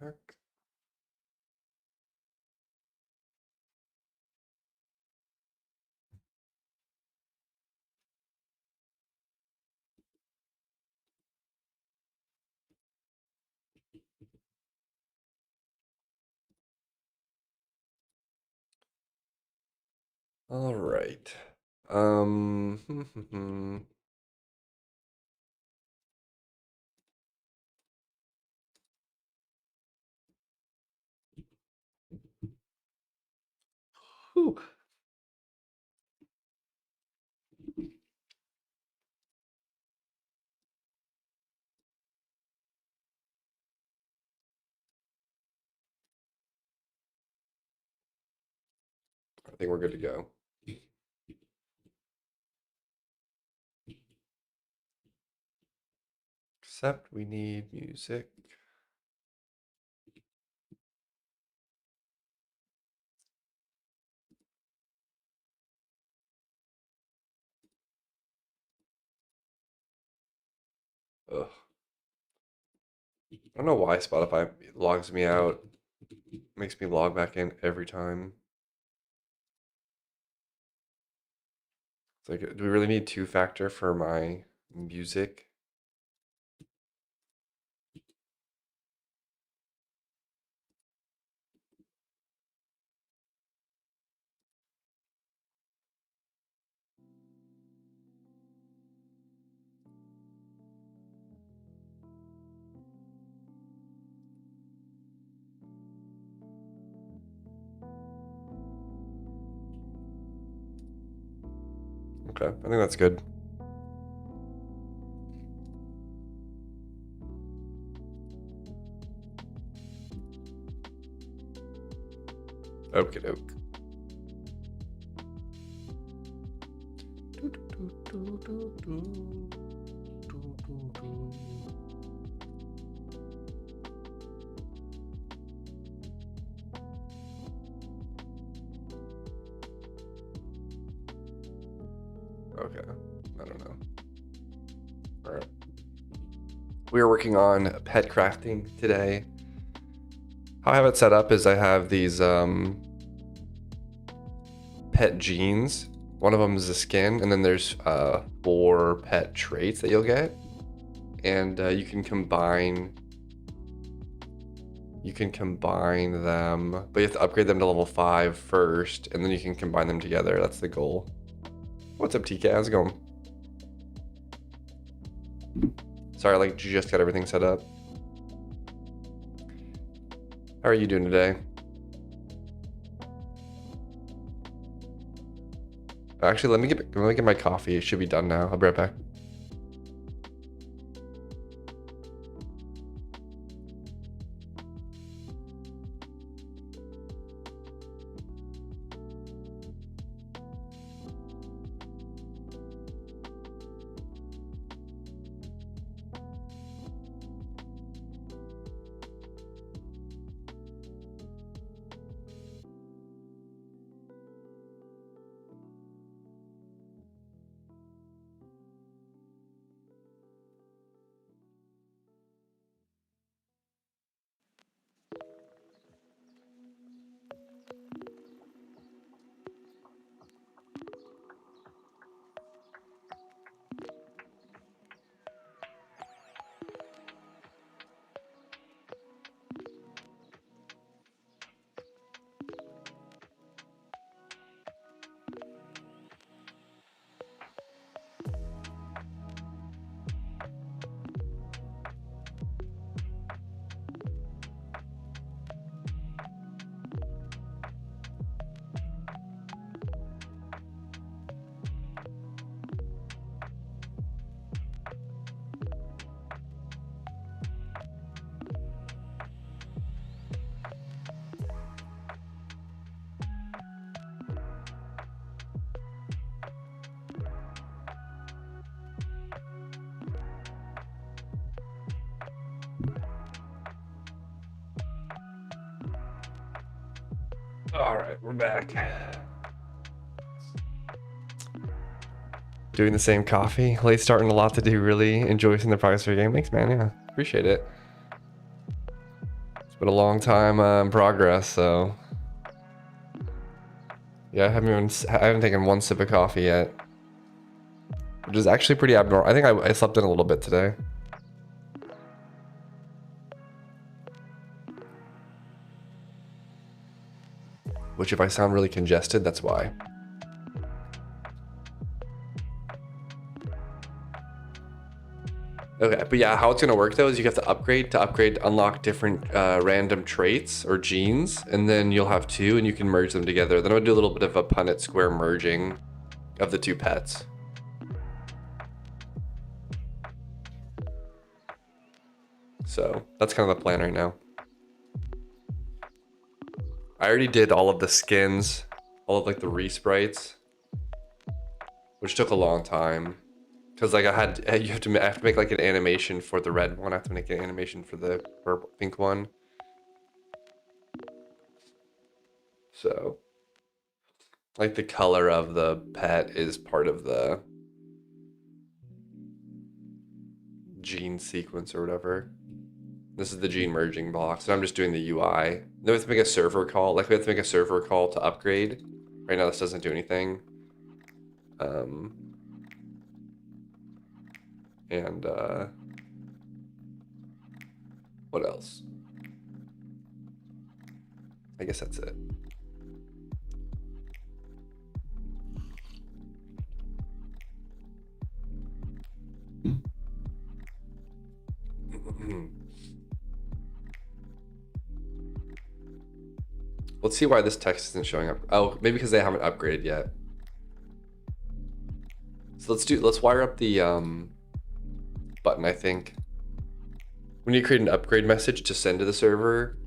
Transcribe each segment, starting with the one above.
heck? All right. Whew. I think we're good to go. Except we need music. Ugh. I don't know why Spotify logs me out. Makes me log back in every time. It's like, do we really need two-factor for my music? Okay, I think that's good. Okie doke. Okay, I don't know. All right. We are working on pet crafting today. How I have it set up is I have these pet genes. One of them is the skin, and then there's 4 pet traits that you'll get, and you can combine them, but you have to upgrade them to level 5 first, and then you can combine them together. That's the goal. What's up, TK? How's it going? Sorry, I just got everything set up. How are you doing today? Actually, let me get my coffee. It should be done now. I'll be right back. All right, we're back. Doing the same coffee. Late starting, a lot to do. Really enjoy seeing the progress of your game. Thanks, man. Yeah, appreciate it. been a long time in progress, so yeah, I haven't taken one sip of coffee yet, which is actually pretty abnormal. I think I slept in a little bit today. Which, if I sound really congested, that's why. Okay, but yeah, how it's gonna work though is you have to upgrade unlock different random traits or genes, and then you'll have two and you can merge them together. Then I'm gonna do a little bit of a Punnett square merging of the two pets. So that's kind of the plan right now. I already did all of the skins, all of like the resprites, which took a long time. Cause like you have to make like an animation for the red one. I have to make an animation for the pink one. So like the color of the pet is part of the gene sequence or whatever. This is the gene merging block. So I'm just doing the UI. Then we have to make a server call. Like we have to make a server call to upgrade. Right now this doesn't do anything. And what else? I guess that's it. Let's see why this text isn't showing up. Oh, maybe because they haven't upgraded yet. So let's wire up the button, I think. We need to create an upgrade message to send to the server.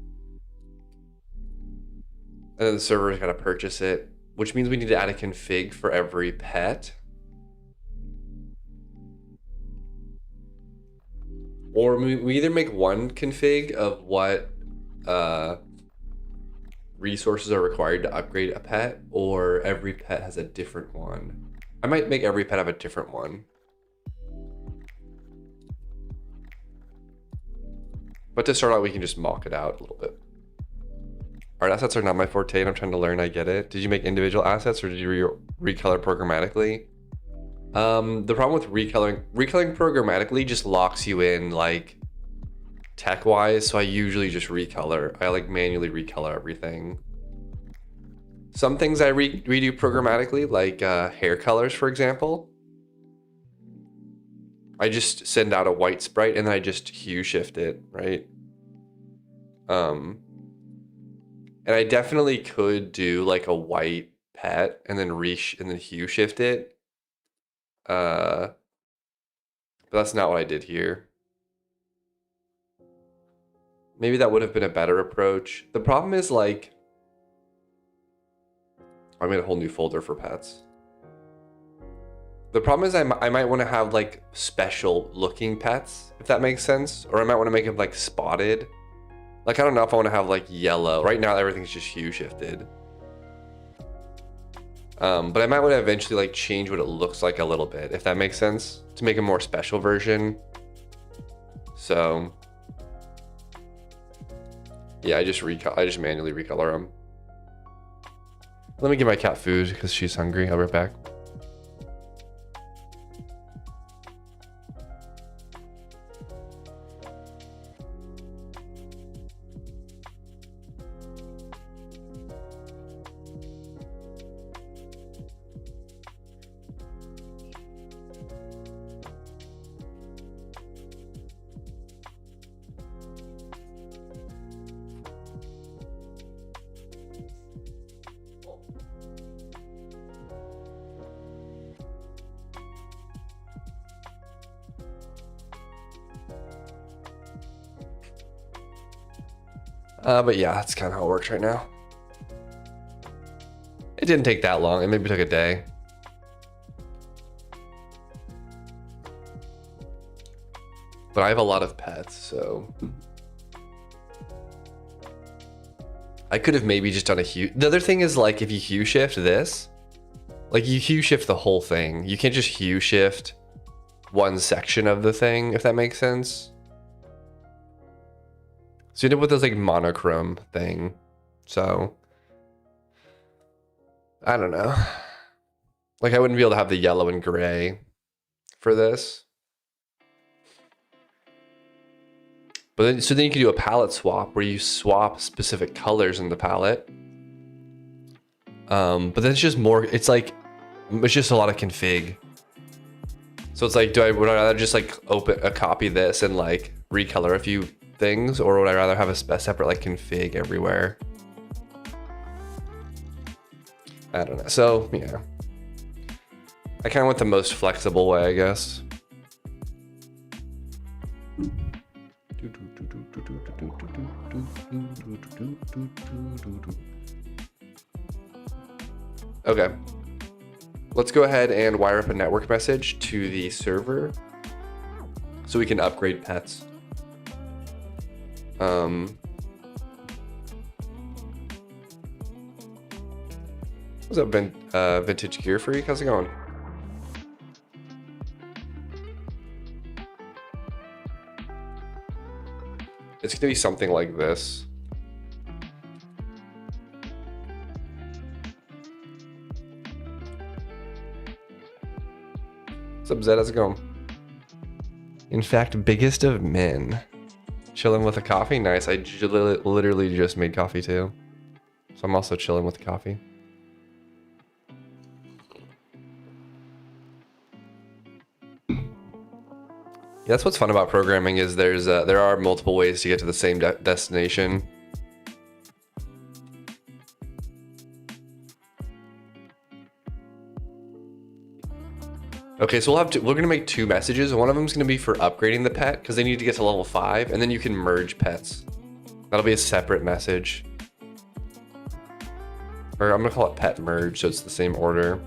And then the server's gotta purchase it, which means we need to add a config for every pet. Or we either make one config of what resources are required to upgrade a pet, or every pet has a different one. I might make every pet have a different one. But to start out, we can just mock it out a little bit. Art assets are not my forte, and I'm trying to learn. I get it. Did you make individual assets, or did you recolor programmatically? The problem with recoloring programmatically just locks you in like tech-wise, so I usually just recolor. I like manually recolor everything. Some things I redo programmatically, like hair colors, for example. I just send out a white sprite and then I just hue shift it, right? And I definitely could do like a white pet and then hue shift it. But that's not what I did here. Maybe that would have been a better approach. The problem is like, I made a whole new folder for pets. The problem is I might want to have like special looking pets, if that makes sense. Or I might want to make them like spotted. Like, I don't know if I want to have like yellow. Right now, everything's just hue shifted. But I might want to eventually like change what it looks like a little bit, if that makes sense, to make a more special version. So yeah, I just manually recolor them. Let me give my cat food because she's hungry. I'll be right back. But yeah, that's kind of how it works right now. It didn't take that long. It maybe took a day. But I have a lot of pets, so I could have maybe just done a hue. The other thing is like if you hue shift this, like you hue shift the whole thing. You can't just hue shift one section of the thing, if that makes sense. So you end up with this like monochrome thing. So I don't know. Like I wouldn't be able to have the yellow and gray for this. But then, so then you can do a palette swap where you swap specific colors in the palette. But then it's just more, it's just a lot of config. So it's like, would I rather just like copy this and like recolor a few things, or would I rather have a separate like config everywhere? I don't know. So yeah, I kind of went the most flexible way, I guess. Okay. Let's go ahead and wire up a network message to the server so we can upgrade pets. What's up, Vintage Gear Freak? How's it going? It's gonna be something like this. What's up, Zed? How's it going? In fact, biggest of men. Chilling with a coffee? Nice. I literally just made coffee too. So I'm also chilling with coffee. Yeah, that's what's fun about programming is there are multiple ways to get to the same destination. Okay, so we're gonna make two messages. One of them is gonna be for upgrading the pet because they need to get to level 5, and then you can merge pets. That'll be a separate message. Or I'm gonna call it pet merge, so it's the same order.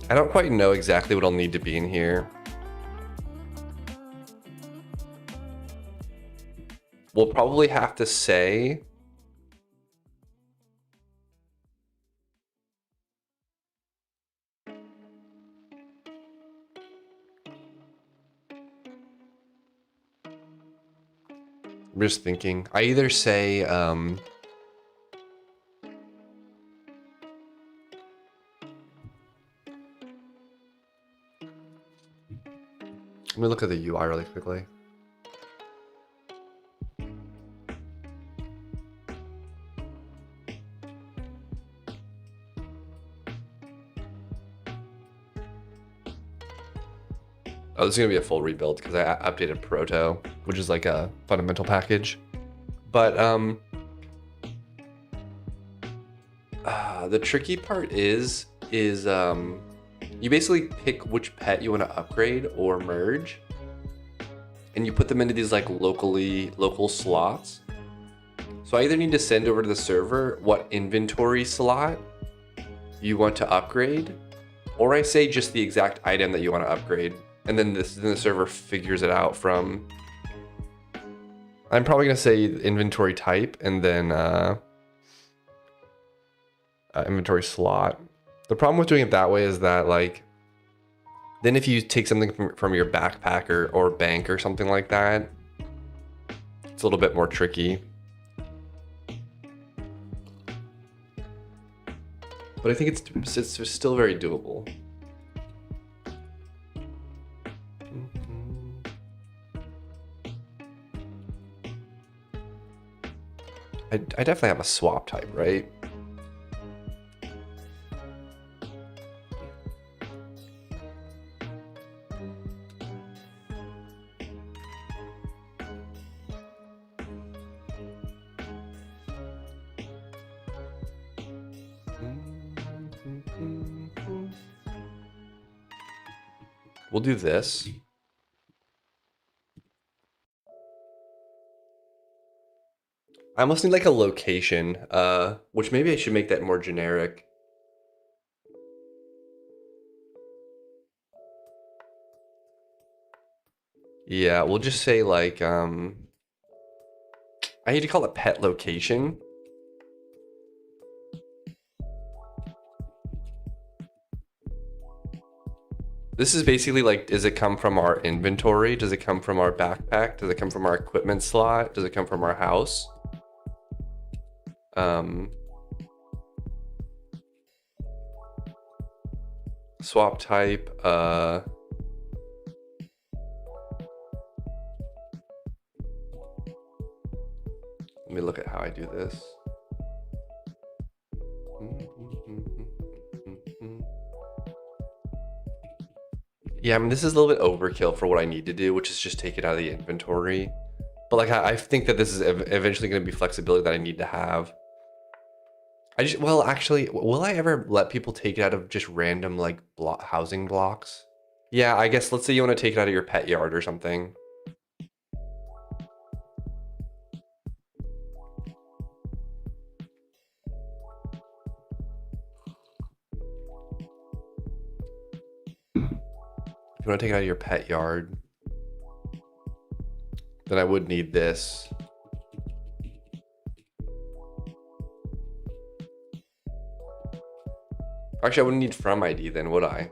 I don't quite know exactly what I'll need to be in here. We'll probably have to say I'm just thinking. I either say let me look at the UI really quickly. Oh, this is gonna be a full rebuild because I updated Proto, which is like a fundamental package. But the tricky part is you basically pick which pet you want to upgrade or merge, and you put them into these like local slots. So I either need to send over to the server what inventory slot you want to upgrade, or I say just the exact item that you want to upgrade, and then the server figures it out from. I'm probably gonna say inventory type and then inventory slot. The problem with doing it that way is that like, then if you take something from your backpack or bank or something like that, it's a little bit more tricky. But I think it's still very doable. I definitely have a swap type, right? We'll do this. I almost need like a location, which maybe I should make that more generic. Yeah, we'll just say like, I need to call it pet location. This is basically like, does it come from our inventory? Does it come from our backpack? Does it come from our equipment slot? Does it come from our house? Swap type, let me look at how I do this. Yeah, I mean, this is a little bit overkill for what I need to do, which is just take it out of the inventory. But like, I think that this is eventually going to be flexibility that I need to have. Well, actually, will I ever let people take it out of just random like housing blocks? Yeah, I guess let's say you want to take it out of your pet yard or something. If you want to take it out of your pet yard, then I would need this. Actually, I wouldn't need from ID then, would I?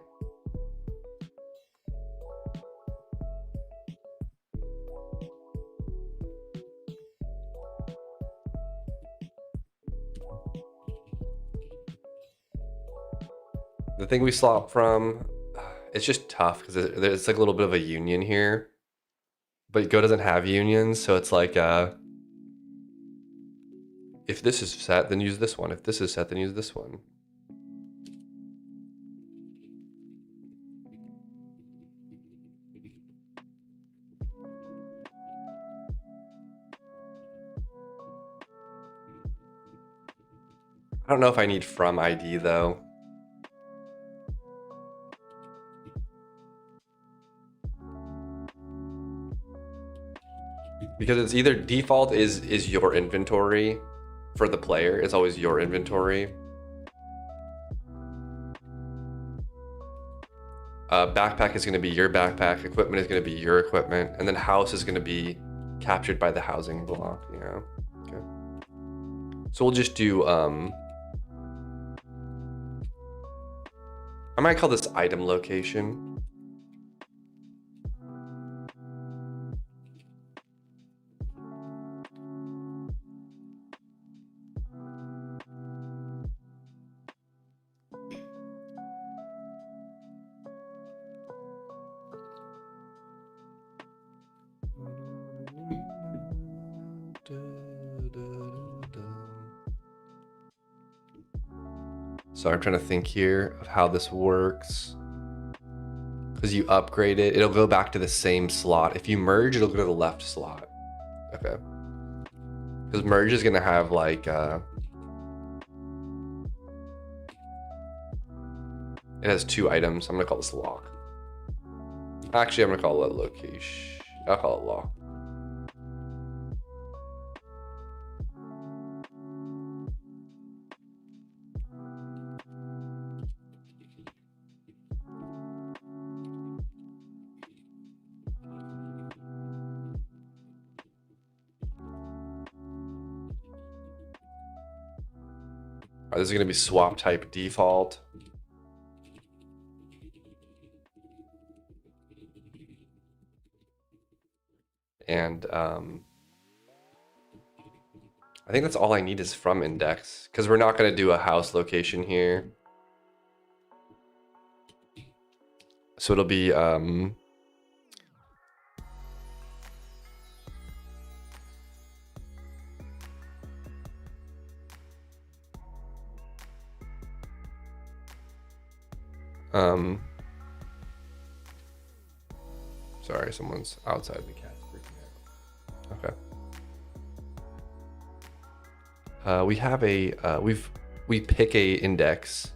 The thing we swap from, it's just tough because there's like a little bit of a union here. But Go doesn't have unions, so it's like, if this is set, then use this one. If this is set, then use this one. I don't know if I need from ID though. Because it's either default is your inventory for the player. It's always your inventory. Backpack is going to be your backpack. Equipment is going to be your equipment. And then house is going to be captured by the housing block, you know? Okay. So we'll just do, I might call this item location. So I'm trying to think here of how this works. Because you upgrade it, it'll go back to the same slot. If you merge, it'll go to the left slot. Okay. Because merge is going to have like, it has 2 items. I'm going to call this lock. Actually, I'm going to call it location. I'll call it lock. This is going to be swap type default. And I think that's all I need is from index, because we're not going to do a house location here. So it'll be sorry, someone's outside the cat freaking out. Okay. We have a we pick a index,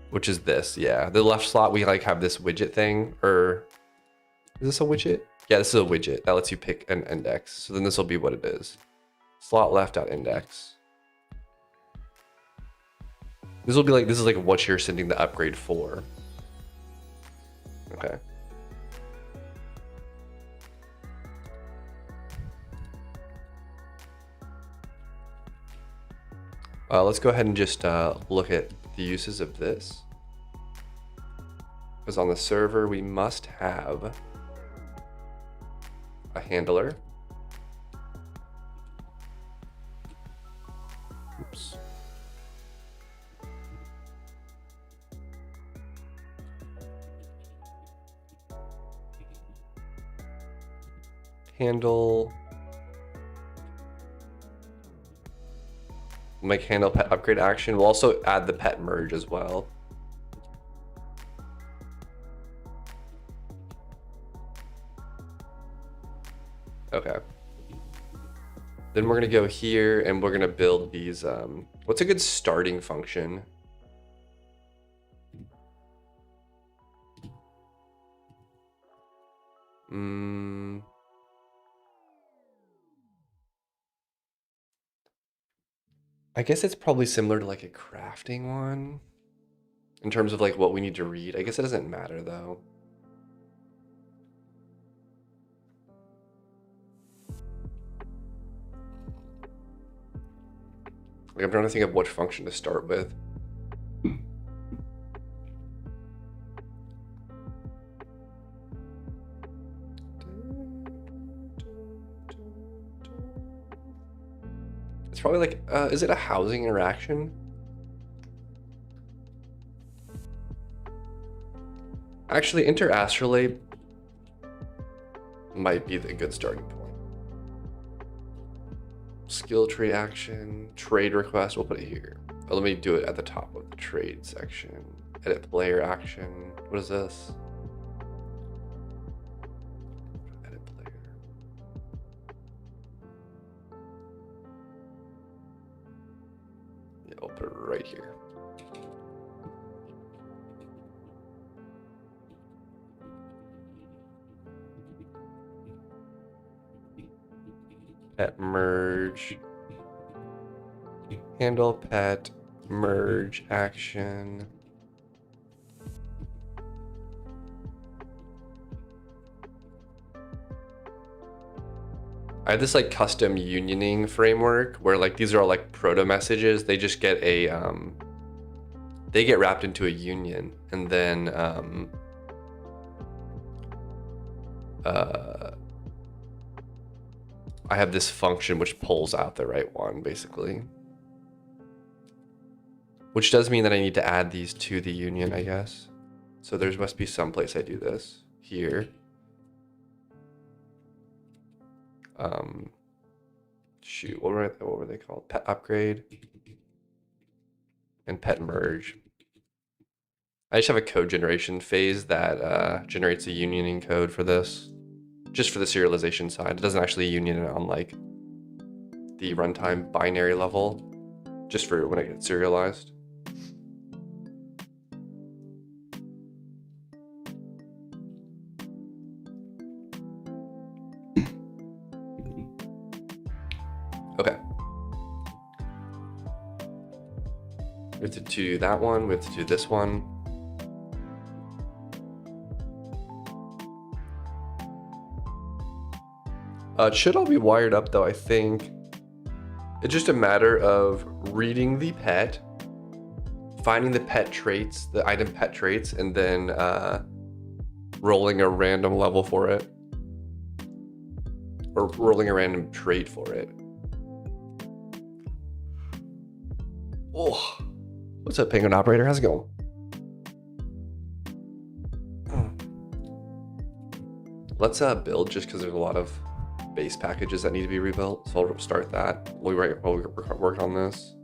which is this. Yeah, the left slot we like have this widget thing, or is this a widget? Yeah, this is a widget that lets you pick an index. So then this will be what it is. Slot left dot index. This will be like, this is like what you're sending the upgrade for. Okay. Let's go ahead and just look at the uses of this. Because on the server, we must have a handler. Oops. Handle. We'll make handle pet upgrade action. We'll also add the pet merge as well. Okay. Then we're gonna go here and we're gonna build these. What's a good starting function? I guess it's probably similar to like a crafting one in terms of like what we need to read. I guess it doesn't matter though. Like I'm trying to think of what function to start with. It's probably like, is it a housing interaction? Actually, interastrolate might be the good starting point. Skill tree action, trade request, we'll put it here. Oh, let me do it at the top of the trade section. Edit player action, what is this? Edit player. Yeah, I'll put it right here. Pet merge, handle pet merge action. I have this like custom unioning framework where like these are all like proto messages. They just get a they get wrapped into a union, and then I have this function which pulls out the right one, basically. Which does mean that I need to add these to the union, I guess. So there must be some place I do this. Here. Shoot, what were they called? Pet upgrade and pet merge. I just have a code generation phase that generates a unioning code for this. Just for the serialization side. It doesn't actually union it on like the runtime binary level, just for when it gets serialized. Okay. We have to do that one, we have to do this one. It should all be wired up though, I think. It's just a matter of reading the pet, finding the pet traits, the item pet traits, and then rolling a random level for it. Or rolling a random trait for it. Oh, what's up, Penguin Operator? How's it going? Let's build just because there's a lot of base packages that need to be rebuilt. So I'll start that while we work on this.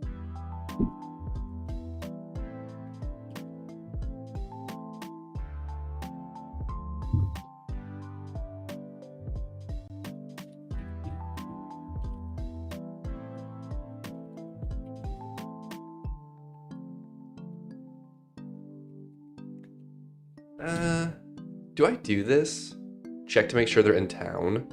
Do I do this? Check to make sure they're in town.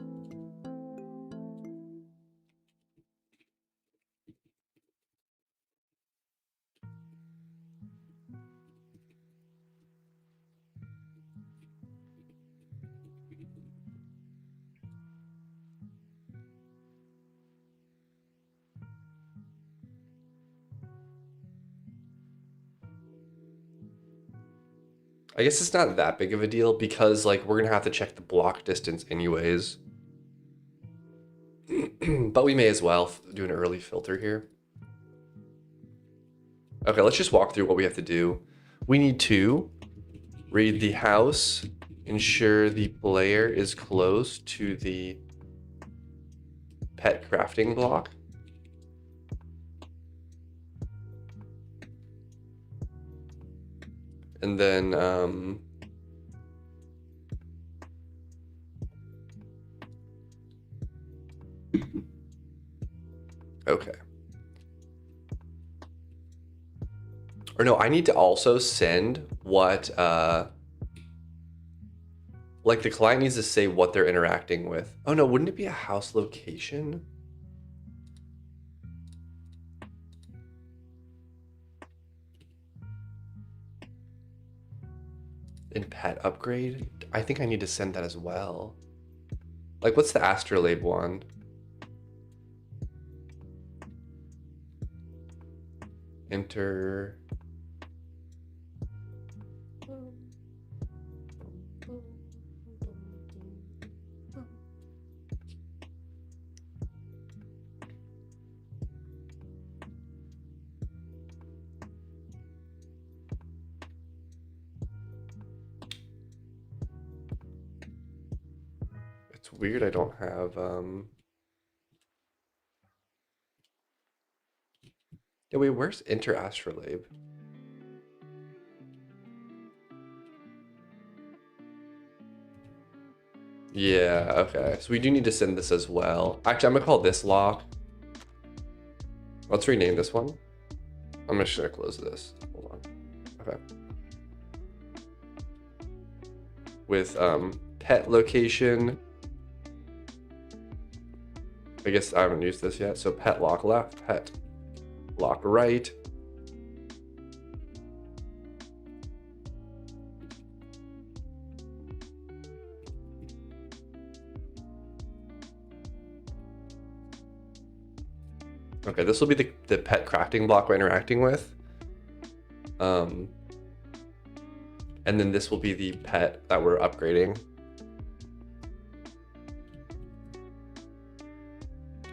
I guess it's not that big of a deal because like we're gonna have to check the block distance anyways. But we may as well do an early filter here. Okay, let's just walk through what we have to do. We need to read the house, ensure the player is close to the pet crafting block. And then okay. Or no, I need to also send what like the client needs to say what they're interacting with. Oh no, wouldn't it be a house location? In pet upgrade? I think I need to send that as well. Like what's the astrolabe one? Enter. It's weird I don't have yeah, wait, where's enter astrolabe? Yeah, okay. So we do need to send this as well. Actually, I'm gonna call this lock. Let's rename this one. I'm just gonna close this. Hold on. Okay. With pet location. I guess I haven't used this yet. So pet lock left, pet lock right. Okay, this will be the pet crafting block we're interacting with. And then this will be the pet that we're upgrading.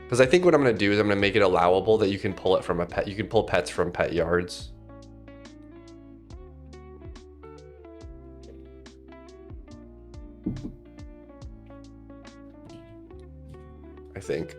Because I think what I'm going to do is I'm going to make it allowable that you can pull it from a pet. You can pull pets from pet yards. I think.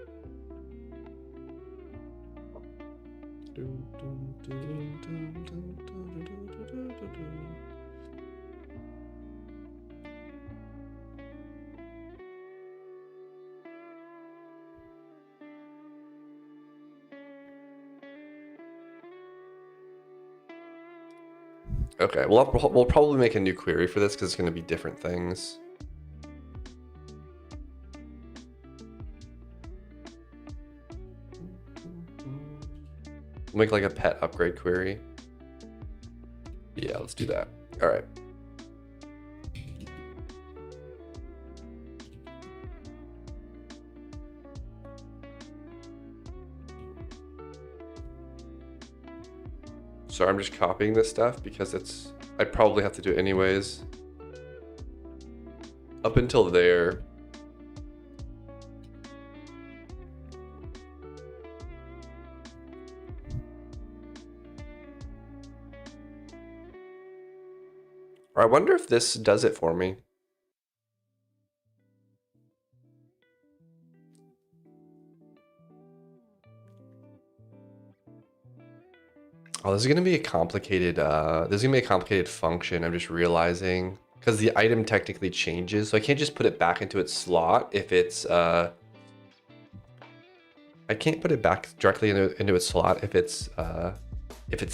Okay, we'll probably make a new query for this because it's going to be different things. We'll make like a pet upgrade query. Yeah, let's do that. All right. So I'm just copying this stuff because I probably have to do it anyways. Up until there. I wonder if this does it for me. Oh, this is gonna be a complicated function. I'm just realizing because the item technically changes, so I can't just put it back into its slot if it's I can't put it back directly into its slot if it's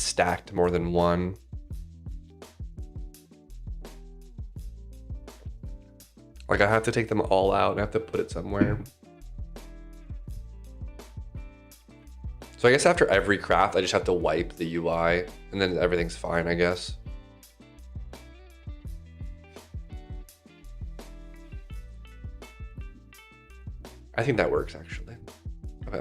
stacked more than one. Like I have to take them all out and I have to put it somewhere. So I guess after every craft, I just have to wipe the UI and then everything's fine, I guess. I think that works actually. Okay.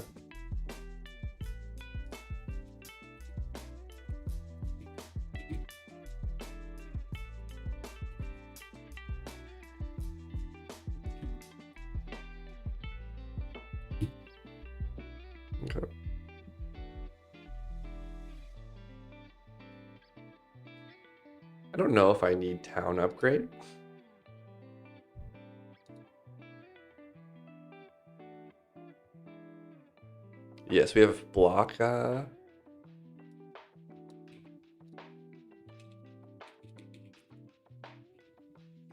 I don't know if I need town upgrade. Yes, we have block.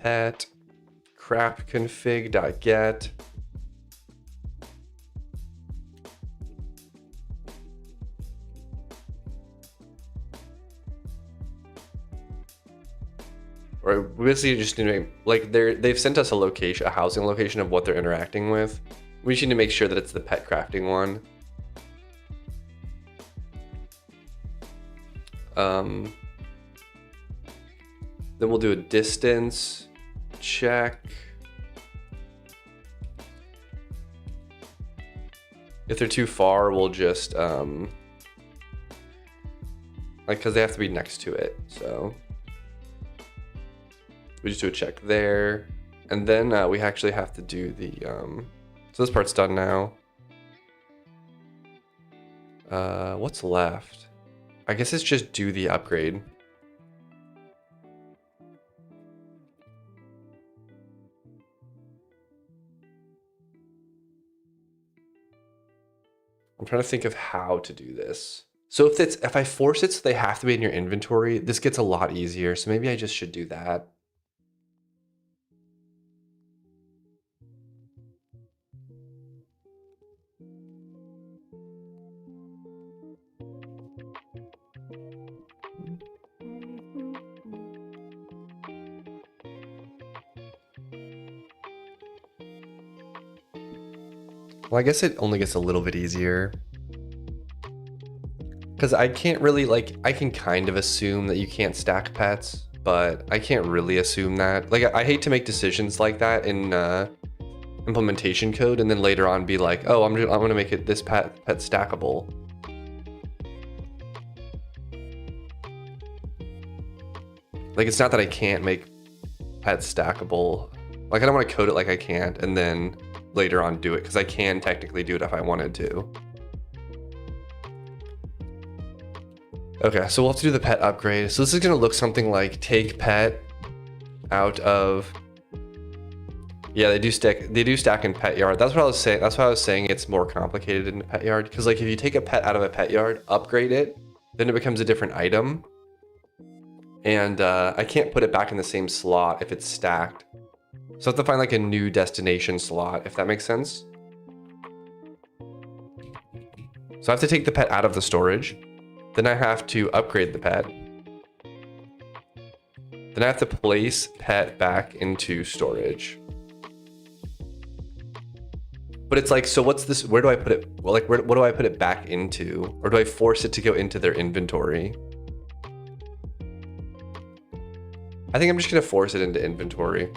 Pet crap config.get. Or we basically just need to make, like, they've sent us a location, a housing location of what they're interacting with. We just need to make sure that it's the pet crafting one. Then we'll do a distance check. If they're too far, we'll just like, because they have to be next to it, so we just do a check there. And then we actually have to do the so this part's done now. What's left? I guess it's just do the upgrade. I'm trying to think of how to do this. So if I force it so they have to be in your inventory, this gets a lot easier. So maybe I just should do that. Well, I guess it only gets a little bit easier. Because I can't really, like, I can kind of assume that you can't stack pets, but I can't really assume that. Like, I hate to make decisions like that in implementation code and then later on be like, oh, I'm gonna make it this pet stackable. Like, it's not that I can't make pets stackable. Like, I don't want to code it like I can't and then later on do it, because I can technically do it if I wanted to. Okay, so we'll have to do the pet upgrade. So this is gonna look something like take pet out of, yeah, they do stack in pet yard. That's what I was saying. That's why I was saying it's more complicated in the pet yard, because like if you take a pet out of a pet yard, upgrade it, then it becomes a different item. And I can't put it back in the same slot if it's stacked. So I have to find like a new destination slot, if that makes sense. So I have to take the pet out of the storage. Then I have to upgrade the pet. Then I have to place pet back into storage. But it's like, so what's this? Where do I put it? Well, like, what do I put it back into? Or do I force it to go into their inventory? I think I'm just gonna force it into inventory.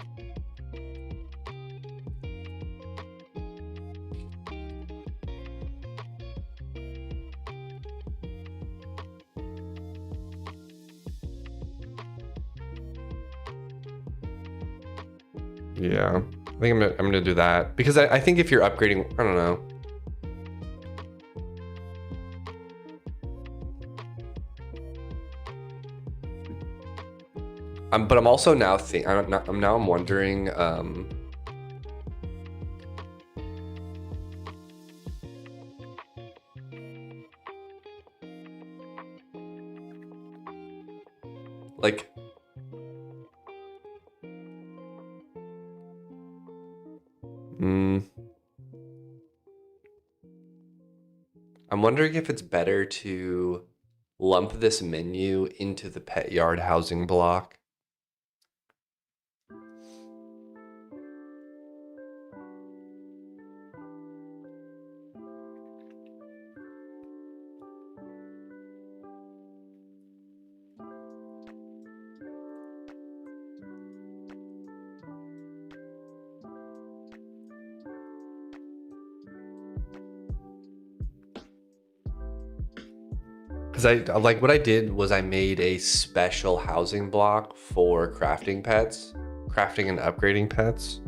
Yeah, I think I'm gonna do that, because I think if you're upgrading, I don't know. But I'm also now I'm wondering. Like. I'm wondering if it's better to lump this menu into the pet yard housing block. Because like what I did was I made a special housing block for crafting pets, crafting and upgrading pets.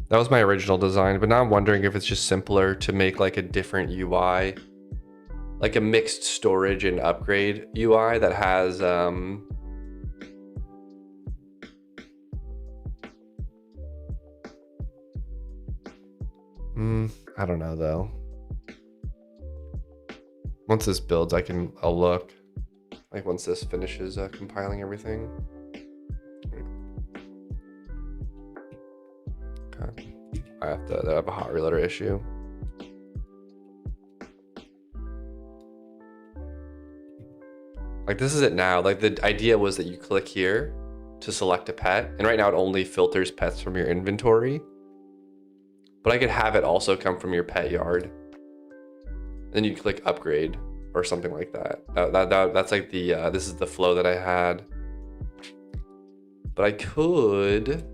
That was my original design, but now I'm wondering if it's just simpler to make like a different UI, like a mixed storage and upgrade UI that has I don't know though. Once this builds, I'll look. Like once this finishes compiling everything. Okay. I have a hot reloader issue. Like this is it now. Like the idea was that you click here to select a pet, and right now it only filters pets from your inventory. But I could have it also come from your pet yard. Then you click upgrade or something like that. That's like the this is the flow that I had. But I could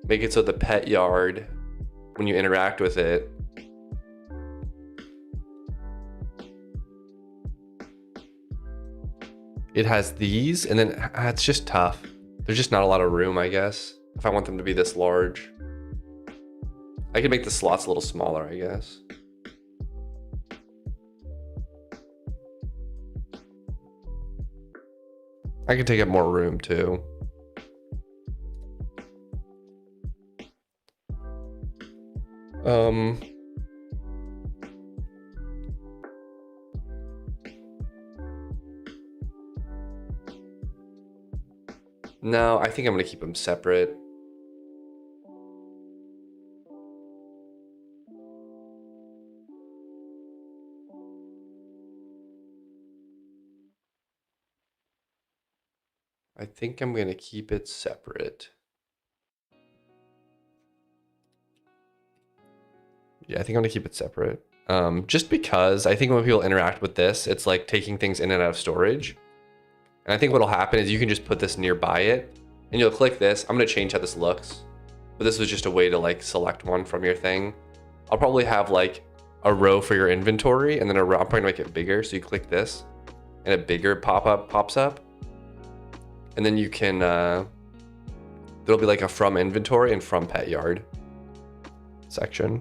make it so the pet yard, when you interact with it, it has these, and then it's just tough. There's just not a lot of room, I guess, if I want them to be this large. I could make the slots a little smaller, I guess. I could take up more room too. No, I think I'm gonna keep them separate. I think I'm gonna keep it separate. Yeah, I think I'm gonna keep it separate. Just because I think when people interact with this, it's like taking things in and out of storage. And I think what'll happen is you can just put this nearby it and you'll click this. I'm gonna change how this looks, but this was just a way to like select one from your thing. I'll probably have like a row for your inventory and then a row. I'm probably gonna make it bigger. So you click this and a bigger pop-up pops up. And then you can, there'll be like a from inventory and from pet yard section.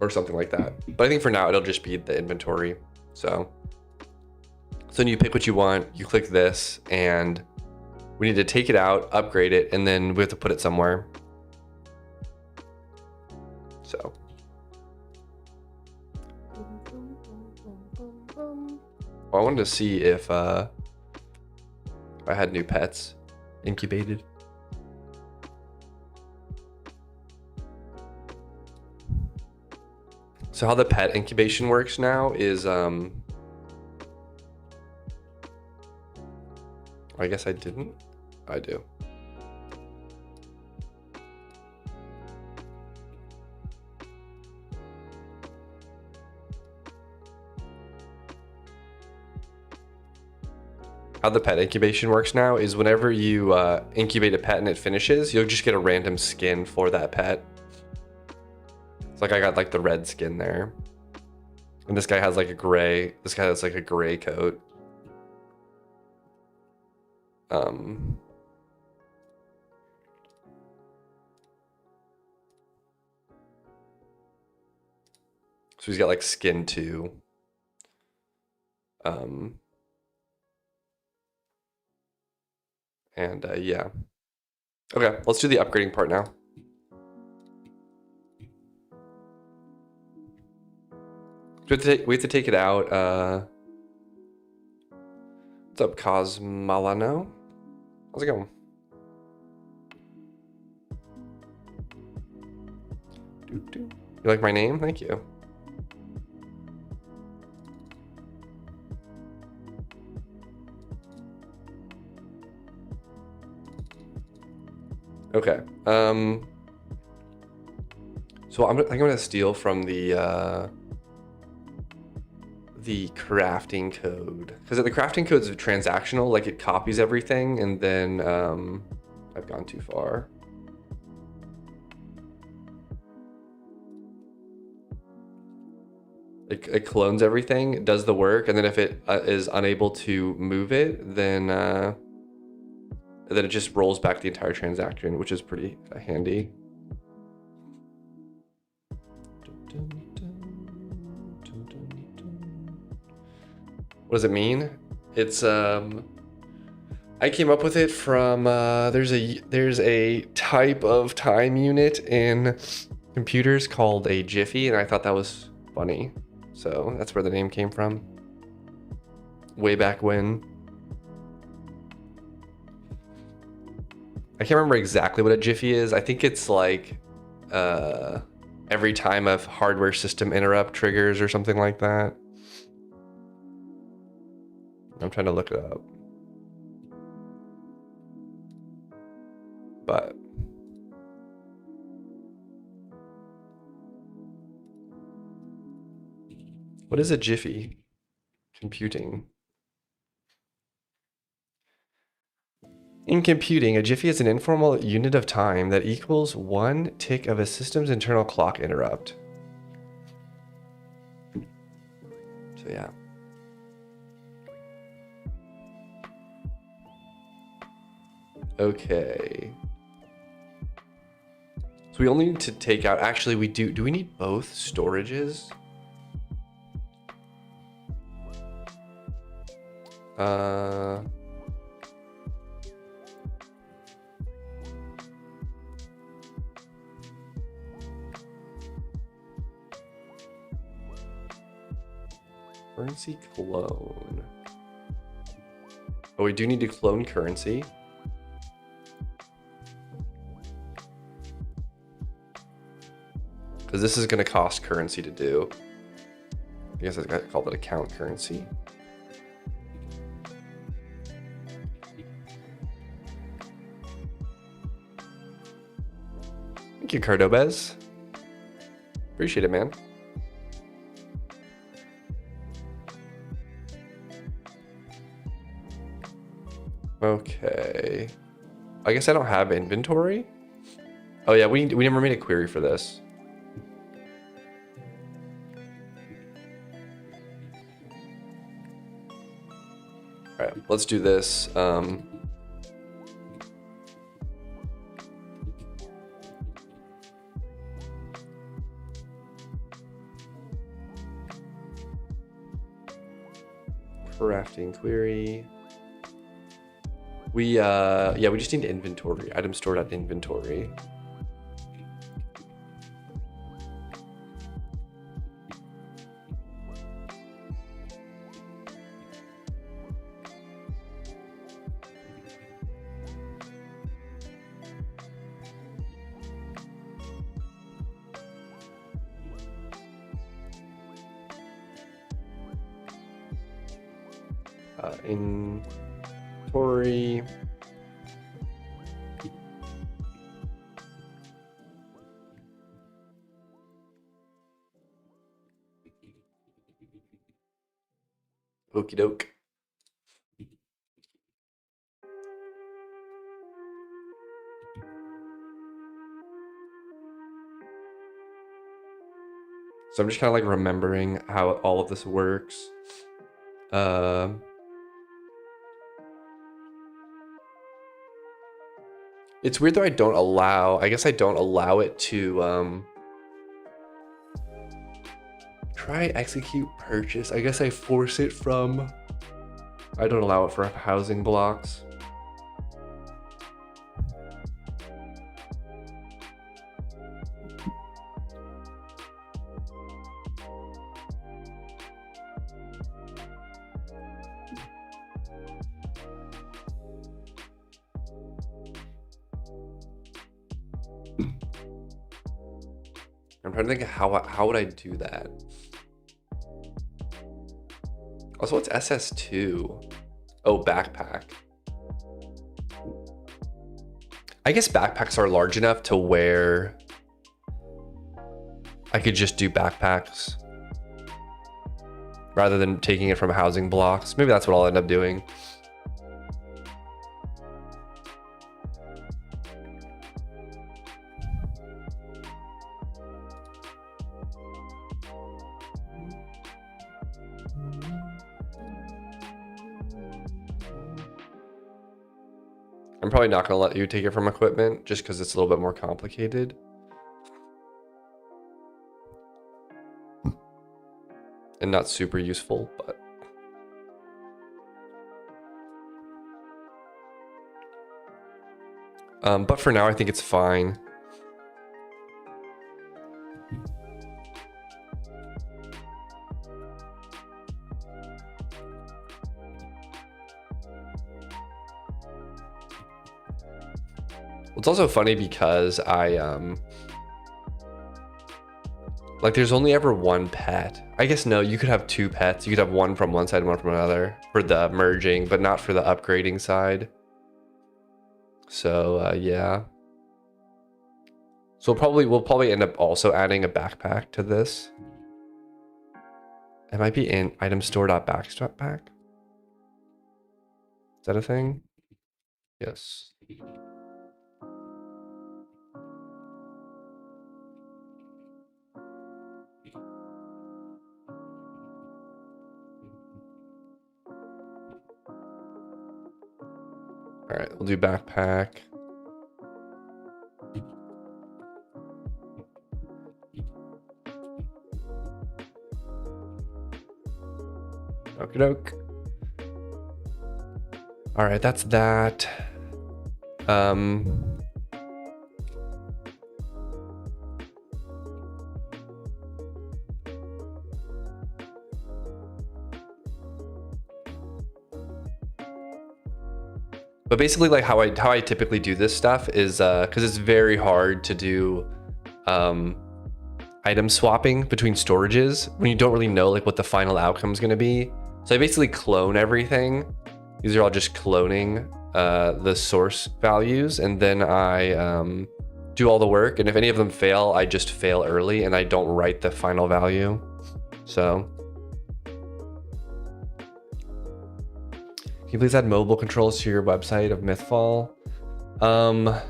Or something like that. But I think for now, it'll just be the inventory. So then you pick what you want, you click this, and we need to take it out, upgrade it, and then we have to put it somewhere. So. Well, I wanted to see if I had new pets incubated. So how the pet incubation works now is, I guess I didn't. I do. How the pet incubation works now is whenever you incubate a pet and it finishes, you'll just get a random skin for that pet. It's like I got like the red skin there. And this guy has like a gray, this guy has like a gray coat. So he's got like skin 2. Yeah. Okay, let's do the upgrading part now. We have to take it out. What's up, Cosmalano? How's it going? You like my name? Thank you. Okay. So I think I'm gonna steal from the crafting code, because the crafting code is transactional, like it copies everything, and then I've gone too far. It clones everything, it does the work, and then if it is unable to move it, then it just rolls back the entire transaction, which is pretty handy. What does it mean? It's I came up with it from there's a type of time unit in computers called a jiffy, and I thought that was funny, so that's where the name came from. Way back when. I can't remember exactly what a jiffy is. I think it's like every time a hardware system interrupt triggers or something like that. I'm trying to look it up. But what is a jiffy? Computing. In computing, a jiffy is an informal unit of time that equals 1 tick of a system's internal clock interrupt. So yeah. Okay. So we only need to take out, actually we do we need both storages? Currency clone. Oh, we do need to clone currency. Because this is going to cost currency to do. I guess I called it account currency. Thank you, Cardobez. Appreciate it, man. Okay. I guess I don't have inventory. Oh yeah, we never made a query for this. All right, let's do this. Crafting query. We just need inventory. Item stored at inventory. Inventory. Okie doke. So I'm just kind of like remembering how all of this works. It's weird though, I guess I don't allow it to try execute purchase. I guess I force it from, I don't allow it for housing blocks. I'm trying to think of how would I do that? Also, what's SS2? Oh, backpack. I guess backpacks are large enough to where I could just do backpacks rather than taking it from housing blocks. Maybe that's what I'll end up doing. I'm probably not going to let you take it from equipment just because it's a little bit more complicated. And not super useful, but But for now, I think it's fine. It's also funny because like there's only ever one pet. I guess no, you could have two pets. You could have one from one side and one from another for the merging, but not for the upgrading side. So yeah. So we'll probably end up also adding a backpack to this. It might be in item store.backpack. Is that a thing? Yes. All right, we'll do backpack. Okie doke. All right, that's that. But basically, like how I typically do this stuff is because it's very hard to do item swapping between storages when you don't really know like what the final outcome is going to be. So I basically clone everything. These are all just cloning the source values, and then I do all the work. And if any of them fail, I just fail early and I don't write the final value. So can you please add mobile controls to your website of Mythfall? A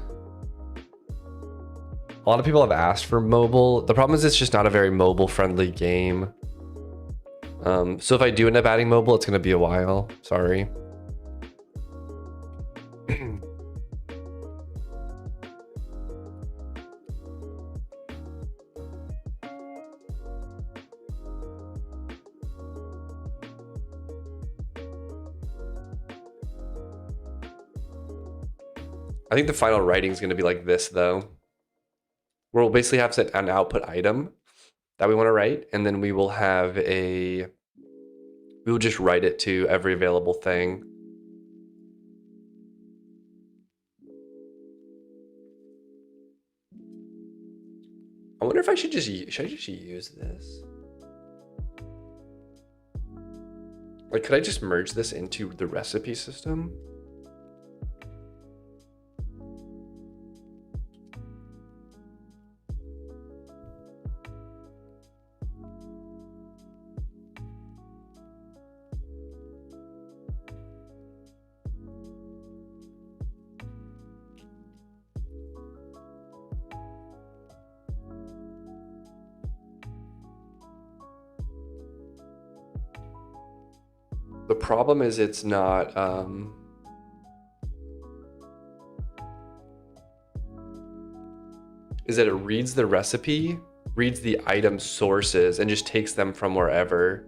lot of people have asked for mobile. The problem is it's just not a very mobile friendly game. So if I do end up adding mobile, it's going to be a while. Sorry. I think the final writing is going to be like this, though. We'll basically have set an output item that we want to write, and then we will just write it to every available thing. I wonder if I should I just use this? Like, could I just merge this into the recipe system? The problem is it's not, is that it reads the recipe, reads the item sources, and just takes them from wherever.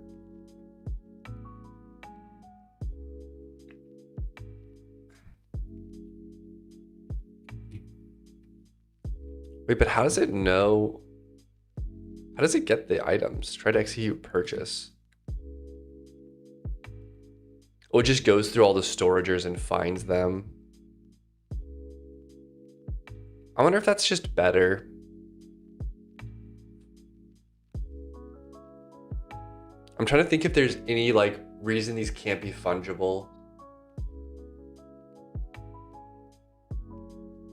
Wait, but how does it know? How does it get the items? Try to execute purchase. Oh, it just goes through all the storagers and finds them. I wonder if that's just better. I'm trying to think if there's any like reason these can't be fungible.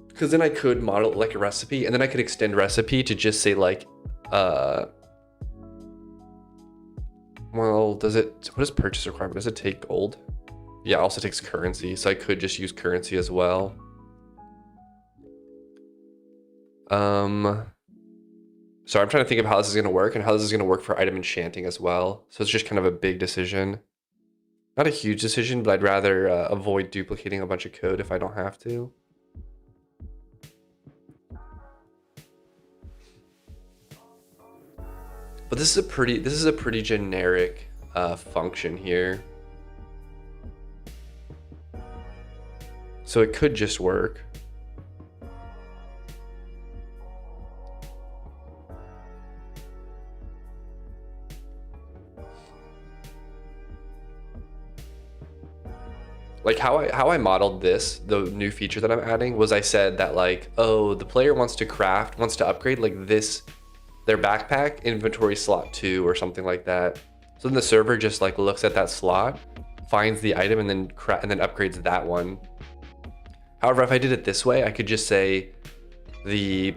Because then I could model it like a recipe, and then I could extend recipe to just say like, well, what is purchase requirement? Does it take gold? Yeah, it also takes currency, so I could just use currency as well. So I'm trying to think of how this is going to work and how this is going to work for item enchanting as well. So it's just kind of a big decision. Not a huge decision, but I'd rather avoid duplicating a bunch of code if I don't have to. But this is a pretty generic function here. So it could just work. like how I modeled this, the new feature that I'm adding, was I said that like, oh, the player wants to upgrade like this, their backpack inventory slot 2 or something like that. So then the server just like looks at that slot, finds the item, and then upgrades that one. However, if I did it this way, I could just say the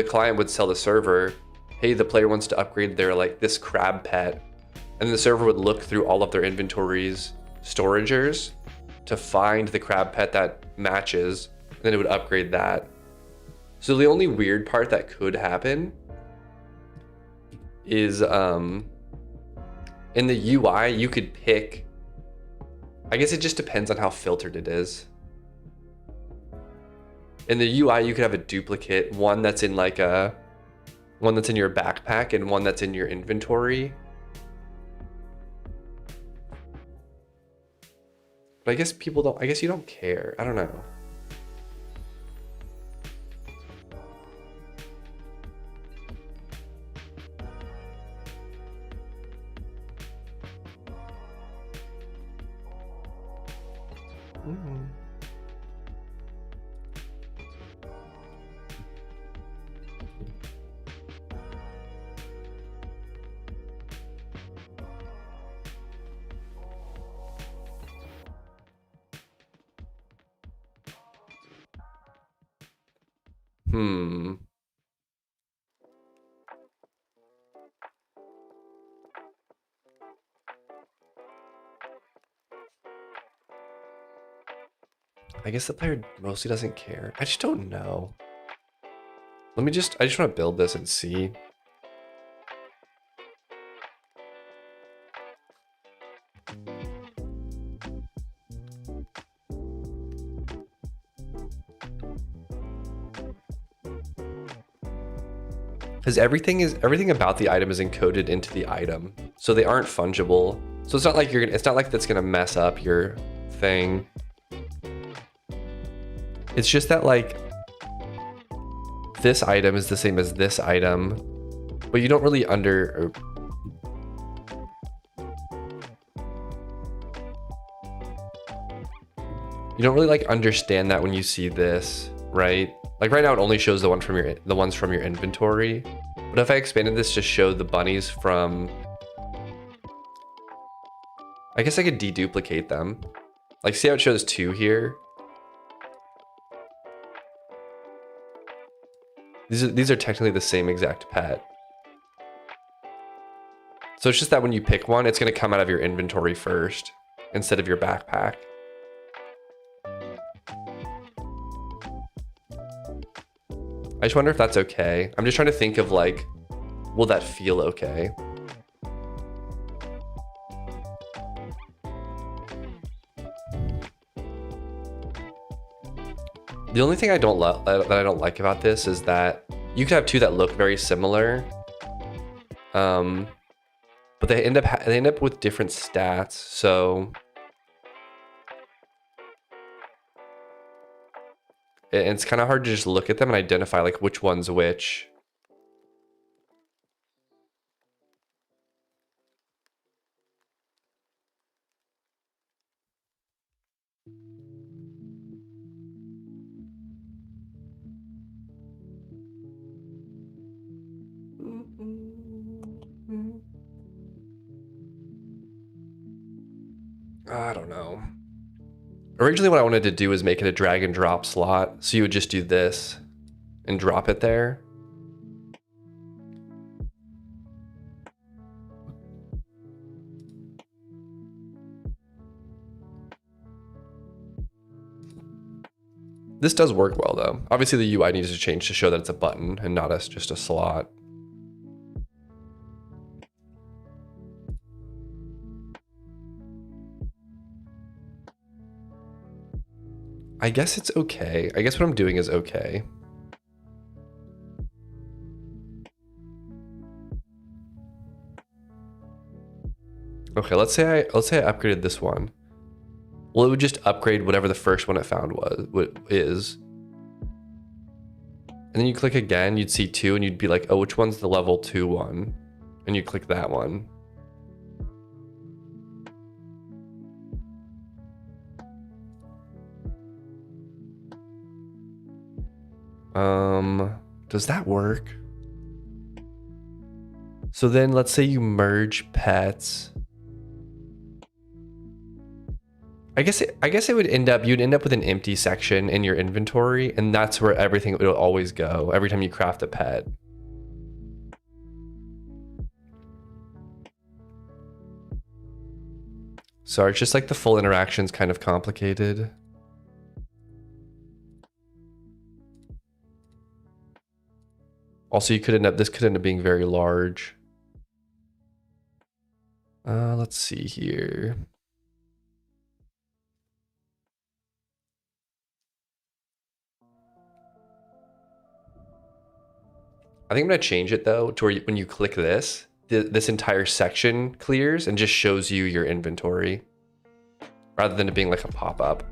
client would tell the server, hey, the player wants to upgrade their like this crab pet, and then the server would look through all of their inventories, storagers, to find the crab pet that matches, and then it would upgrade that. So the only weird part that could happen is in the UI you could pick, I guess it just depends on how filtered it is. In the UI you could have a duplicate, one that's in like one that's in your backpack and one that's in your inventory. But I guess people don't, I guess you don't care. I don't know. I guess the player mostly doesn't care. I just don't know. I just want to build this and see. Because everything about the item is encoded into the item, so they aren't fungible. So it's not like it's not like that's gonna mess up your thing. It's just that like this item is the same as this item, but you don't really you don't really like understand that when you see this, right? Like right now it only shows the ones from your inventory. But if I expanded this to show the bunnies from, I guess I could deduplicate them. Like see how it shows 2 here? These are technically the same exact pet. So it's just that when you pick one, it's gonna come out of your inventory first instead of your backpack. I just wonder if that's okay. I'm just trying to think of like, will that feel okay? The only thing that I don't like about this is that you could have 2 that look very similar, but they end up with different stats. So it's kind of hard to just look at them and identify like which one's which. I don't know. Originally what I wanted to do was make it a drag and drop slot. So you would just do this and drop it there. This does work well though. Obviously the UI needs to change to show that it's a button and not just a slot. I guess it's okay. I guess what I'm doing is okay. Okay, let's say I upgraded this one. Well, it would just upgrade whatever the first one it found is. And then you click again, you'd see 2 and you'd be like, oh, which one's the level 2 one? And you click that one. Does that work? So then let's say you merge pets. I guess it would you'd end up with an empty section in your inventory, and that's where everything will always go every time you craft a pet. Sorry, it's just like the full interaction's kind of complicated. Also, this could end up being very large. Let's see here. I think I'm gonna change it though to where when you click this, this entire section clears and just shows you your inventory, rather than it being like a pop-up.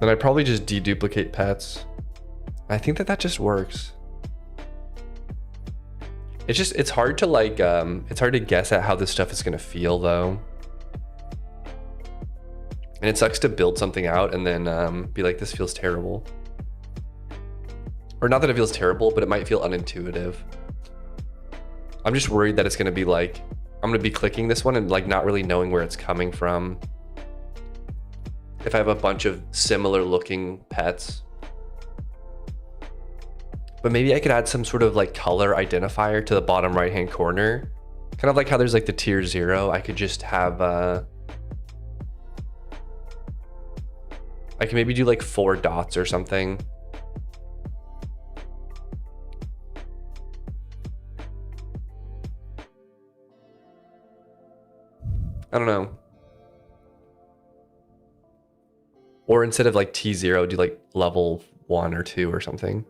Then I'd probably just deduplicate pets. I think that just works. It's hard to like, it's hard to guess at how this stuff is gonna feel though. And it sucks to build something out and then be like, this feels terrible. Or not that it feels terrible, but it might feel unintuitive. I'm just worried that it's gonna be like, I'm gonna be clicking this one and like not really knowing where it's coming from. If I have a bunch of similar looking pets. But maybe I could add some sort of like color identifier to the bottom right hand corner. Kind of like how there's like the tier 0. I could just have, I can maybe do like 4 dots or something. I don't know. Or instead of like T0, do like level 1 or 2 or something.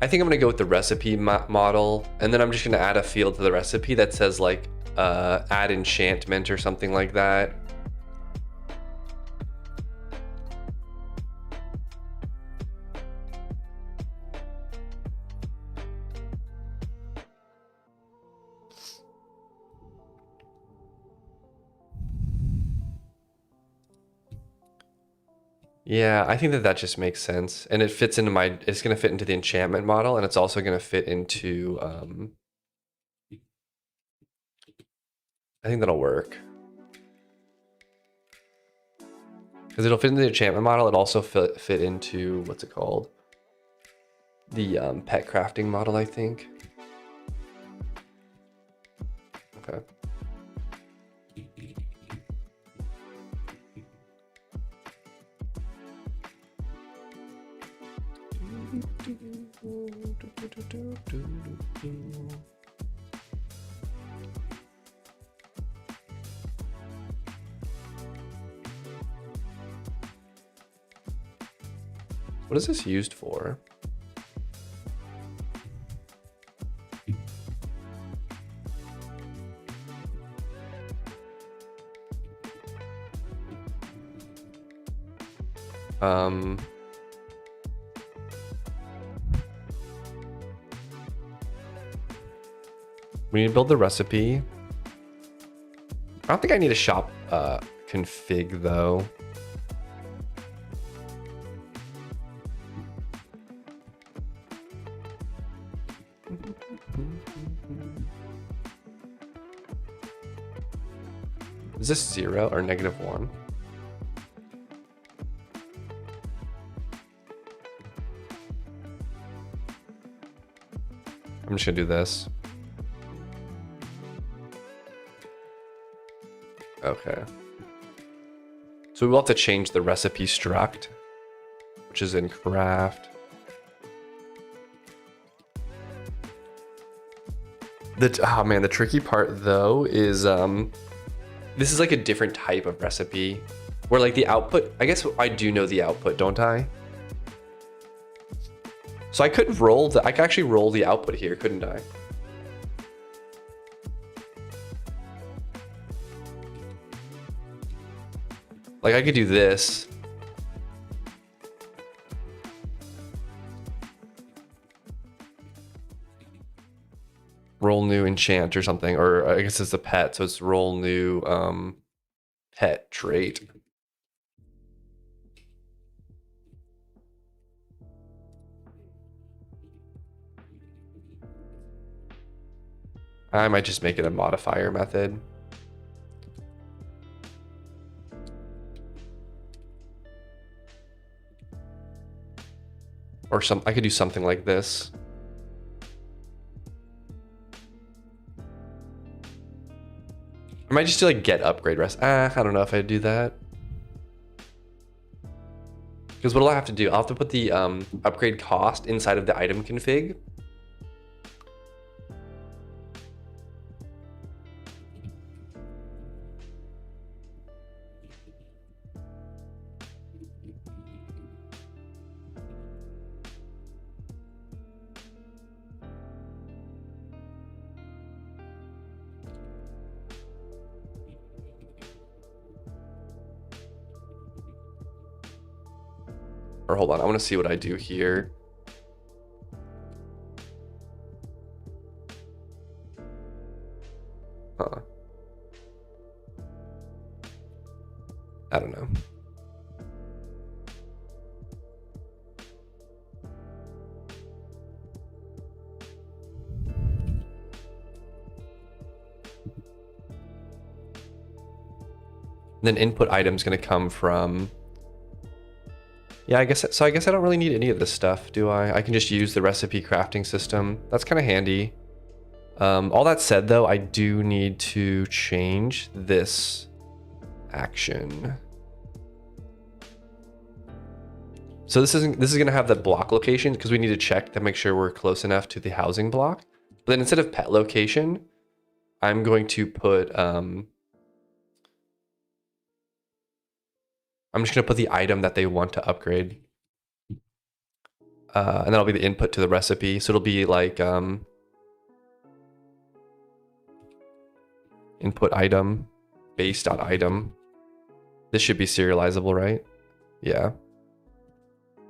I think I'm gonna go with the recipe model, and then I'm just gonna add a field to the recipe that says like add enchantment or something like that. Yeah, I think that just makes sense, and it fits into it's gonna fit into the enchantment model, and it's also gonna fit into I think that'll work. Because it'll fit into the enchantment model, it also fit into, what's it called? The pet crafting model, I think. Okay. What is this used for? We need to build the recipe. I don't think I need a shop config though. Is this 0 or -1? I'm just gonna do this. Okay. So we will have to change the recipe struct, which is in craft. Oh man, the tricky part though is this is like a different type of recipe where like the output, I guess I do know the output, don't I? So I could actually roll the output here, couldn't I? Like I could do this. Roll new enchant or something, or I guess it's a pet, so it's roll new pet trait. I might just make it a modifier method. Or I could do something like this. I might just do like get upgrade rest. I don't know if I'd do that. Because what I'll have to do, I'll have to put the upgrade cost inside of the item config. Or hold on, I want to see what I do here. I don't know. Then input item's going to come from, yeah, I guess I don't really need any of this stuff, do I? I can just use the recipe crafting system. That's kind of handy. All that said though, I do need to change this action. So this is going to have the block location because we need to check to make sure we're close enough to the housing block. But then instead of pet location, I'm going to put I'm just going to put the item that they want to upgrade. And that'll be the input to the recipe. So it'll be like input item, base.item. This should be serializable, right? Yeah.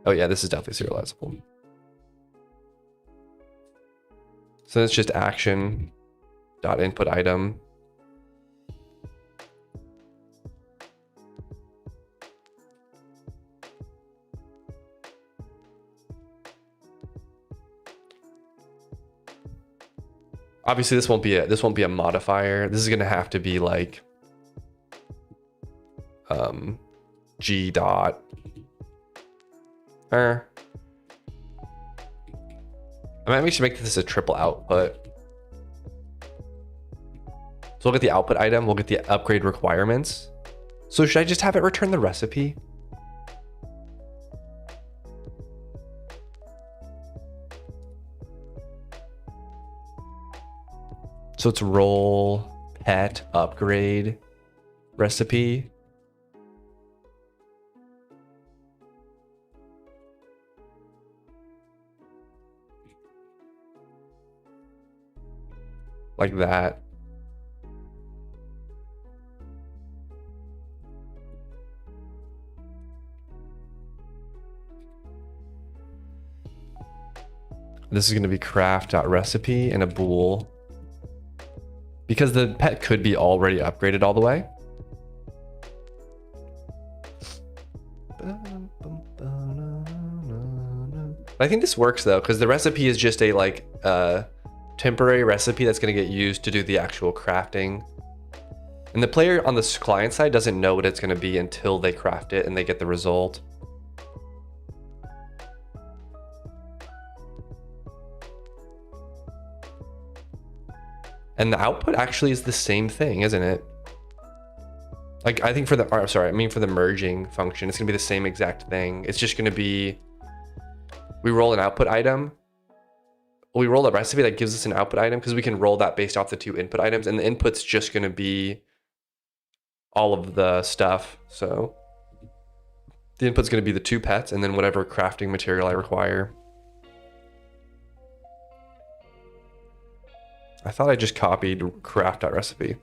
Oh yeah, this is definitely serializable. So it's just action dot input item. Obviously this won't be a modifier. This is going to have to be like g dot I might we should make this a triple output. So we'll get the output item, we'll get the upgrade requirements. So should I just have it return the recipe? So it's roll pet upgrade recipe. Like that. This is going to be craft.recipe and a bool. Because the pet could be already upgraded all the way. I think this works though, because the recipe is just a like temporary recipe that's going to get used to do the actual crafting. And the player on the client side doesn't know what it's going to be until they craft it and they get the result. And the output actually is the same thing, isn't it? Like I think for the, or, sorry, I mean for the merging function, it's gonna be the same exact thing. It's just gonna be, we roll an output item, we roll a recipe that gives us an output item because we can roll that based off the 2 input items, and the input's just going to be all of the stuff. So the input's going to be the 2 pets and then whatever crafting material I require. I thought I just copied craft.recipe.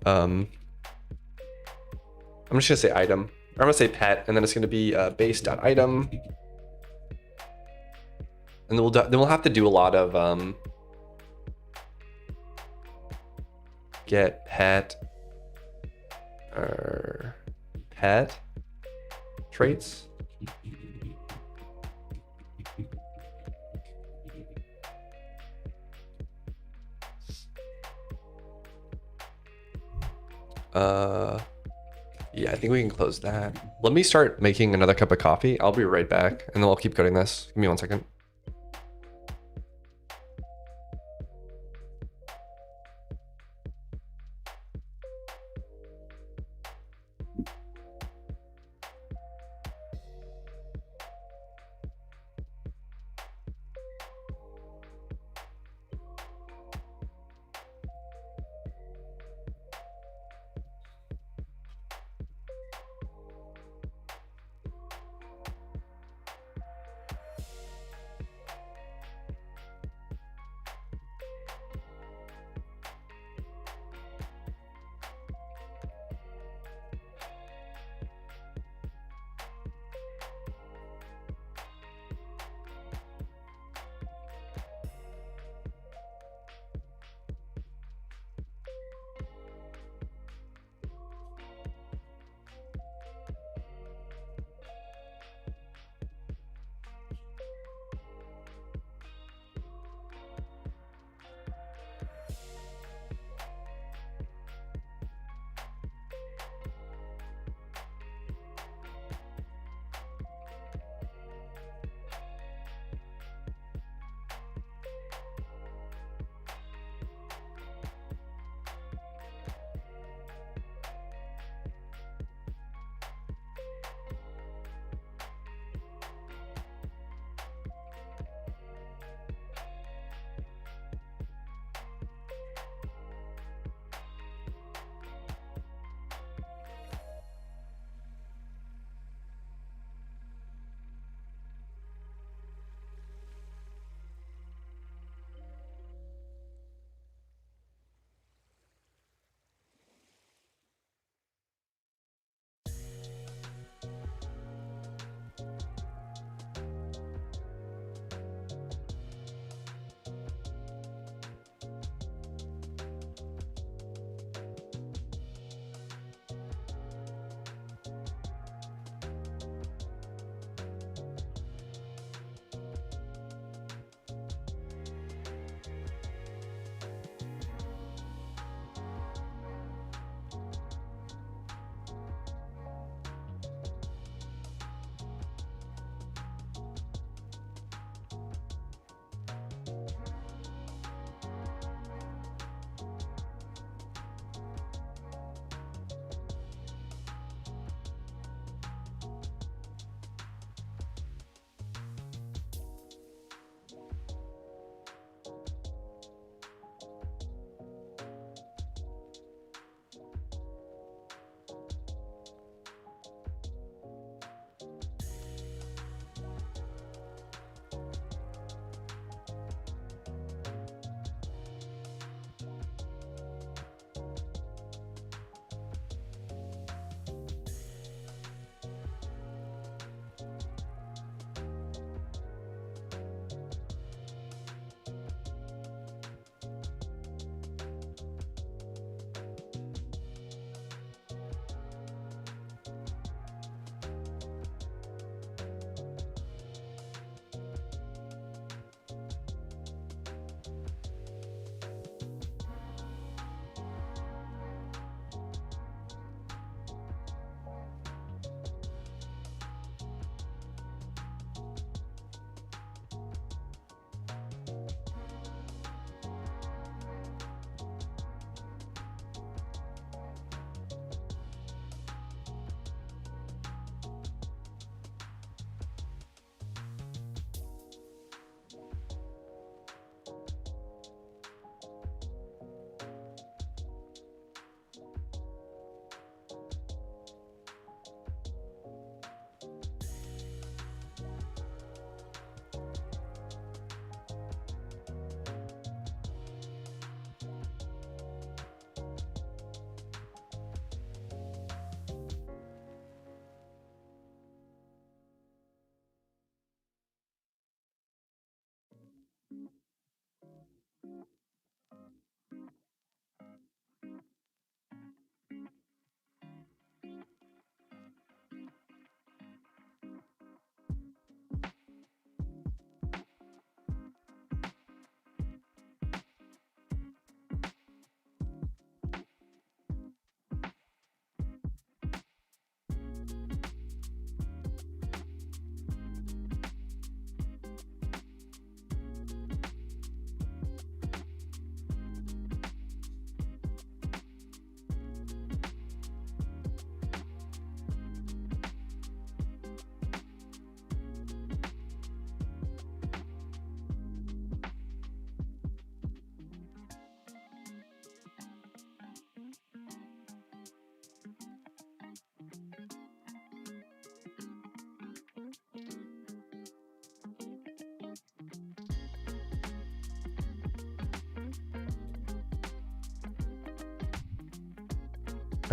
I'm just gonna say item. I'm gonna say pet, and then it's gonna be base.item. And then we'll have to do a lot of get pet or pet traits. Yeah, I think we can close that. Let me start making another cup of coffee. I'll be right back, and then we'll keep coding this. Give me 1 second.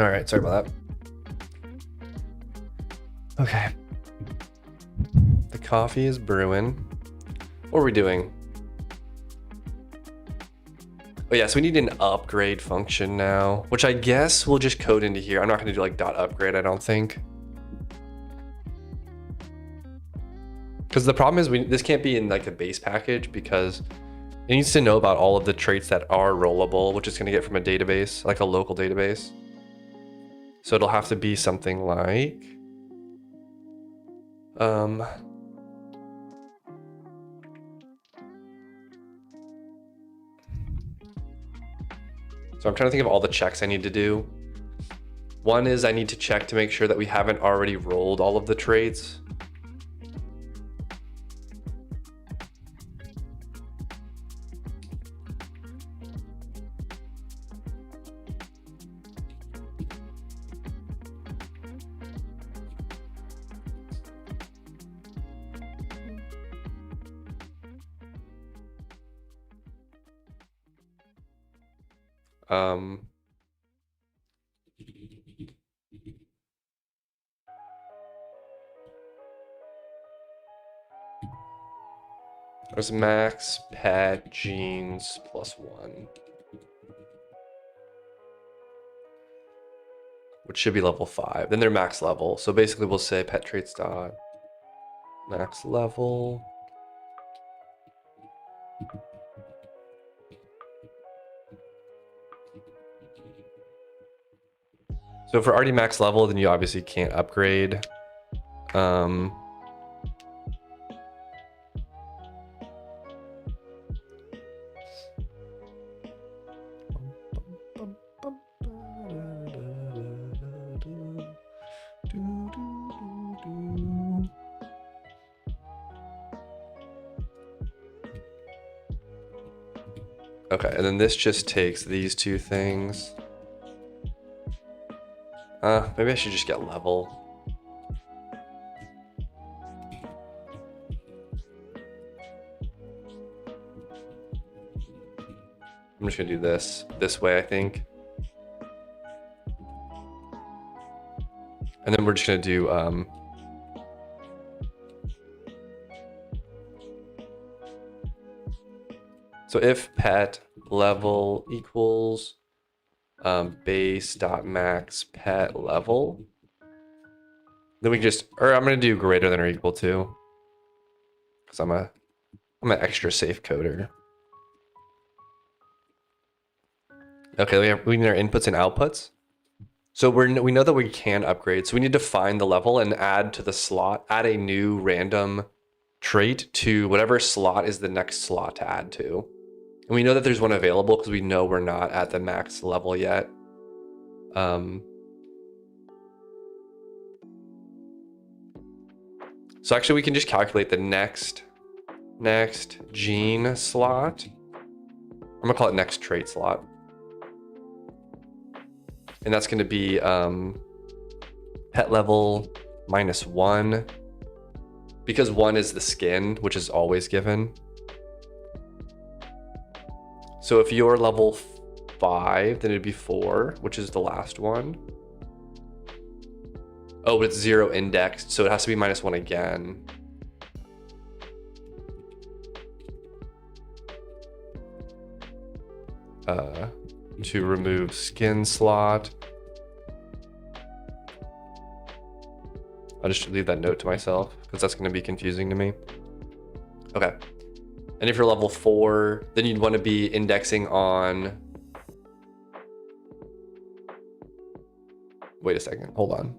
All right, sorry about that. Okay. The coffee is brewing. What are we doing? Oh yeah, so we need an upgrade function now, which I guess we'll just code into here. I'm not gonna do like .upgrade, I don't think. Because the problem is this can't be in like the base package because it needs to know about all of the traits that are rollable, which it's gonna get from a database, like a local database. So it'll have to be something like, so I'm trying to think of all the checks I need to do. One is I need to check to make sure that we haven't already rolled all of the traits. There's max pet genes +1, which should be level 5. Then they're max level. So basically we'll say pet traits dot max level. So if we're already max level, then you obviously can't upgrade. Okay, and then this just takes these two things. Maybe I should just get level. I'm just gonna do this way, I think. And then we're just gonna do, so if pet level equals base dot max pet level, then we just, or I'm gonna do greater than or equal to, because I'm an extra safe coder. Okay, we need our inputs and outputs. So we know that we can upgrade. So we need to find the level and add to the slot, add a new random trait to whatever slot is the next slot to add to. And we know that there's one available because we know we're not at the max level yet. So actually we can just calculate the next gene slot. I'm gonna call it next trait slot. And that's gonna be pet level -1, because 1 is the skin, which is always given. So if you're level 5, then it'd be 4, which is the last one. Oh, but it's 0 indexed, so it has to be -1 again. To remove skin slot. I'll just leave that note to myself because that's going to be confusing to me. Okay. And if you're level 4, then you'd want to be indexing on... Wait a second, hold on.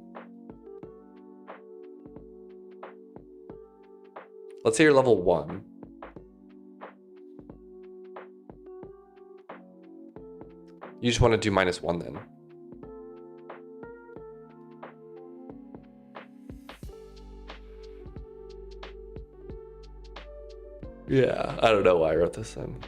Let's say you're level 1. You just want to do -1 then. Yeah, I don't know why I wrote this in.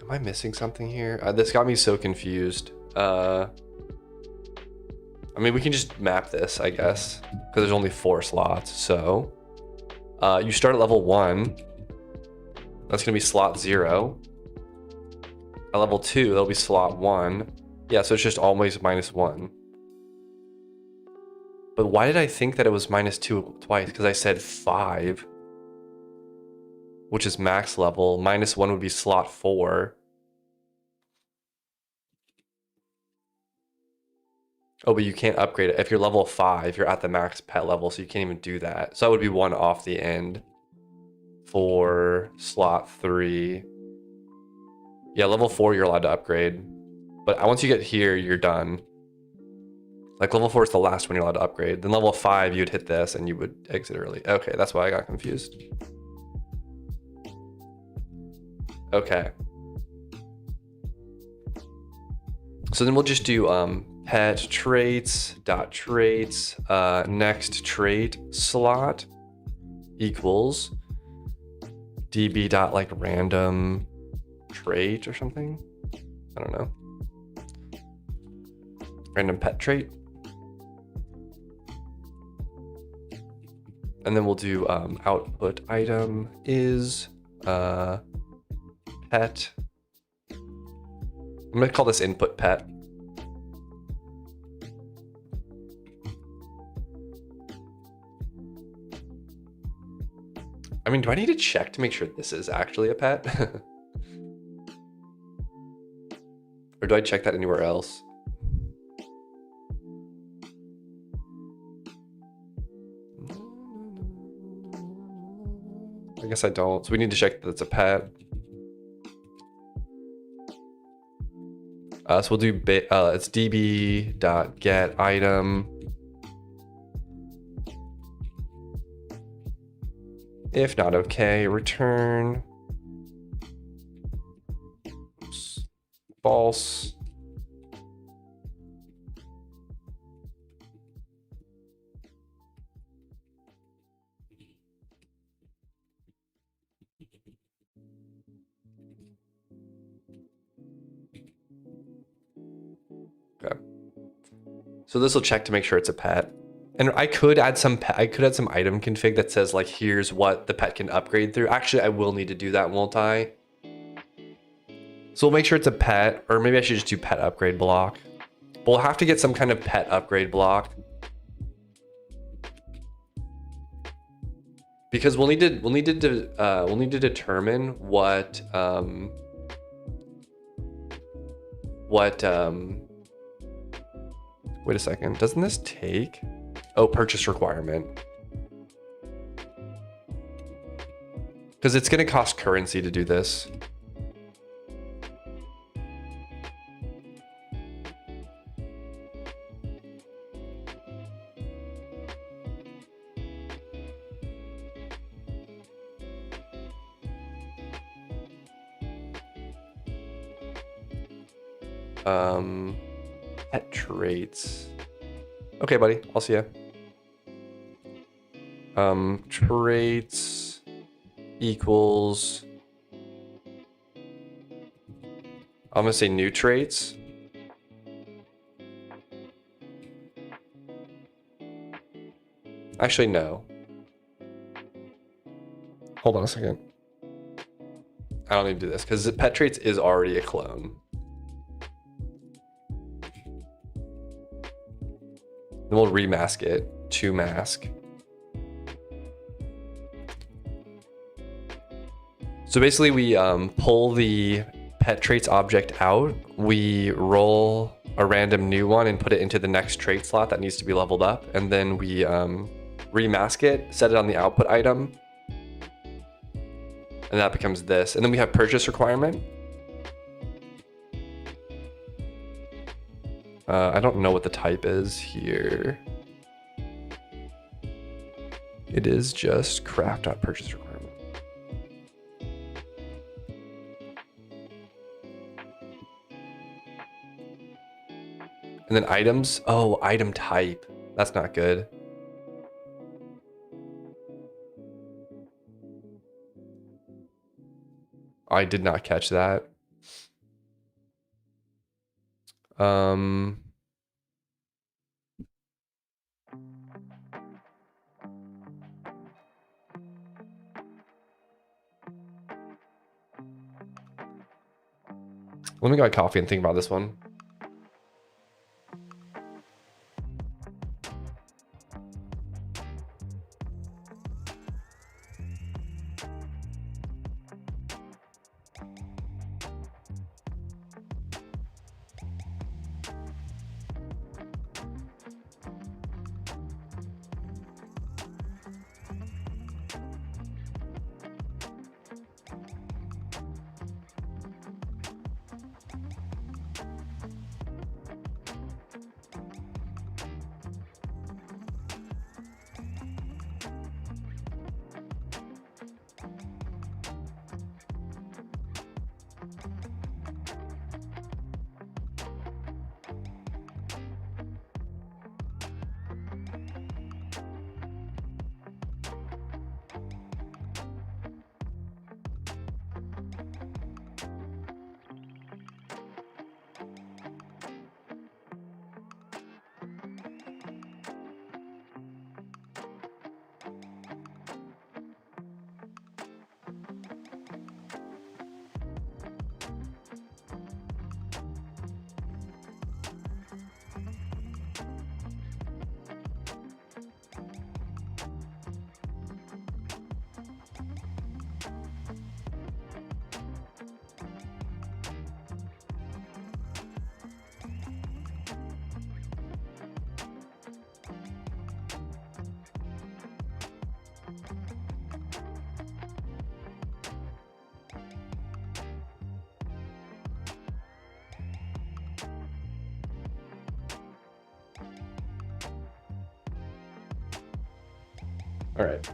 Am I missing something here? This got me so confused. I mean, we can just map this, I guess, because there's only 4 slots. So you start at level 1. That's going to be slot 0. At level 2, that'll be slot 1. Yeah, so it's just always -1. But why did I think that it was -2 twice? Because I said 5, which is max level. -1 would be slot 4. Oh, but you can't upgrade it. If you're level 5, you're at the max pet level, so you can't even do that. So that would be 1 off the end for slot 3. Yeah, level 4, you're allowed to upgrade. But once you get here, you're done. Like level 4 is the last one you're allowed to upgrade. Then level 5, you'd hit this and you would exit early. Okay, that's why I got confused. Okay. So then we'll just do pet traits dot traits next trait slot equals db dot like random trait or something. I don't know. Random pet trait. And then we'll do output item is pet. I'm gonna call this input pet. I mean, do I need to check to make sure this is actually a pet? Or do I check that anywhere else? I guess I don't. So we need to check that it's a pet. So we'll do it's db.get item. If not okay, return false. Okay. So this will check to make sure it's a pet. And I could add some item config that says like, here's what the pet can upgrade through. Actually, I will need to do that, won't I? So we'll make sure it's a pet, or maybe I should just do pet upgrade block. But we'll have to get some kind of pet upgrade block. Because we'll need to determine what wait a second, doesn't this take? Oh, purchase requirement. Because it's going to cost currency to do this. Pet traits. Okay, buddy, I'll see ya. Traits equals, I'm gonna say new traits. Actually, no. Hold on a second. I don't need to do this because pet traits is already a clone. Then we'll remask it to mask. So basically we pull the pet traits object out, we roll a random new one and put it into the next trait slot that needs to be leveled up, and then we remask it, set it on the output item, and that becomes this. And then we have purchase requirement. I don't know what the type is here. It is just craft.purchase requirement. And then items. Oh, item type. That's not good. I did not catch that. Um, let me get my coffee and think about this one. All right.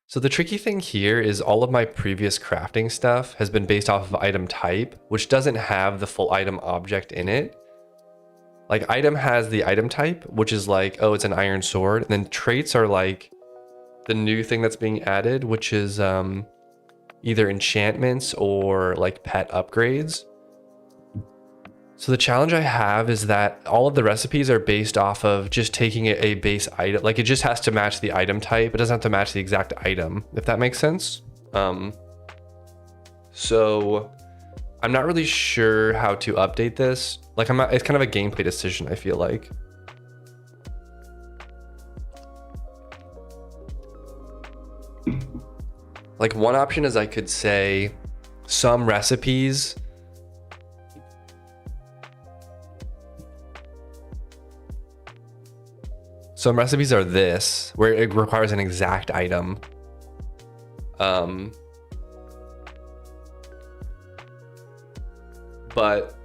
So the tricky thing here is all of my previous crafting stuff has been based off of item type, which doesn't have the full item object in it. Like item has the item type, which is like, oh, it's an iron sword. And then traits are like the new thing that's being added, which is either enchantments or like pet upgrades. So the challenge I have is that all of the recipes are based off of just taking a base item. Like it just has to match the item type. It doesn't have to match the exact item, if that makes sense. So I'm not really sure how to update this. Like it's kind of a gameplay decision, I feel like. Like one option is I could say some recipes are this, where it requires an exact item. But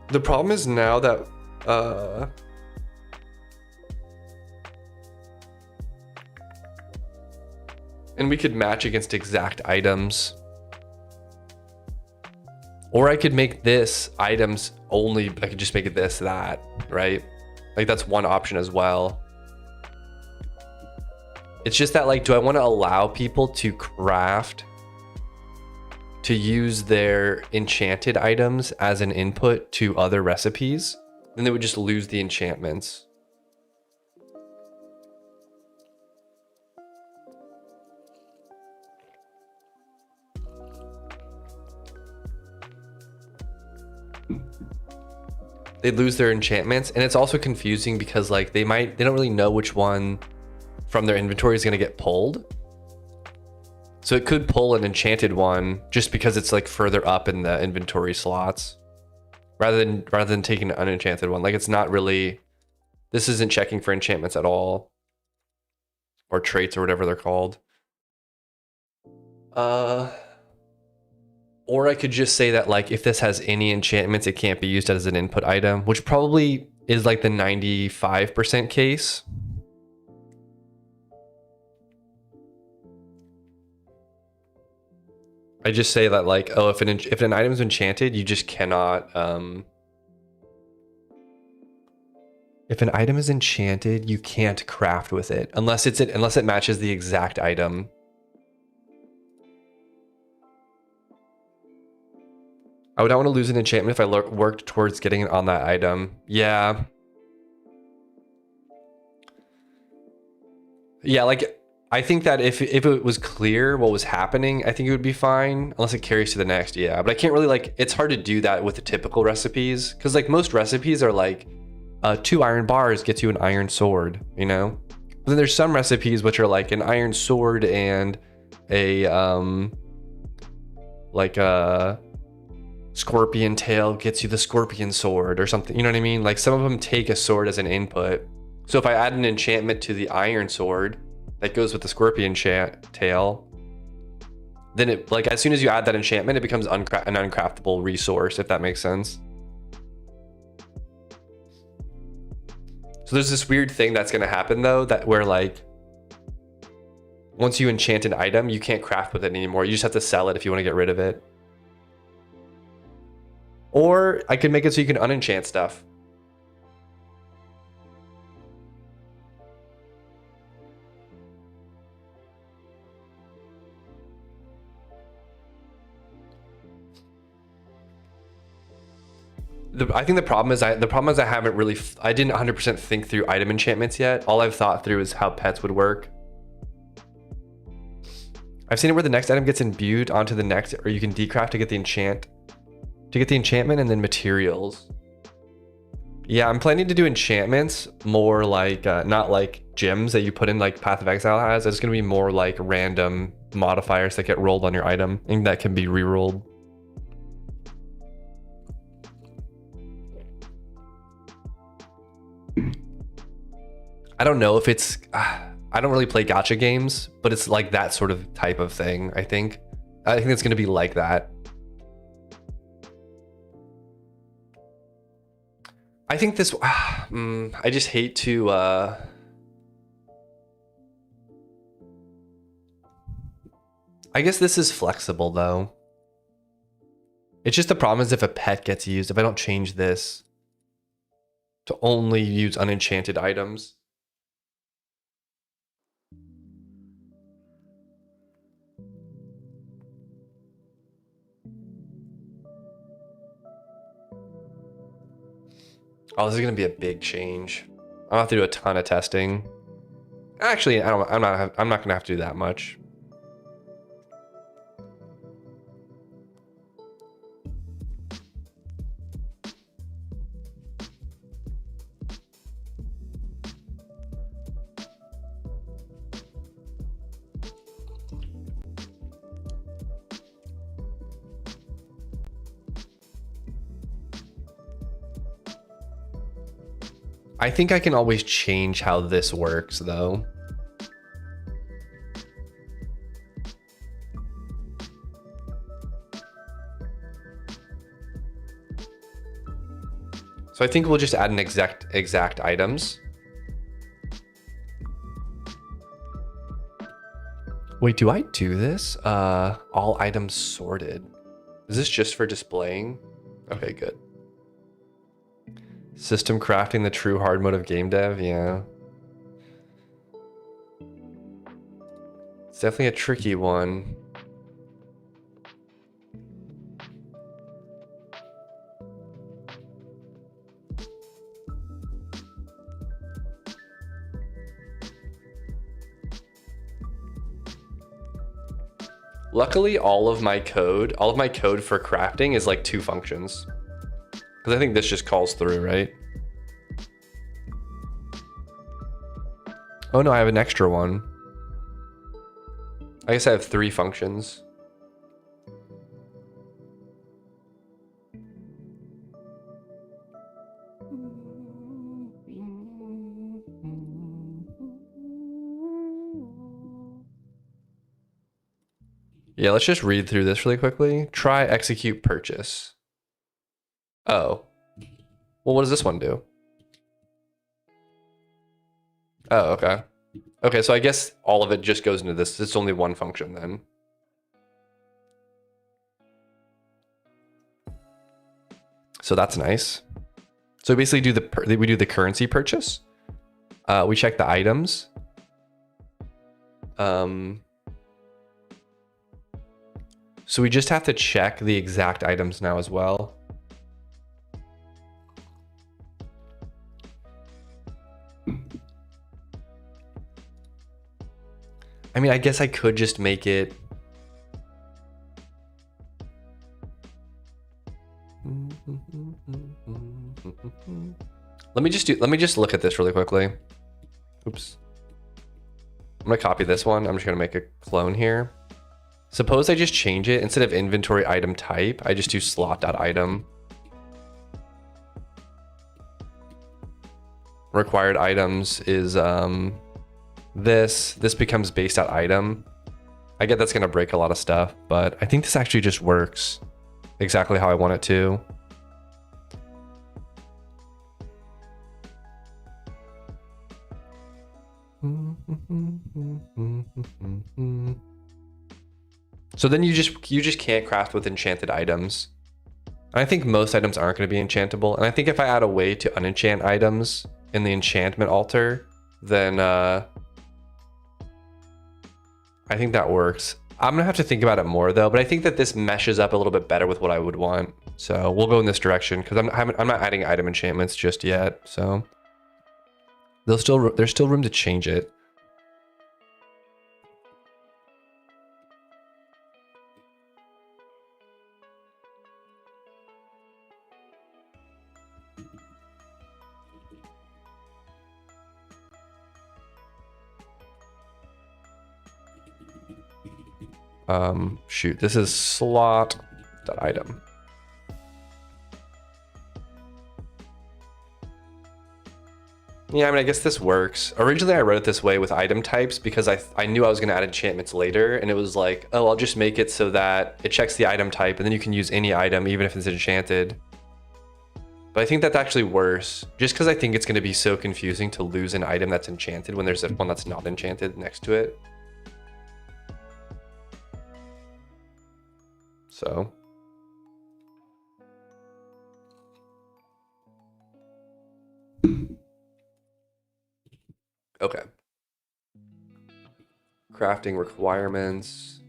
the problem is now that and we could match against exact items. Or I could make this items only, I could just make it this, that, right? Like that's one option as well. It's just that like, do I want to allow people to craft, to use their enchanted items as an input to other recipes? Then they would just lose the enchantments. They lose their enchantments, and it's also confusing because like they don't really know which one from their inventory is going to get pulled. So it could pull an enchanted one just because it's like further up in the inventory slots rather than taking an unenchanted one. Like it's not really, this isn't checking for enchantments at all, or traits or whatever they're called. Or I could just say that like if this has any enchantments, it can't be used as an input item, which probably is like the 95% case. I just say that like, oh, if an item is enchanted, you just cannot If an item is enchanted, you can't craft with it unless it matches the exact item. I would not want to lose an enchantment if I worked towards getting it on that item. Yeah. Yeah, like, I think that if it was clear what was happening, I think it would be fine, unless it carries to the next, yeah. But I can't really, like, it's hard to do that with the typical recipes, because, like, most recipes are, like, 2 iron bars gets you an iron sword, you know? But then there's some recipes which are, like, an iron sword and a, like, a scorpion tail gets you the scorpion sword or something, you know what I mean? Like, some of them take a sword as an input. So if I add an enchantment to the iron sword that goes with the scorpion tail, then it, like, as soon as you add that enchantment, it becomes an uncraftable resource, if that makes sense. So there's this weird thing that's going to happen though, that where, like, once you enchant an item, you can't craft with it anymore. You just have to sell it if you want to get rid of it. Or I could make it so you can unenchant stuff. I think the problem is I haven't really, I didn't 100% think through item enchantments yet. All I've thought through is how pets would work. I've seen it where the next item gets imbued onto the next, or you can decraft to get the enchantment and then materials. Yeah, I'm planning to do enchantments more like, not like gems that you put in like Path of Exile has. It's going to be more like random modifiers that get rolled on your item and that can be re-rolled. I don't know if it's, I don't really play gacha games, but it's like that sort of type of thing, I think. I think it's going to be like that. I think this, I just hate to, I guess this is flexible though. It's just the problem is if a pet gets used, if I don't change this to only use unenchanted items. Oh, this is gonna be a big change. I'll have to do a ton of testing. Actually, I'm not gonna have to do that much. I think I can always change how this works though. So I think we'll just add an exact items. Wait, do I do this? All items sorted. Is this just for displaying? Okay, good. System crafting, the true hard mode of game dev, yeah. It's definitely a tricky one. Luckily, all of my code for crafting is like 2 functions. Because I think this just calls through, right? Oh no, I have an extra one. I guess I have 3 functions. Yeah, let's just read through this really quickly. Try execute purchase. Oh. Well, what does this one do? Oh, okay. Okay, so I guess all of it just goes into this. It's only one function then. So that's nice. So So we basically we do the currency purchase. We check the items. So we just have to check the exact items now as well. I mean, I guess I could just make it. Let me just look at this really quickly. Oops. I'm gonna copy this one. I'm just gonna make a clone here. Suppose I just change it. Instead of inventory item type, I just do slot.item. Required items is this becomes base.item. I get that's gonna break a lot of stuff, but I think this actually just works exactly how I want it to. So then you just can't craft with enchanted items. And I think most items aren't going to be enchantable. And I think if I add a way to unenchant items in the enchantment altar, then I think that works. I'm gonna have to think about it more though, but I think that this meshes up a little bit better with what I would want. So we'll go in this direction because I'm not adding item enchantments just yet. So there's still room to change it. Shoot, this is slot.item. Yeah, I mean, I guess this works. Originally, I wrote it this way with item types because I knew I was going to add enchantments later, and it was like, oh, I'll just make it so that it checks the item type, and then you can use any item, even if it's enchanted. But I think that's actually worse, just because I think it's going to be so confusing to lose an item that's enchanted when there's one that's not enchanted next to it. So. Okay. Crafting requirements.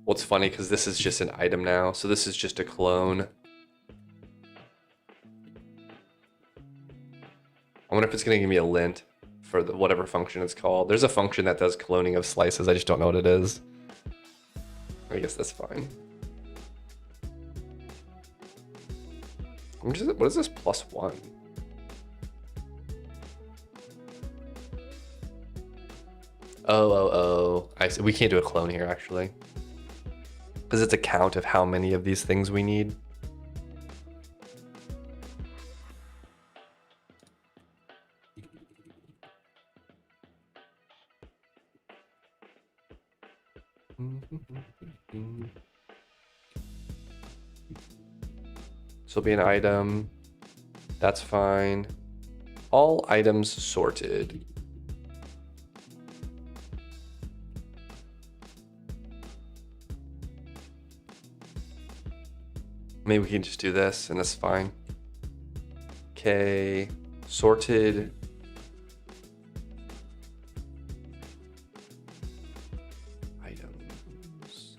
Well, it's funny because this is just an item now. So this is just a clone. I wonder if it's going to give me a lint for whatever function it's called. There's a function that does cloning of slices. I just don't know what it is. I guess that's fine. What is this +1? Oh. I see. We can't do a clone here actually. Because it's a count of how many of these things we need. So it'll be an item. That's fine. All items sorted. Maybe we can just do this and that's fine. Okay, sorted. Items.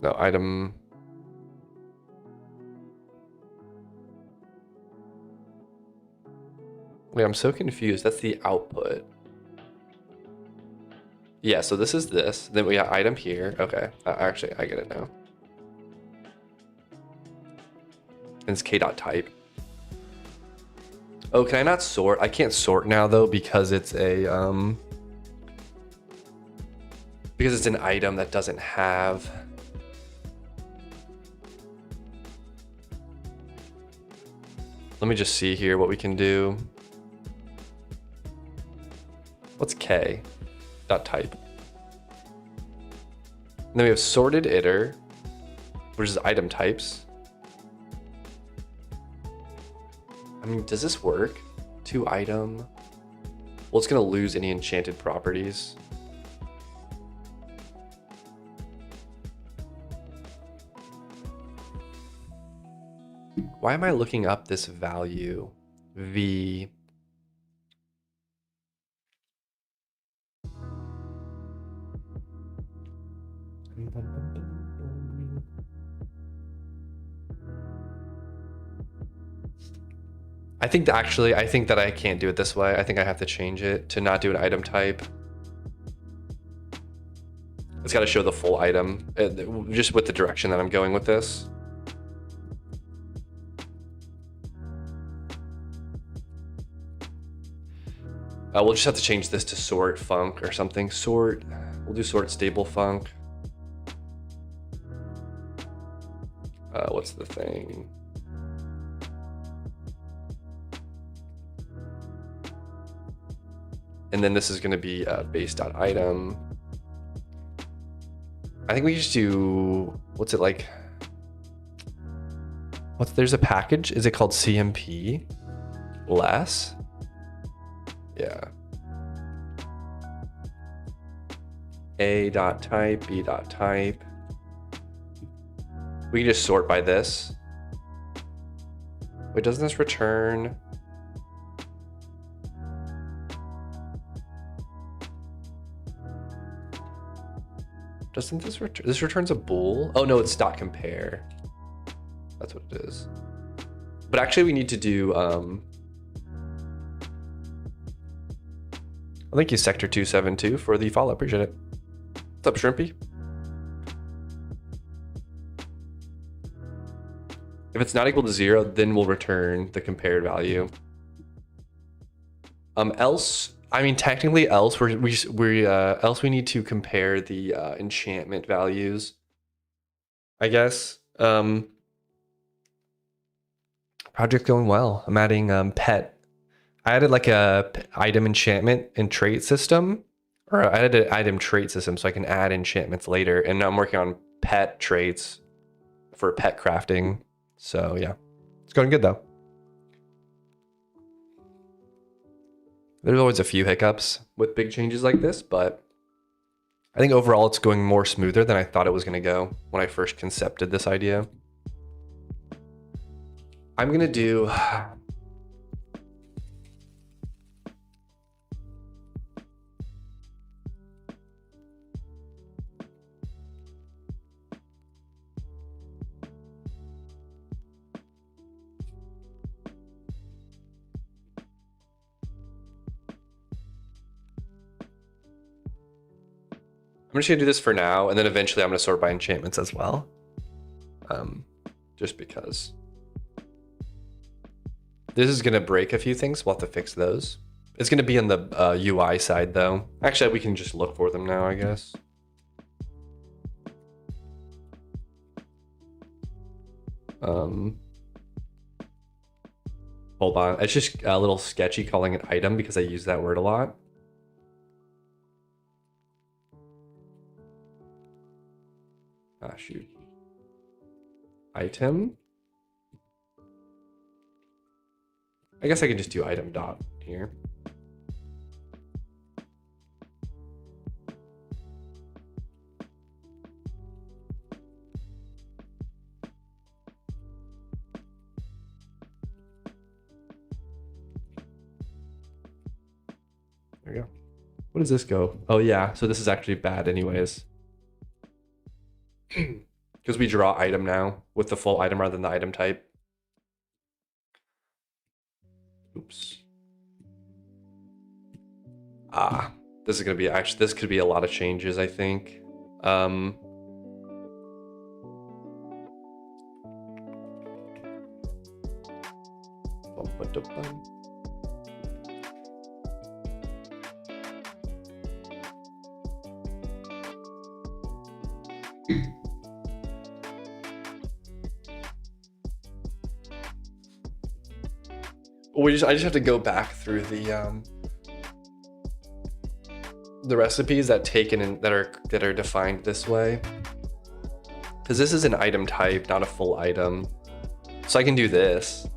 No, item. Wait, I'm so confused. That's the output. Yeah, so this is this. Then we got item here. Okay, actually, I get it now. And it's k.type. Oh, can I not sort? I can't sort now though because it's a because it's an item that doesn't have. Let me just see here what we can do. What's k.type? And then we have sorted iter, which is item types. I mean, does this work? 2 item. Well, it's gonna lose any enchanted properties. Why am I looking up this value? V. I think that actually, I think that I can't do it this way. I think I have to change it to not do an item type. It's got to show the full item, just with the direction that I'm going with this. We'll just have to change this to sort func or something. Sort, we'll do sort stable func. What's the thing? And then this is going to be base.item. I think we just do, what's it like? There's a package. Is it called CMP? Less? Yeah. A.type, B.type. We can just sort by this. Wait, doesn't this return? Doesn't this return? This returns a bool? Oh no, it's dot compare. That's what it is. But actually we need to do, thank you, Sector 272, for the follow. Appreciate it. What's up, Shrimpy? If it's not equal to 0, then we'll return the compared value. Else, I mean, technically, else we need to compare the enchantment values, I guess. Project's going well. I'm adding pet. I added like a item enchantment and trait system, or I added an item trait system so I can add enchantments later. And now I'm working on pet traits for pet crafting. So yeah, it's going good though. There's always a few hiccups with big changes like this, but I think overall it's going more smoother than I thought it was going to go when I first concepted this idea. I'm going to do... I'm just gonna do this for now, and then eventually I'm gonna sort by enchantments as well. Just because. This is gonna break a few things, we'll have to fix those. It's gonna be on the UI side though. Actually, we can just look for them now, I guess. Hold on, it's just a little sketchy calling it item because I use that word a lot. Ah, shoot. Item. I guess I can just do item dot here. There we go. What does this go? Oh yeah, so this is actually bad anyways. Because we draw item now with the full item rather than the item type. Oops. Ah, this is gonna be actually, this could be a lot of changes, I think. I just have to go back through the recipes that that are defined this way, because this is an item type, not a full item. So I can do this.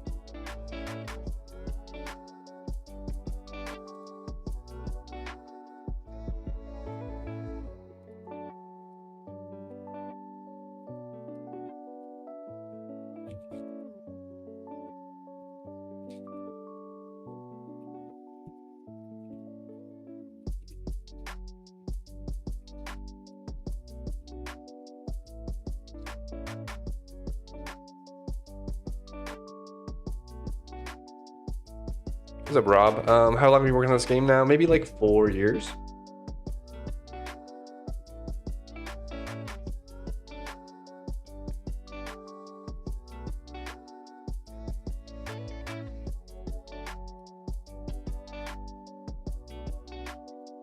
What's up, Rob? How long have you been working on this game now? Maybe like 4 years.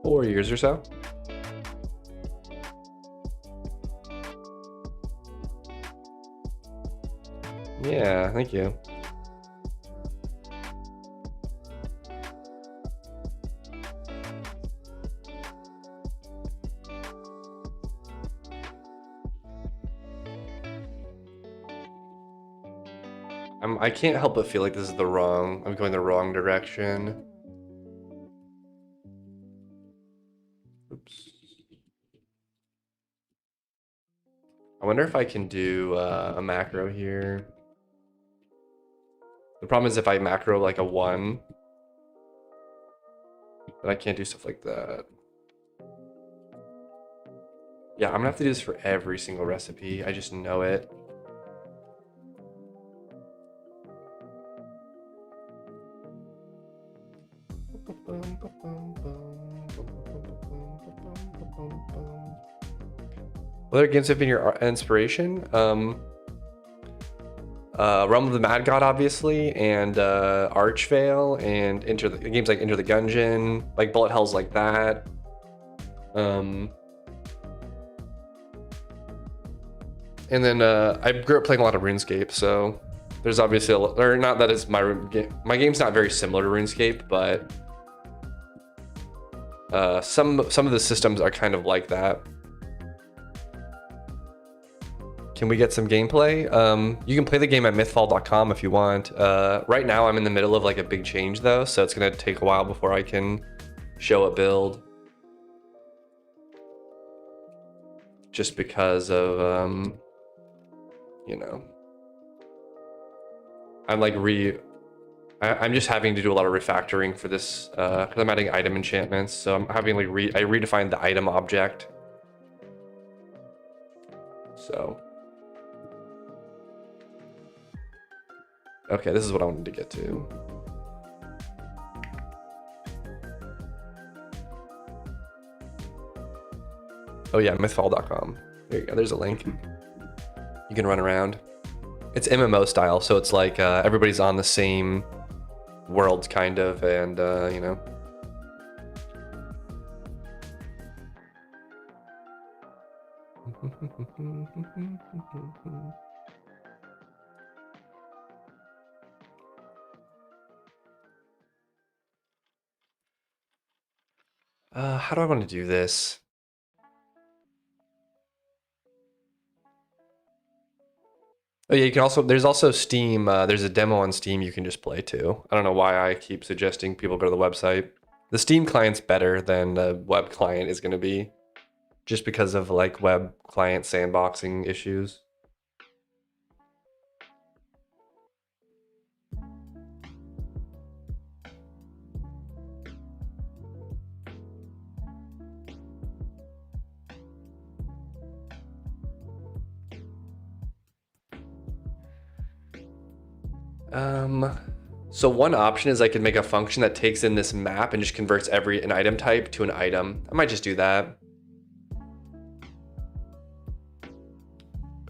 Four years or so. Yeah, thank you. I can't help but feel like this is I'm going the wrong direction. Oops. I wonder if I can do a macro here. The problem is if I macro like a 1, then I can't do stuff like that. Yeah, I'm gonna have to do this for every single recipe. I just know it. What other games have been your inspiration? Realm of the Mad God, obviously, and Archvale, and games like Enter the Gungeon, like bullet hells like that. And then I grew up playing a lot of RuneScape, so there's obviously or not that it's my game's not very similar to RuneScape, but some of the systems are kind of like that. Can we get some gameplay? You can play the game at mythfall.com if you want. Right now I'm in the middle of like a big change though, so it's gonna take a while before I can show a build. Just because of, you know, I'm just having to do a lot of refactoring for this, because I'm adding item enchantments, so I'm having like I redefined the item object. So. Okay, this is what I wanted to get to. Oh yeah, mythfall.com. There you go, there's a link. You can run around. It's MMO style, so it's like everybody's on the same world kind of, and you know. How do I want to do this? Oh yeah, you can also, there's also Steam, there's a demo on Steam you can just play too. I don't know why I keep suggesting people go to the website. The Steam client's better than the web client is going to be, just because of like web client sandboxing issues. So one option is I could make a function that takes in this map and just converts an item type to an item. I might just do that.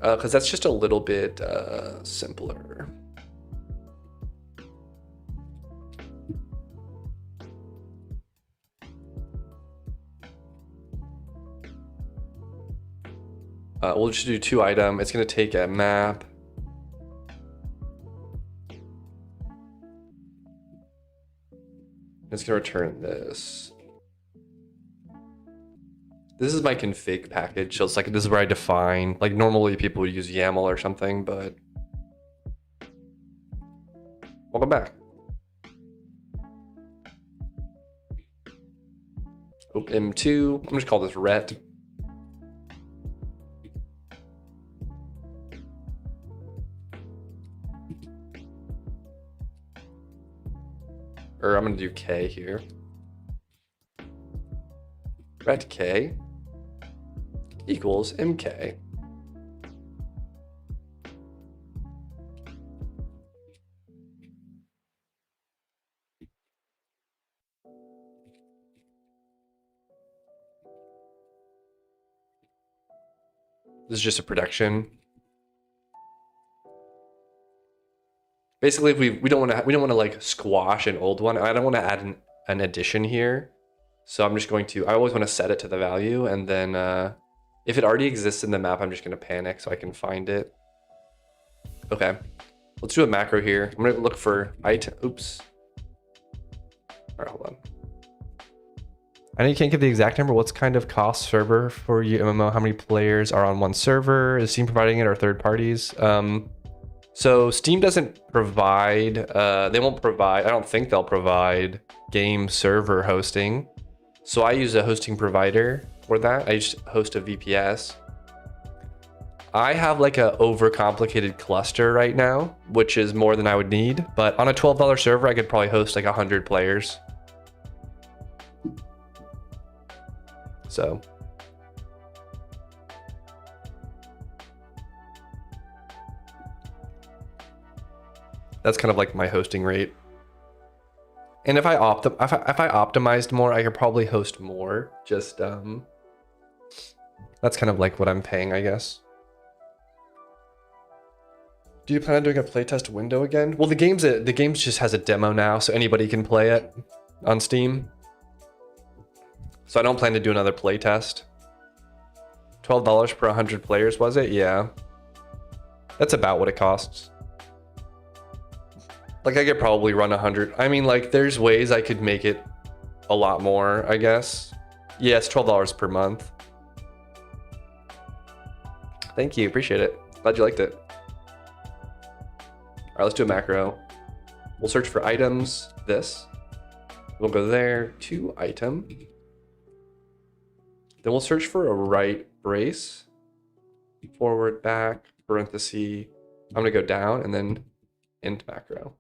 Because that's just a little bit simpler. We'll just do 2 item. It's going to take a map. It's going to return this. This is my config package. So it's like, this is where I define, like normally people would use YAML or something, but welcome back. M2, I'm just call this ret. Or I'm gonna do K here. Ret K equals MK. This is just a production. Basically, we don't want to like squash an old one. I don't want to add an addition here. So I'm just going to, I always want to set it to the value, and then if it already exists in the map, I'm just going to panic so I can find it. Okay, let's do a macro here. I'm going to look for item. Oops. All right, hold on. I know you can't give the exact number. What's kind of cost server for you MMO? How many players are on one server? Is Steam providing it or third parties? So Steam doesn't provide, they won't provide, I don't think they'll provide game server hosting. So I use a hosting provider for that. I just host a VPS. I have like a overcomplicated cluster right now, which is more than I would need. But on a $12 server, I could probably host like 100 players. So. That's kind of like my hosting rate. And if I optimized more, I could probably host more. Just that's kind of like what I'm paying, I guess. Do you plan on doing a playtest window again? Well, the game's just has a demo now, so anybody can play it on Steam. So I don't plan to do another playtest. $12 per 100 players, was it? Yeah. That's about what it costs. Like I could probably run 100. I mean, like there's ways I could make it a lot more, I guess. Yeah, it's $12 per month. Thank you, appreciate it. Glad you liked it. All right, let's do a macro. We'll search for items, this. We'll go there to item. Then we'll search for a right brace. Forward, back, parenthesis. I'm gonna go down and then int macro.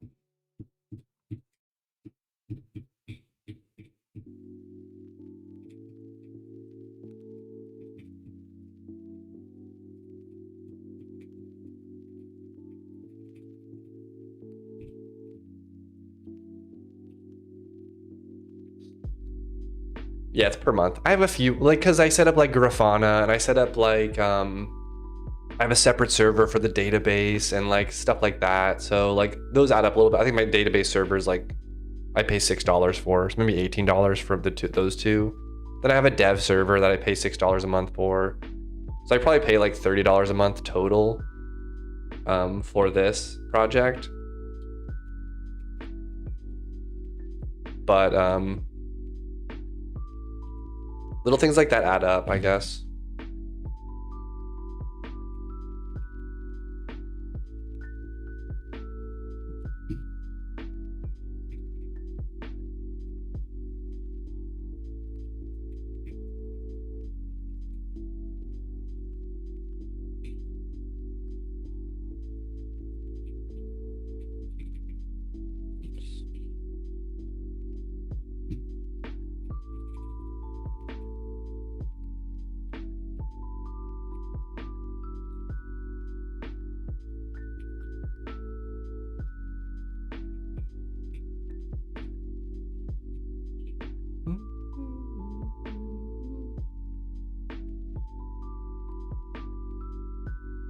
Yeah, it's per month. I have a few, like, because I set up like Grafana and I set up like, I have a separate server for the database and like stuff like that. So like those add up a little bit. I think my database server is like, I pay $6 for, so maybe $18 for those two. Then I have a dev server that I pay $6 a month for. So I probably pay like $30 a month total for this project. But little things like that add up, I guess.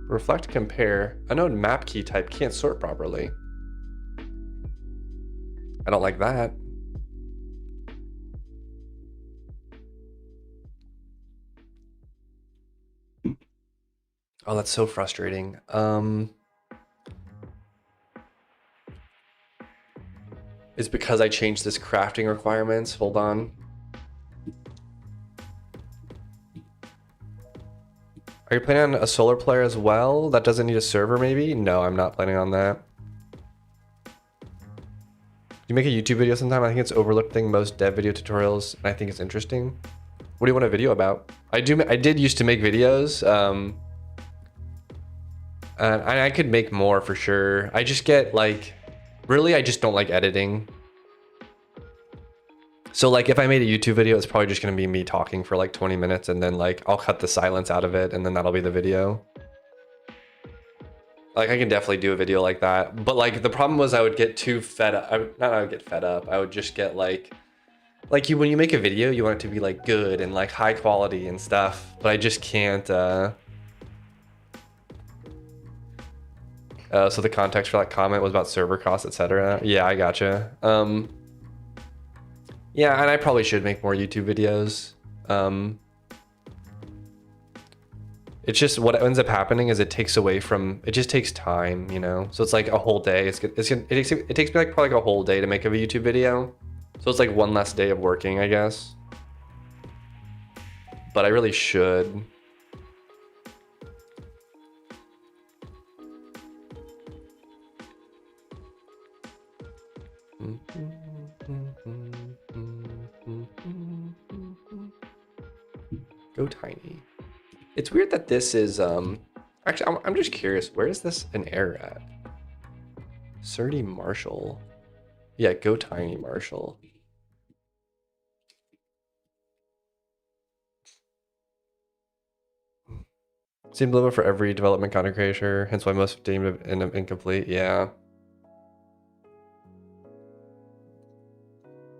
Reflect compare. Unknown map key type can't sort properly. I don't like that. Oh, that's so frustrating. It's because I changed this crafting requirements. Hold on. Are you planning on a solar player as well? That doesn't need a server maybe? No, I'm not planning on that. You make a YouTube video sometime? I think it's overlooked thing most dev video tutorials, and I think it's interesting. What do you want a video about? I did used to make videos, and I could make more for sure. I just get like, really, I just don't like editing. So like if I made a YouTube video, it's probably just gonna be me talking for like 20 minutes and then like I'll cut the silence out of it and then that'll be the video. Like I can definitely do a video like that. But like the problem was I would get too fed up. I would get fed up. I would just get like when you make a video, you want it to be like good and like high quality and stuff. But I just can't, So the context for that comment was about server costs, etc. Yeah, I gotcha. Yeah, and I probably should make more YouTube videos. It's just what ends up happening is it just takes time, you know? So it's like a whole day. It takes me like probably like a whole day to make a YouTube video. So it's like one less day of working, I guess. But I really should. Go tiny. It's weird that this is actually I'm just curious, where is this an error at? Surdy Marshall. Yeah, go tiny Marshall. Same limit for every development content creator, hence why most deemed incomplete. Yeah.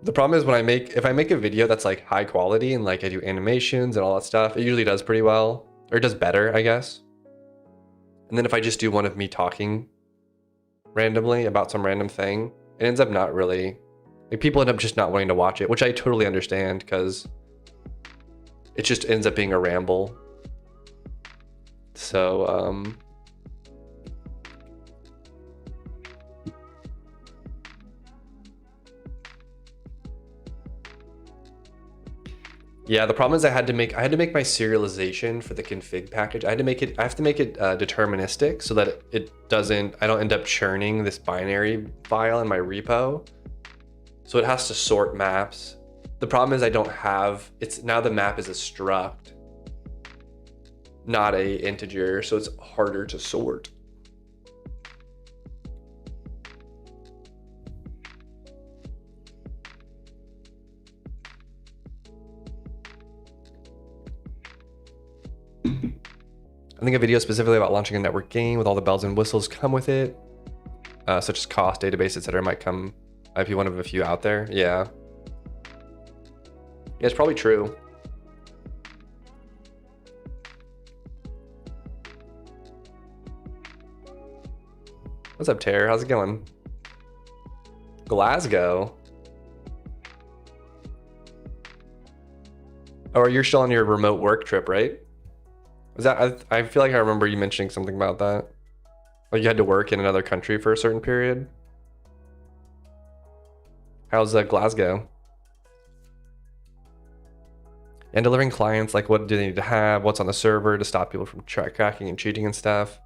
The problem is if I make a video that's like high quality and like I do animations and all that stuff, it usually does pretty well, or it does better, I guess. And then if I just do one of me talking randomly about some random thing, it ends up not really, like people end up just not wanting to watch it, which I totally understand because it just ends up being a ramble. So, yeah, the problem is I had to make my serialization for the config package. I have to make it deterministic so that I don't end up churning this binary file in my repo. So it has to sort maps. The problem is now the map is a struct, not a integer, so it's harder to sort. I think a video specifically about launching a network game with all the bells and whistles come with it, such as cost, database, etc. might be one of a few out there. Yeah. Yeah, it's probably true. What's up, Tara? How's it going? Glasgow? Oh, you're still on your remote work trip, right? Was that, I feel like I remember you mentioning something about that. Like you had to work in another country for a certain period. How's Glasgow? And delivering clients, like what do they need to have? What's on the server to stop people from cracking and cheating and stuff?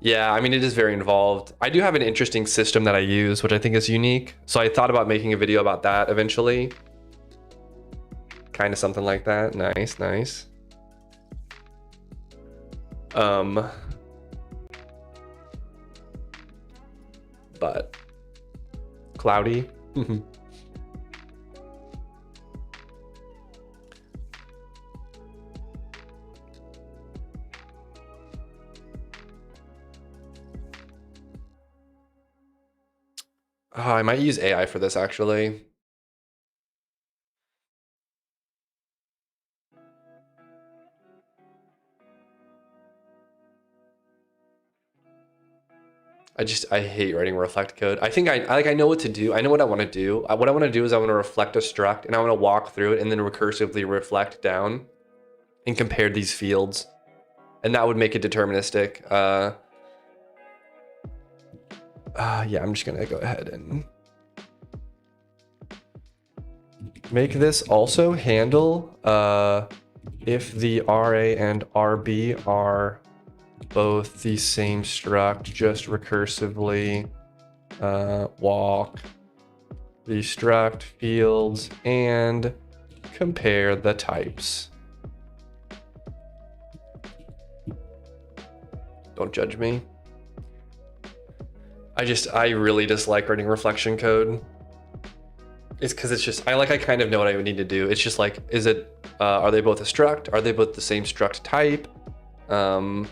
Yeah, I mean, it is very involved. I do have an interesting system that I use, which I think is unique. So I thought about making a video about that eventually. Kind of something like that. Nice, nice. But cloudy. Oh, I might use AI for this actually. I hate writing reflect code. I think I know what to do. I know what I want to do. What I want to do is I want to reflect a struct and I want to walk through it and then recursively reflect down and compare these fields. And that would make it deterministic. Yeah, I'm just gonna go ahead and make this also handle if the RA and RB are both the same struct, just recursively walk the struct fields and compare the types. Don't judge me. I really dislike writing reflection code. It's because it's just, I kind of know what I would need to do. It's just like, are they both a struct? Are they both the same struct type? And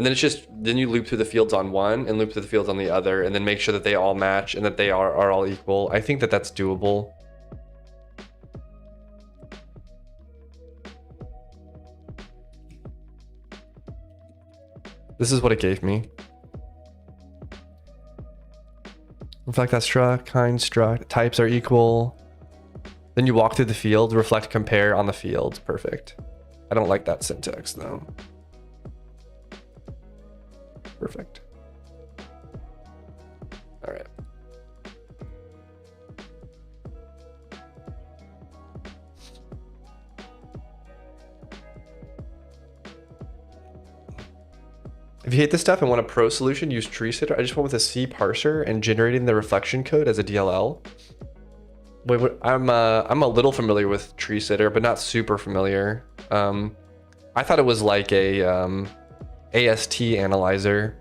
then then you loop through the fields on one and loop through the fields on the other and then make sure that they all match and that they are all equal. I think that that's doable. This is what it gave me. Reflect that struct, kind struct, types are equal. Then you walk through the field, reflect, compare on the field. Perfect. I don't like that syntax though. Perfect. All right. If you hate this stuff and want a pro solution, use tree sitter. I just went with a C parser and generating the reflection code as a DLL. Wait, I'm a little familiar with tree sitter, but not super familiar. I thought it was like a AST analyzer.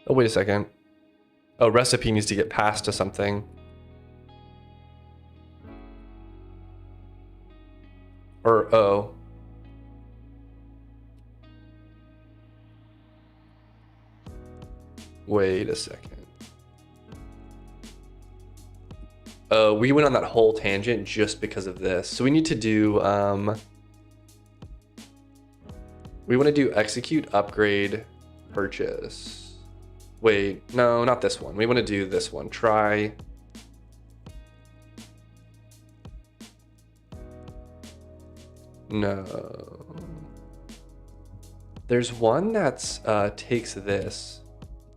Oh, wait a second. Oh, recipe needs to get passed to something. Or, oh. Wait a second. We went on that whole tangent just because of this. So we need to do, we want to do execute, upgrade, purchase. Wait, no, not this one. We want to do this one. Try. No. There's one that's takes this.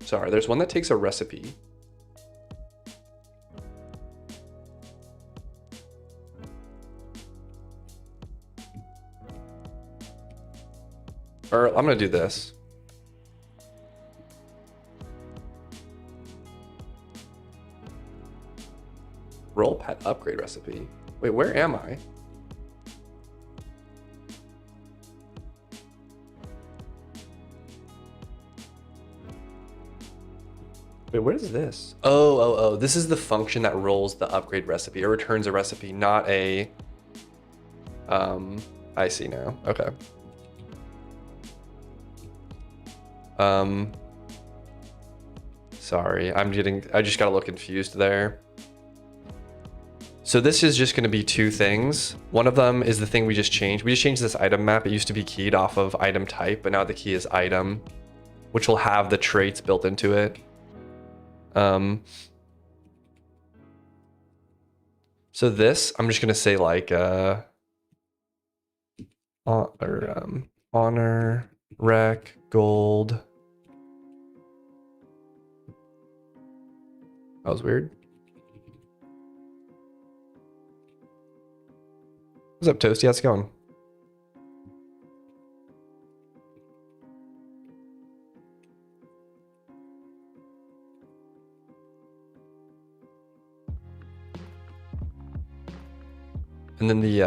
Sorry, there's one that takes a recipe. Or I'm gonna do this. Roll pet upgrade recipe. Wait, where am I? Wait, where is this? Oh, this is the function that rolls the upgrade recipe. It returns a recipe, not a, I see now, okay. Sorry, I just got a little confused there. So this is just gonna be two things. One of them is the thing we just changed. We just changed this item map. It used to be keyed off of item type, but now the key is item, which will have the traits built into it. So this, I'm just gonna say like, honor, rec, gold. That was weird. What's up, Toasty? How's it going? And then the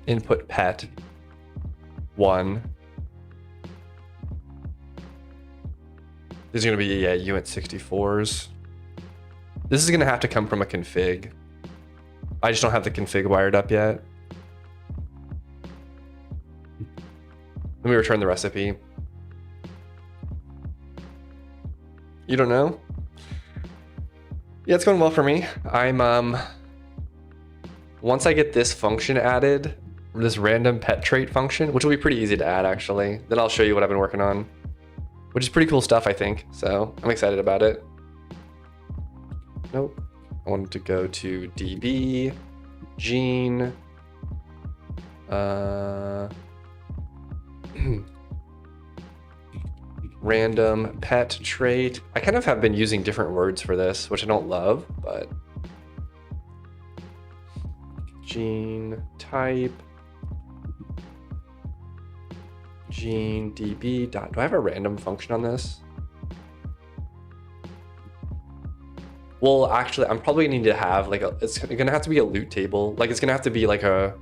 input pet 1. These are gonna be uint 64s. This is gonna have to come from a config. I just don't have the config wired up yet. Let me return the recipe. You don't know? Yeah, it's going well for me. I'm once I get this function added, this random pet trait function, which will be pretty easy to add actually, then I'll show you what I've been working on, which is pretty cool stuff, I think. So I'm excited about it. Nope. I wanted to go to DB, gene, random pet trait. I kind of have been using different words for this, which I don't love, but gene type, gene db dot. Do I have a random function on this? Well, actually, I'm probably gonna need to have like a. It's gonna have to be a loot table. Like it's gonna have to be like a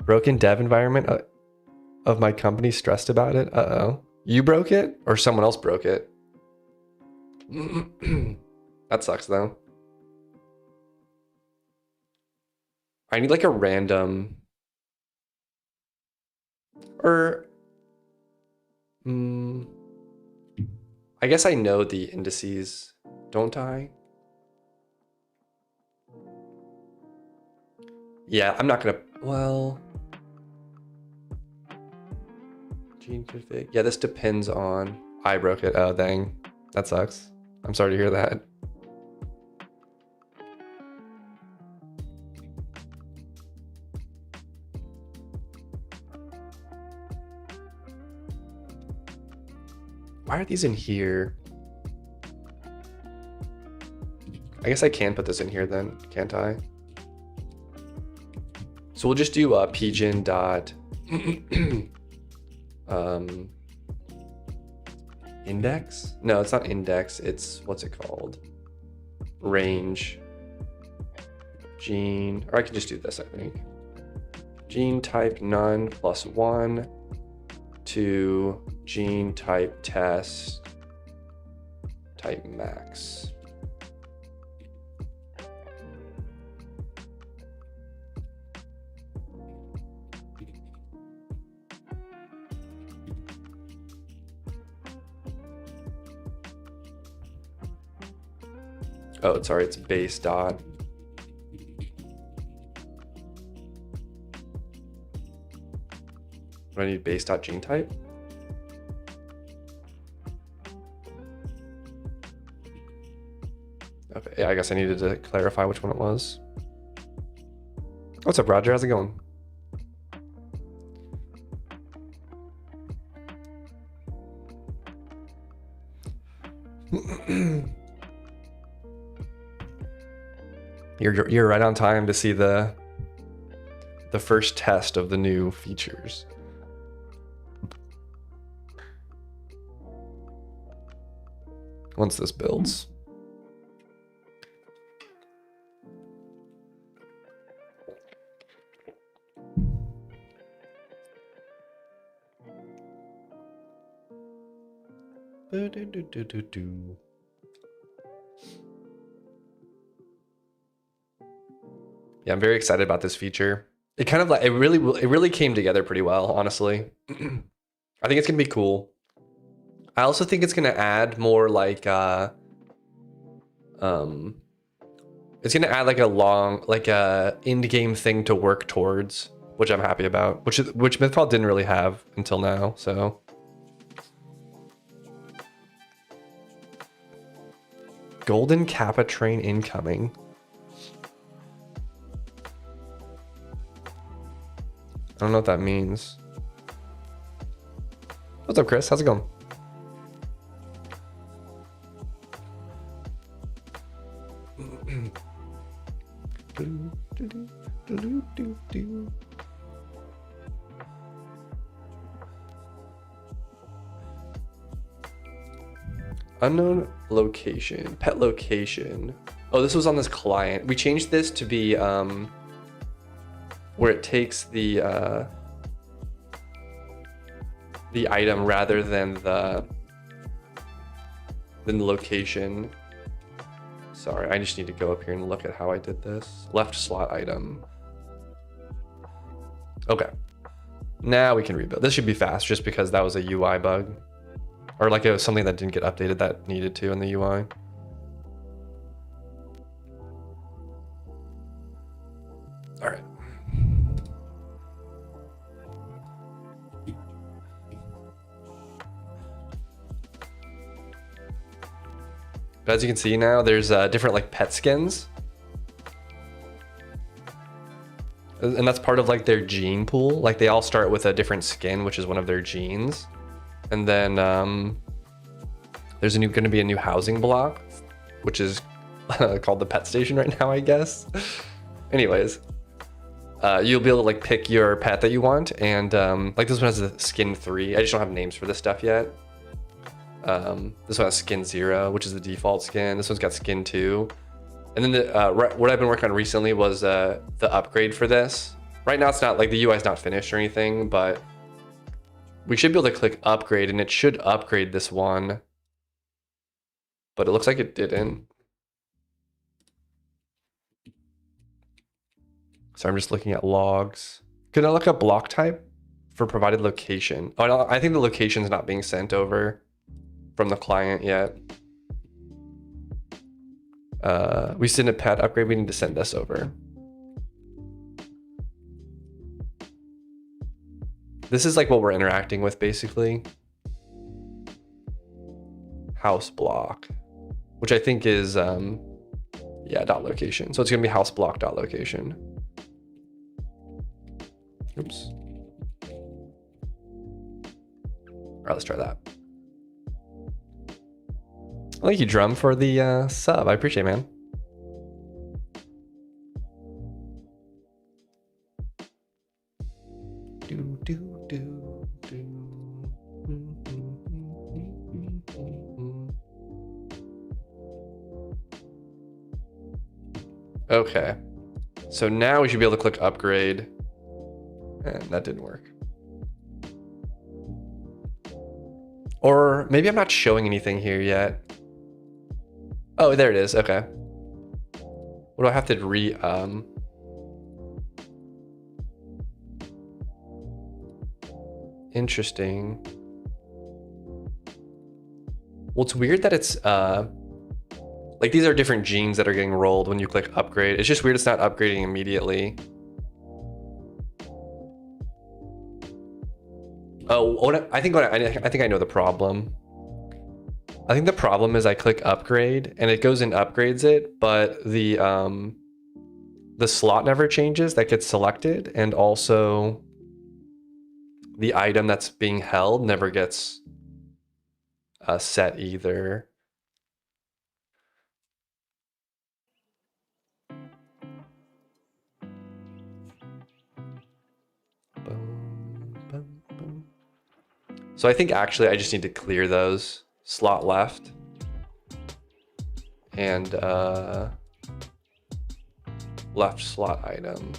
broken dev environment of my company stressed about it. Uh-oh. You broke it or someone else broke it? That sucks though. I need like a random, or I guess I know the indices, don't I? Yeah, I'm not gonna, well, gene config. Yeah, this depends on, I broke it. Oh, dang. That sucks. I'm sorry to hear that. Why are these in here? I guess I can put this in here then, can't I? So we'll just do pgen dot index? No, it's not index. It's, what's it called? Range. Gene, or I can just do this, I think. Gene type none plus 1 to gene type test type max. Oh, sorry, it's base dot. Do I need base dot gene type? Okay, yeah, I guess I needed to clarify which one it was. What's up, Roger? How's it going? You're right on time to see the first test of the new features. Once this builds. Yeah, I'm very excited about this feature. It kind of like it really came together pretty well, honestly. I think it's gonna be cool. I also think it's gonna add more like it's gonna add like a end game thing to work towards, which I'm happy about. Which Mythfall didn't really have until now, so. Golden Kappa train incoming. I don't know what that means. What's up, Chris? How's it going? Unknown location, pet location. Oh, this was on this client. We changed this to be where it takes the item rather than the location. Sorry, I just need to go up here and look at how I did this. Left slot item. Okay. Now we can rebuild. This should be fast just because that was a UI bug. Or like it was something that didn't get updated that needed to in the UI. All right. But as you can see now, there's different like pet skins. And that's part of like their gene pool. Like they all start with a different skin, which is one of their genes. And then there's going to be a new housing block, which is called the pet station right now, I guess. Anyways, you'll be able to like pick your pet that you want. And like this one has a skin 3. I just don't have names for this stuff yet. This one has skin 0, which is the default skin. This one's got skin 2. And then what I've been working on recently was the upgrade for this. Right now it's not like the UI is not finished or anything, but we should be able to click upgrade and it should upgrade this one. But it looks like it didn't. So I'm just looking at logs. Could I look up block type for provided location? Oh, no, I think the location's not being sent over from the client yet. We send a pet upgrade. We need to send this over. This is like what we're interacting with basically. House block, which I think is, yeah, dot location. So it's gonna be house block dot location. Oops. All right, let's try that. Thank you, Drum, for the sub. I appreciate it, man. Okay, so now we should be able to click upgrade, and that didn't work. Or maybe I'm not showing anything here yet. Oh, there it is. Okay. What do I have to Interesting. Well, it's weird that it's like these are different genes that are getting rolled when you click upgrade. It's just weird it's not upgrading immediately. Oh, I think I know the problem. I think the problem is I click upgrade and it goes and upgrades it, but the slot never changes that gets selected, and also the item that's being held never gets set either. So I think actually I just need to clear those. Slot left. And left slot item.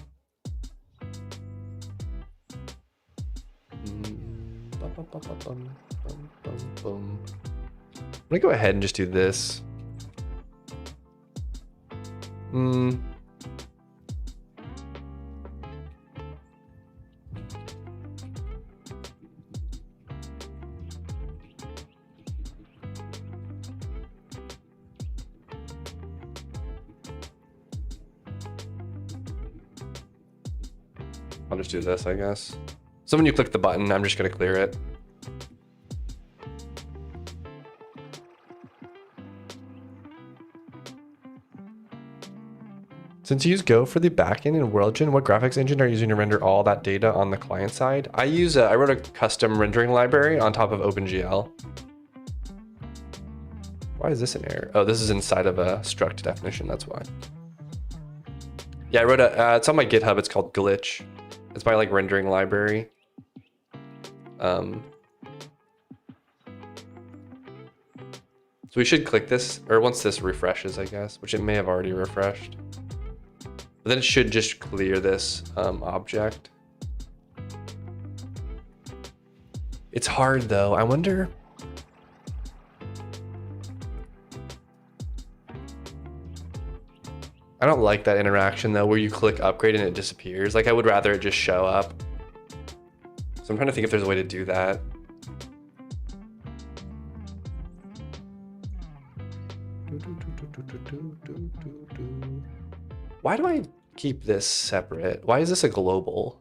I'm gonna go ahead and just do this. I'll just do this, I guess. So when you click the button, I'm just gonna clear it. Since you use Go for the backend in WorldGen, what graphics engine are you using to render all that data on the client side? I wrote a custom rendering library on top of OpenGL. Why is this an error? Oh, this is inside of a struct definition, that's why. Yeah, I wrote it's on my GitHub, it's called Glitch. It's my like rendering library. So we should click this, or once this refreshes, I guess, which it may have already refreshed. But then it should just clear this object. It's hard though, I wonder. I don't like that interaction though, where you click upgrade and it disappears. Like I would rather it just show up. So I'm trying to think if there's a way to do that. Why do I keep this separate? Why is this a global?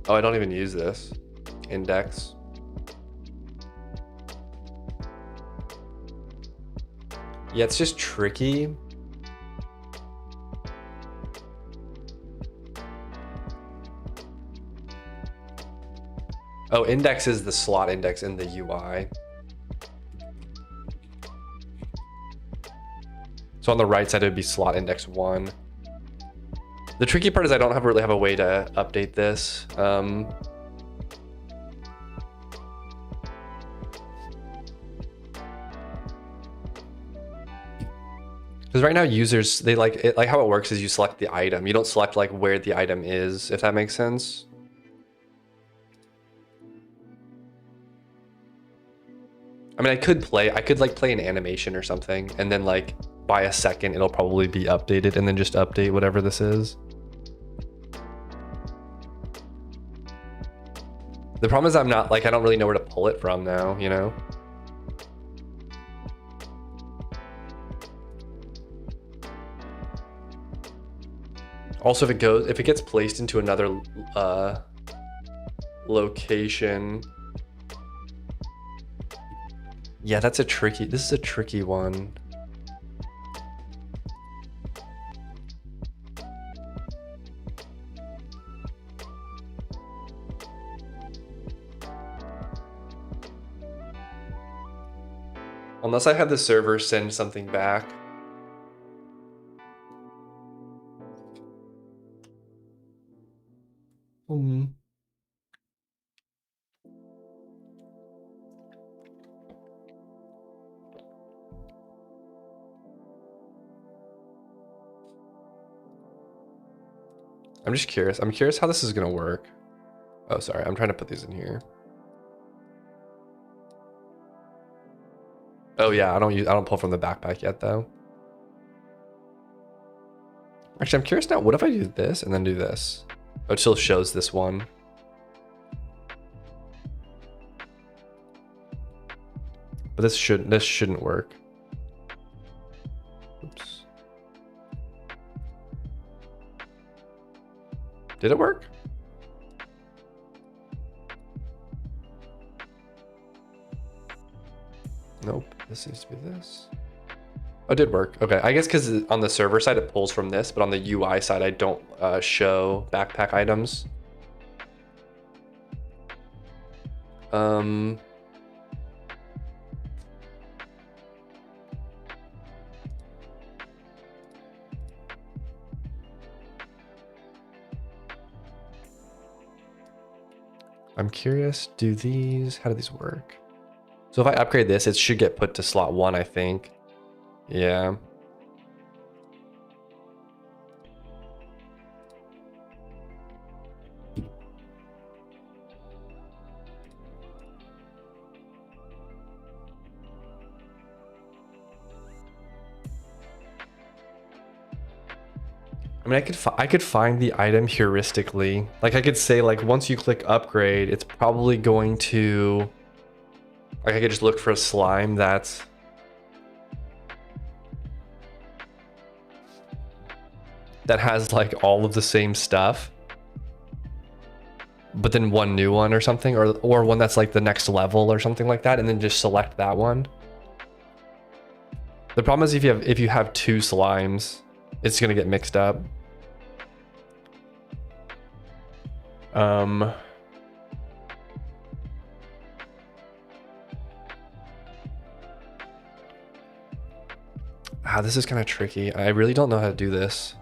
Oh, I don't even use this index. Yeah, it's just tricky. Oh, index is the slot index in the UI. So on the right side, it would be slot index 1. The tricky part is I don't really have a way to update this. Because right now users, they like it, like how it works is you select the item. You don't select like where the item is, if that makes sense. I mean, I could like play an animation or something, and then like by a second, it'll probably be updated, and then just update whatever this is. The problem is I don't really know where to pull it from now, you know? Also, if it gets placed into another location. Yeah, this is a tricky one. Unless I have the server send something back. I'm just curious. I'm curious how this is gonna work. Oh, sorry. I'm trying to put these in here. Oh yeah, I don't pull from the backpack yet though. Actually, I'm curious now. What if I do this and then do this? Oh, it still shows this one. But this shouldn't work. Oops. Did it work? Nope. This needs to be this. Oh, it did work. Okay, I guess because on the server side it pulls from this, but on the UI side I don't show backpack items. I'm curious, how do these work? So if I upgrade this, it should get put to slot 1, I think. Yeah. I mean, I could find the item heuristically. Like I could say like once you click upgrade, it's probably going to, like I could just look for a slime that has like all of the same stuff, but then one new one or something, or one that's like the next level or something like that, and then just select that one. The problem is if you have two slimes, it's gonna get mixed up. This is kind of tricky. I really don't know how to do this.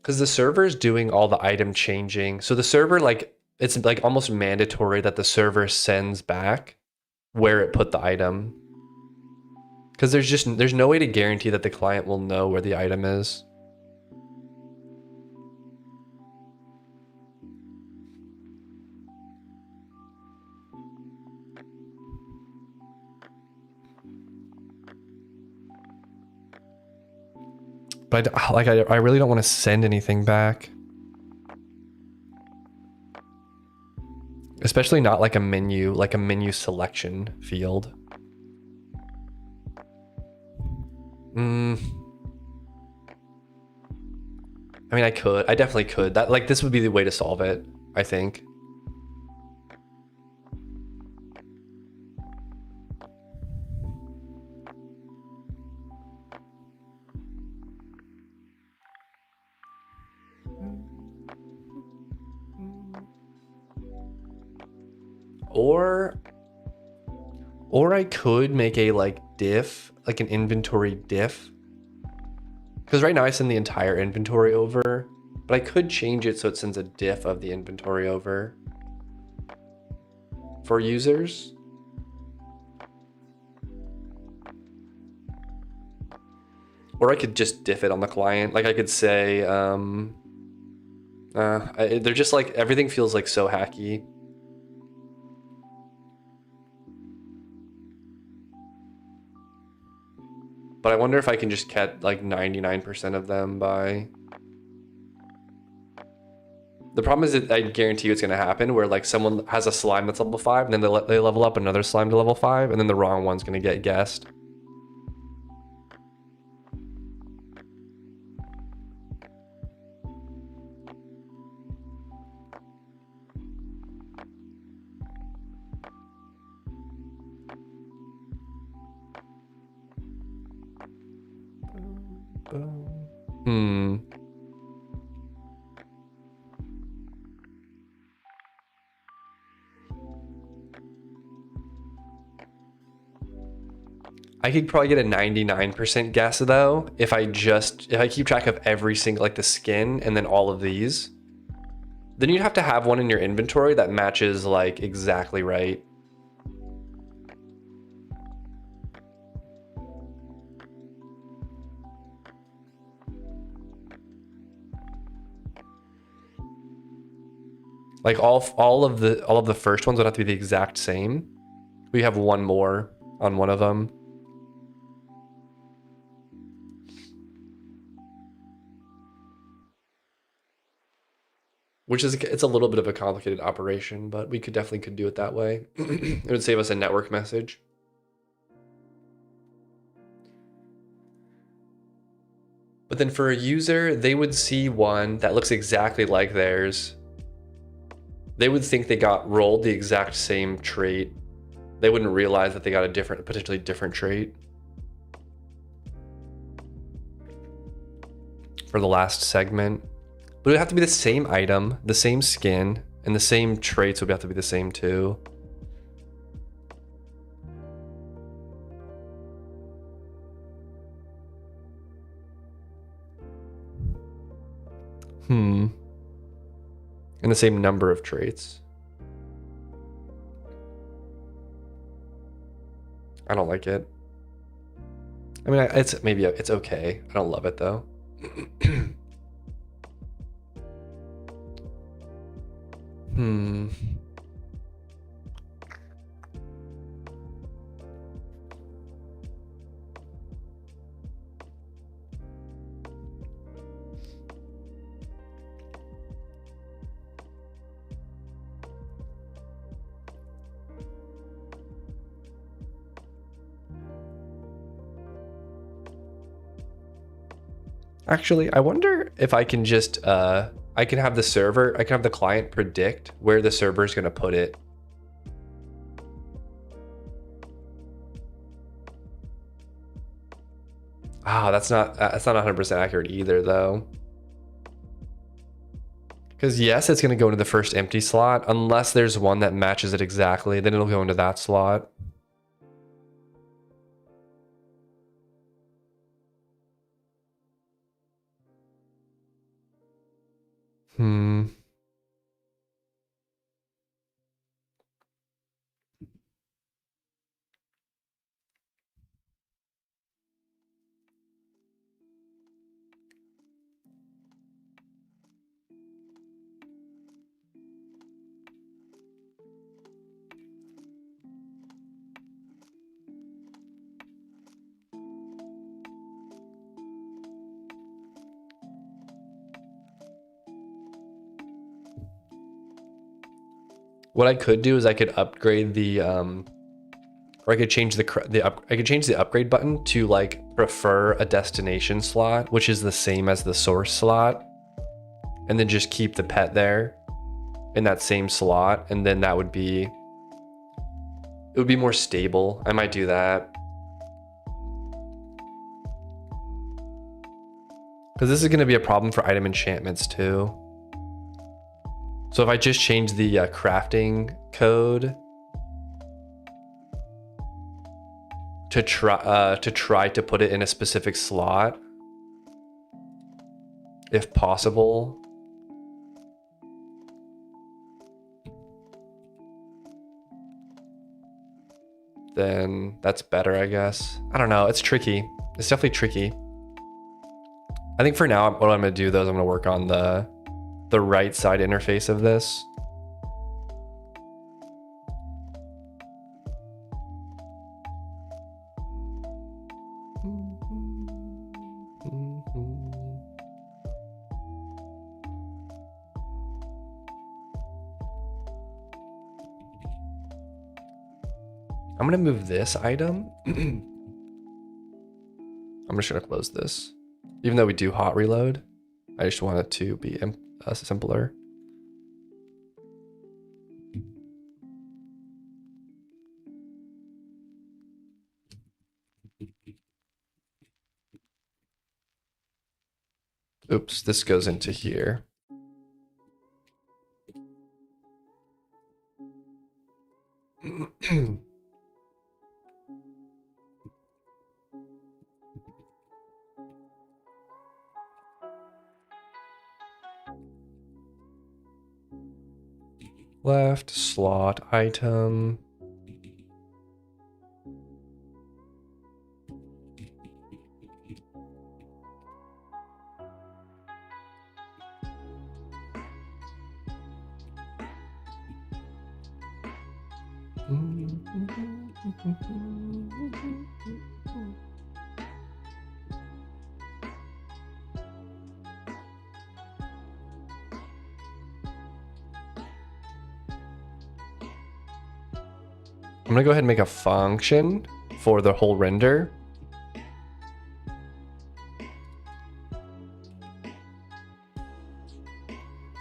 Because the server is doing all the item changing. So the server, like, it's like almost mandatory that the server sends back where it put the item. Because there's no way to guarantee that the client will know where the item is. But I really don't want to send anything back. Especially not like a menu selection field. I mean, I definitely could. This would be the way to solve it, I think. Or I could make a diff, like an inventory diff. Because right now I send the entire inventory over, but I could change it so it sends a diff of the inventory over for users. Or I could just diff it on the client. Like I could say, they're just like, everything feels like so hacky. But I wonder if I can just get like 99% of them by... The problem is that I guarantee you it's going to happen where like someone has a slime that's level 5 and then they level up another slime to level 5 and then the wrong one's going to get guessed. I could probably get a 99% guess though if I keep track of every single, like the skin and then all of these. Then you'd have to have one in your inventory that matches like exactly right. Like all of the first ones would have to be the exact same. We have one more on one of them. Which is, it's a little bit of a complicated operation, but we could do it that way. It would save us a network message. But then for a user, they would see one that looks exactly like theirs. They would think they got rolled the exact same trait. They wouldn't realize that they got a potentially different trait. For the last segment. But it would have to be the same item, the same skin, and the same traits would have to be the same too. And the same number of traits. I don't like it. I mean, it's okay. I don't love it though. Actually, I wonder if I can just, I can have the client predict where the server is going to put it. That's not 100% accurate either though. Because yes, it's going to go into the first empty slot, unless there's one that matches it exactly, then it'll go into that slot. What I could do is I could upgrade the, or I could change the upgrade button to like prefer a destination slot, which is the same as the source slot, and then just keep the pet there in that same slot, and then it would be more stable. I might do that. Because this is going to be a problem for item enchantments too. So if I just change the crafting code to try to put it in a specific slot, if possible. Then that's better, I guess. I don't know, it's tricky. It's definitely tricky. I think for now, what I'm gonna do though is I'm gonna work on the right side interface of this. I'm gonna move this item. I'm just gonna close this. Even though we do hot reload, I just want it to be simpler. Oops, this goes into here. Left slot item. I'm gonna go ahead and make a function for the whole render.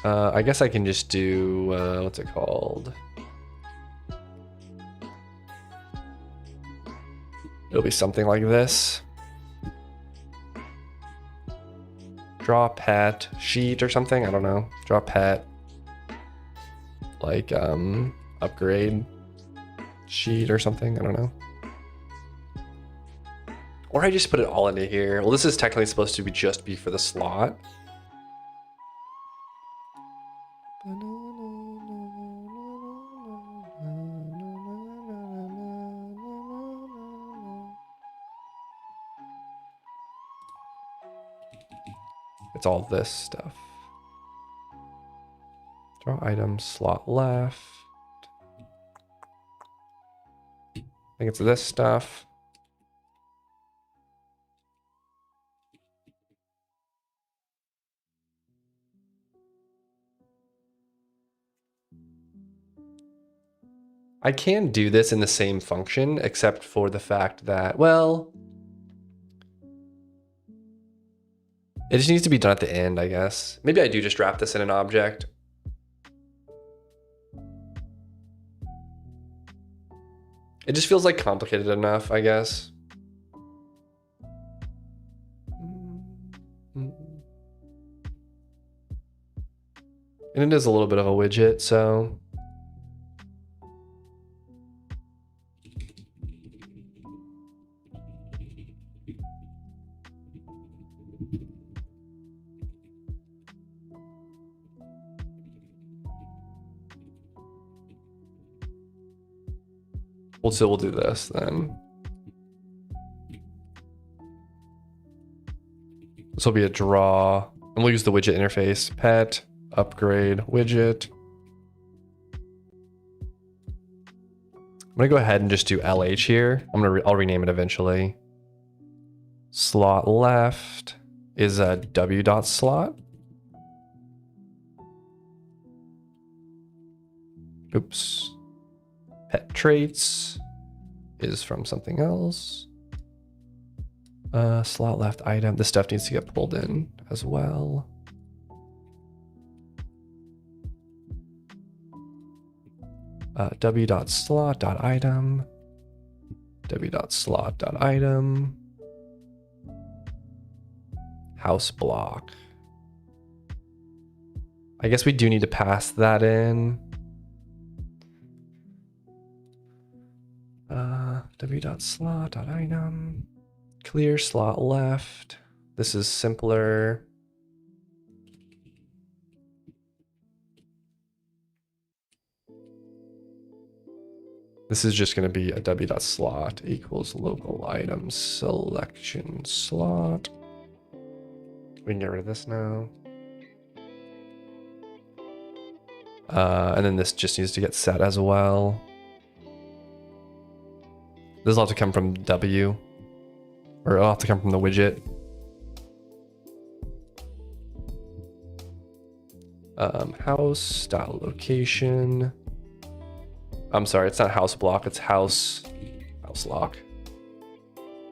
I guess I can just do, what's it called? It'll be something like this. Draw pet sheet or something, I don't know. Draw pet, like upgrade sheet or something, I don't know. Or I just put it all into here. Well, this is technically supposed to be just be for the slot. It's all this stuff. Draw item, slot left. I think it's this stuff. I can do this in the same function, except for the fact that, well, it just needs to be done at the end, I guess. Maybe I do just wrap this in an object. It just feels like complicated enough, I guess. And it is a little bit of a widget, so. We'll do this then. This will be a draw, and we'll use the widget interface. Pet, upgrade, widget. I'm gonna go ahead and just do LH here. I'll rename it eventually. Slot left is a w.slot. Oops. Pet traits is from something else. Slot left item. This stuff needs to get pulled in as well. w.slot.item. w.slot.item. House block. I guess we do need to pass that in. w.slot.item. Clear slot left. This is simpler. This is just going to be a w.slot equals local item selection slot. We can get rid of this now. And then this just needs to get set as well. This will have to come from W, or it'll have to come from the widget. House.location. I'm sorry, it's not house block, it's house lock.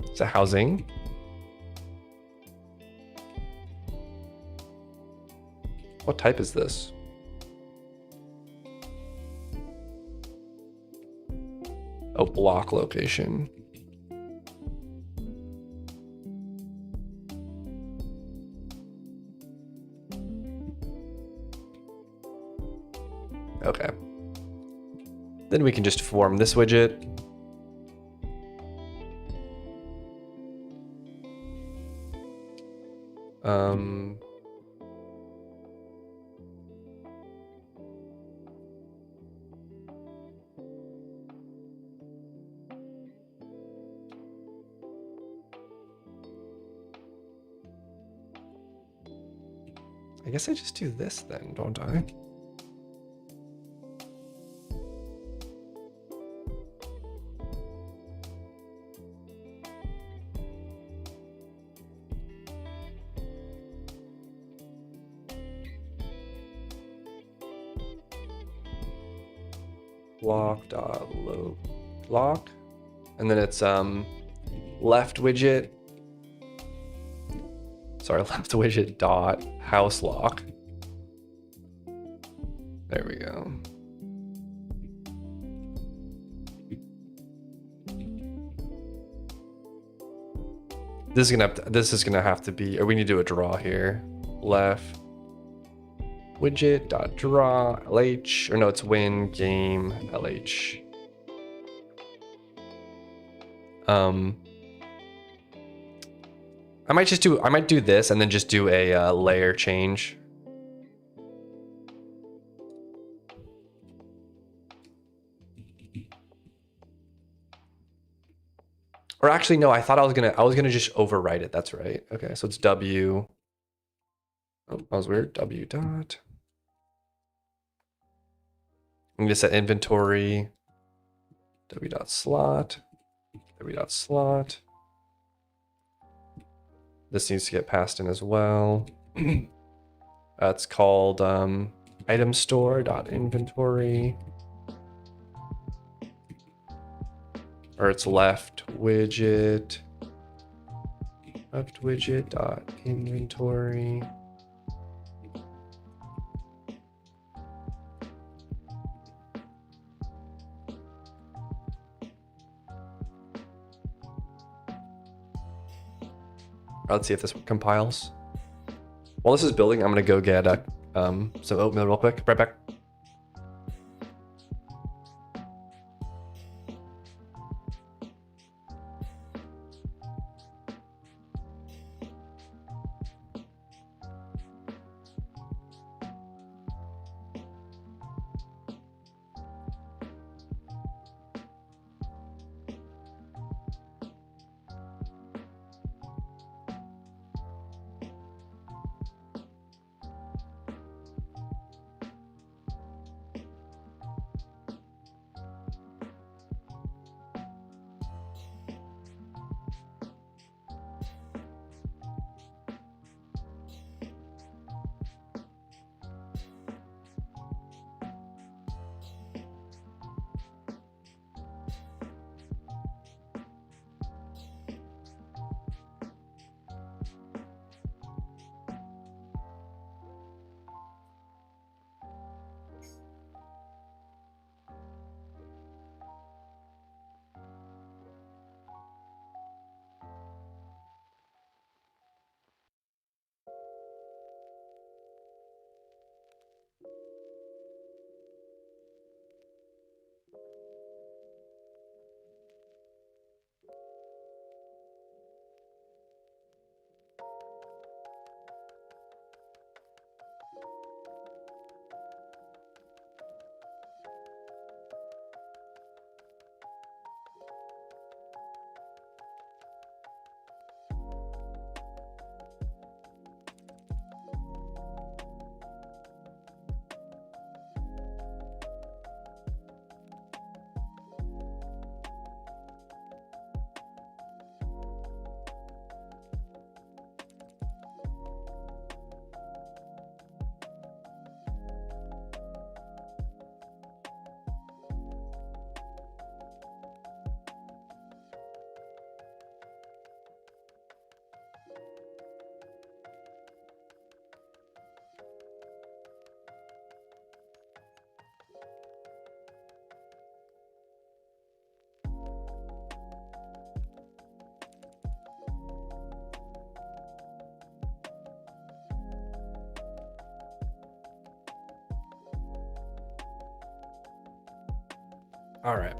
It's a housing. What type is this? Oh, block location. Okay. Then we can just form this widget. I guess I just do this then, don't I? Block.load block, and then it's left widget. Sorry, left widget dot house lock. There we go. This is gonna have to be, or we need to do a draw here. Left widget dot draw LH, or no, it's win game LH. I might do this and then just do a layer change. Or actually, no, I thought I was gonna just overwrite it. That's right. Okay, so it's W. Oh, that was weird. W dot. I'm gonna set inventory. W dot slot. W dot slot. This needs to get passed in as well. It's called item store dot inventory. Or it's left widget dot inventory. Let's see if this compiles. While this is building, I'm gonna go get some oatmeal real quick. Right back. All right.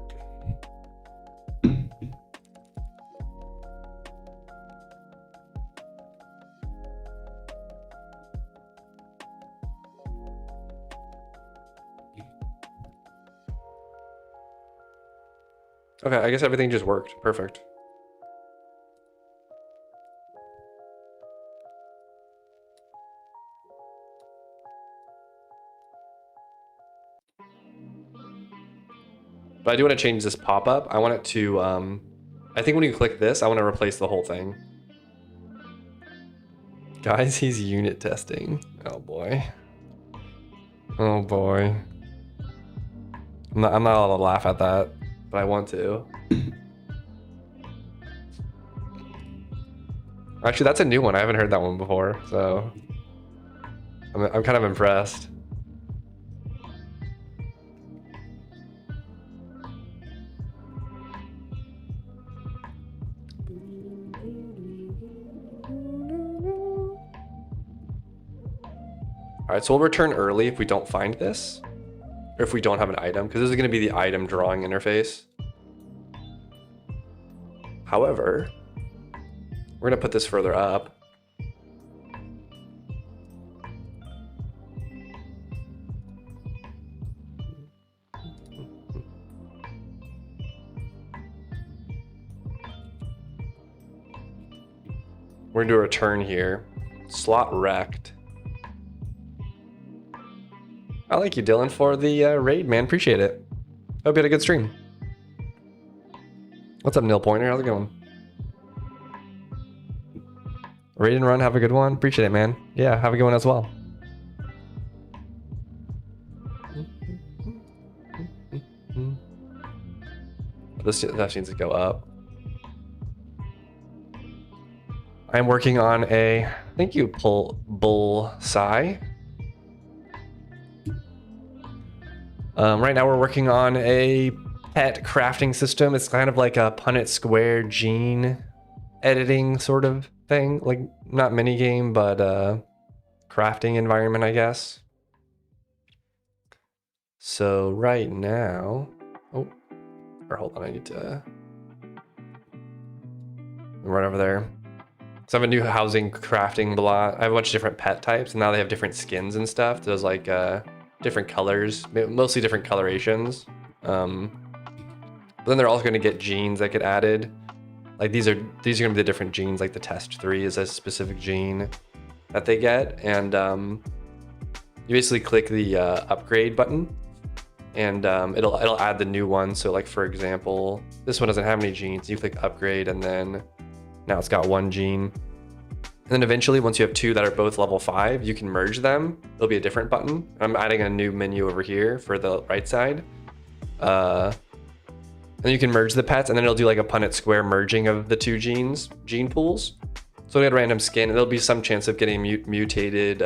Okay, I guess everything just worked. Perfect. But I do want to change this pop-up. I want it to, I think when you click this, I want to replace the whole thing. Guys, he's unit testing. Oh boy. Oh boy. I'm not allowed to laugh at that, but I want to. Actually, that's a new one. I haven't heard that one before, so I'm kind of impressed. All right, so we'll return early if we don't find this, or if we don't have an item, because this is going to be the item drawing interface. However, we're going to put this further up. We're going to do a return here. Slot wrecked. I like you, Dylan, for the raid, man. Appreciate it. Hope you had a good stream. What's up, Nil Pointer? How's it going? Raid and run, have a good one. Appreciate it, man. Yeah, have a good one as well. That needs to go up. I'm working on a, thank you, Bullseye. Right now we're working on a pet crafting system. It's kind of like a Punnett Square gene editing sort of thing. Like, not mini game, but crafting environment, I guess. So right now, oh, or hold on, I need to run over there. So I have a new housing crafting block. I have a bunch of different pet types, and now they have different skins and stuff. There's like different colors, mostly different colorations. But then they're also going to get genes that get added. Like these are going to be the different genes. Like the test 3 is a specific gene that they get, and you basically click the upgrade button, and it'll add the new one. So like for example, this one doesn't have any genes. You click upgrade, and then now it's got 1 gene. And then eventually, once you have 2 that are both level 5, you can merge them. There'll be a different button. I'm adding a new menu over here for the right side. And you can merge the pets, and then it'll do like a Punnett Square merging of the 2 gene pools. So we had random skin, and there'll be some chance of getting a mutated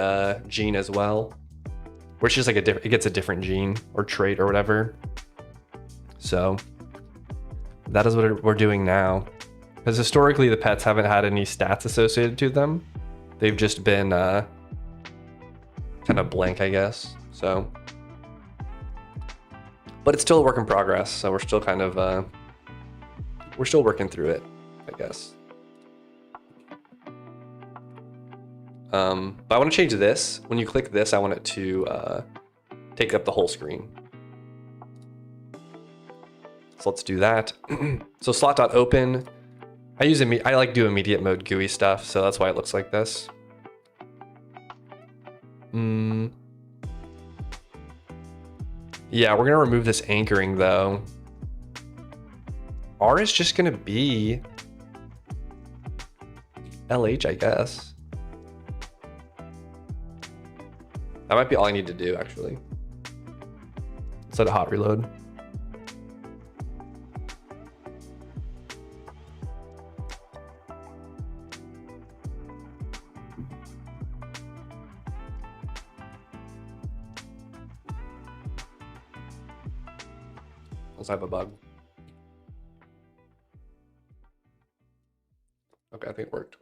gene as well, where it's just like it gets a different gene or trait or whatever. So that is what we're doing now. Because historically, the pets haven't had any stats associated to them. They've just been kind of blank, I guess. So, but it's still a work in progress. So we're still kind of, we're still working through it, I guess. But I want to change this. When you click this, I want it to take up the whole screen. So let's do that. So slot.open. I like do immediate mode GUI stuff, so that's why it looks like this. Yeah, we're gonna remove this anchoring though. R is just gonna be LH, I guess. That might be all I need to do, actually. Set a hot reload. I have a bug. Okay, I think it worked.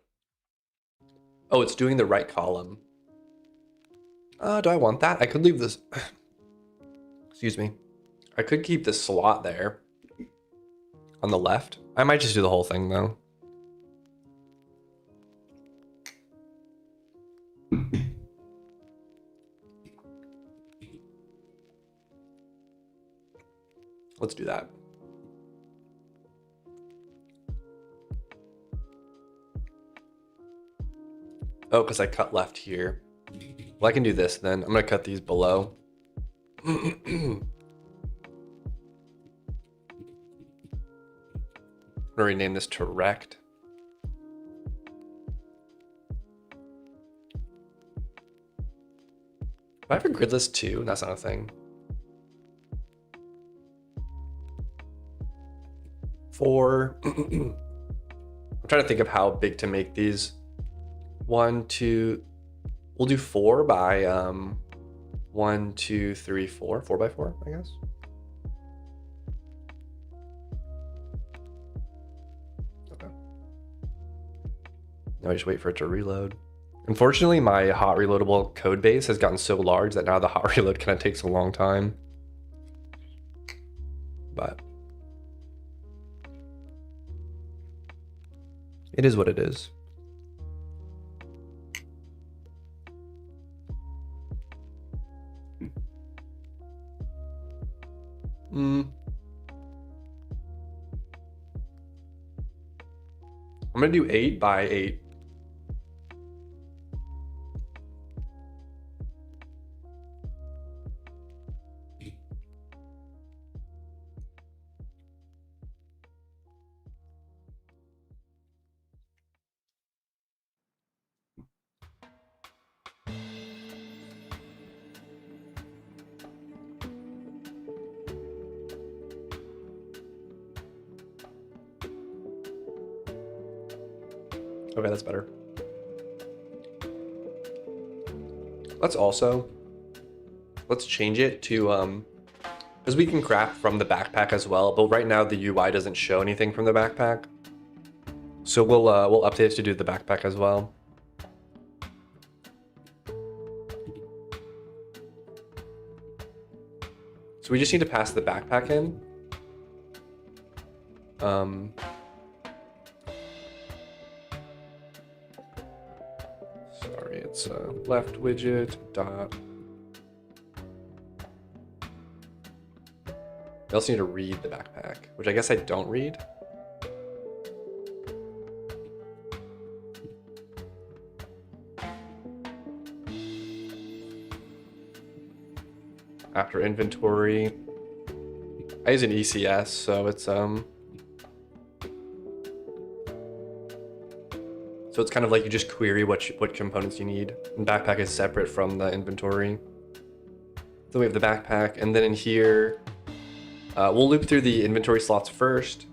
Oh, it's doing the right column. Do I want that? I could leave this. Excuse me. I could keep the slot there on the left. I might just do the whole thing though. Let's do that. Oh, because I cut left here. Well, I can do this then. I'm gonna cut these below. I'm gonna rename this to rect. Do I have a grid list too? That's not a thing. 4. I'm trying to think of how big to make these. 1, 2. We'll do 4 by 1, 2, 3, 4. 4 by 4, I guess. Okay. Now I just wait for it to reload. Unfortunately, my hot reloadable code base has gotten so large that now the hot reload kind of takes a long time. But it is what it is. I'm gonna do 8 by 8. Okay, that's better. Let's change it to, because we can craft from the backpack as well, but right now the UI doesn't show anything from the backpack. So we'll update it to do the backpack as well. So we just need to pass the backpack in. Sorry, it's left widget dot. I also need to read the backpack, which I guess I don't read. After inventory, I use an ECS, so it's kind of like you just query what components you need. And backpack is separate from the inventory. So we have the backpack, and then in here, we'll loop through the inventory slots first.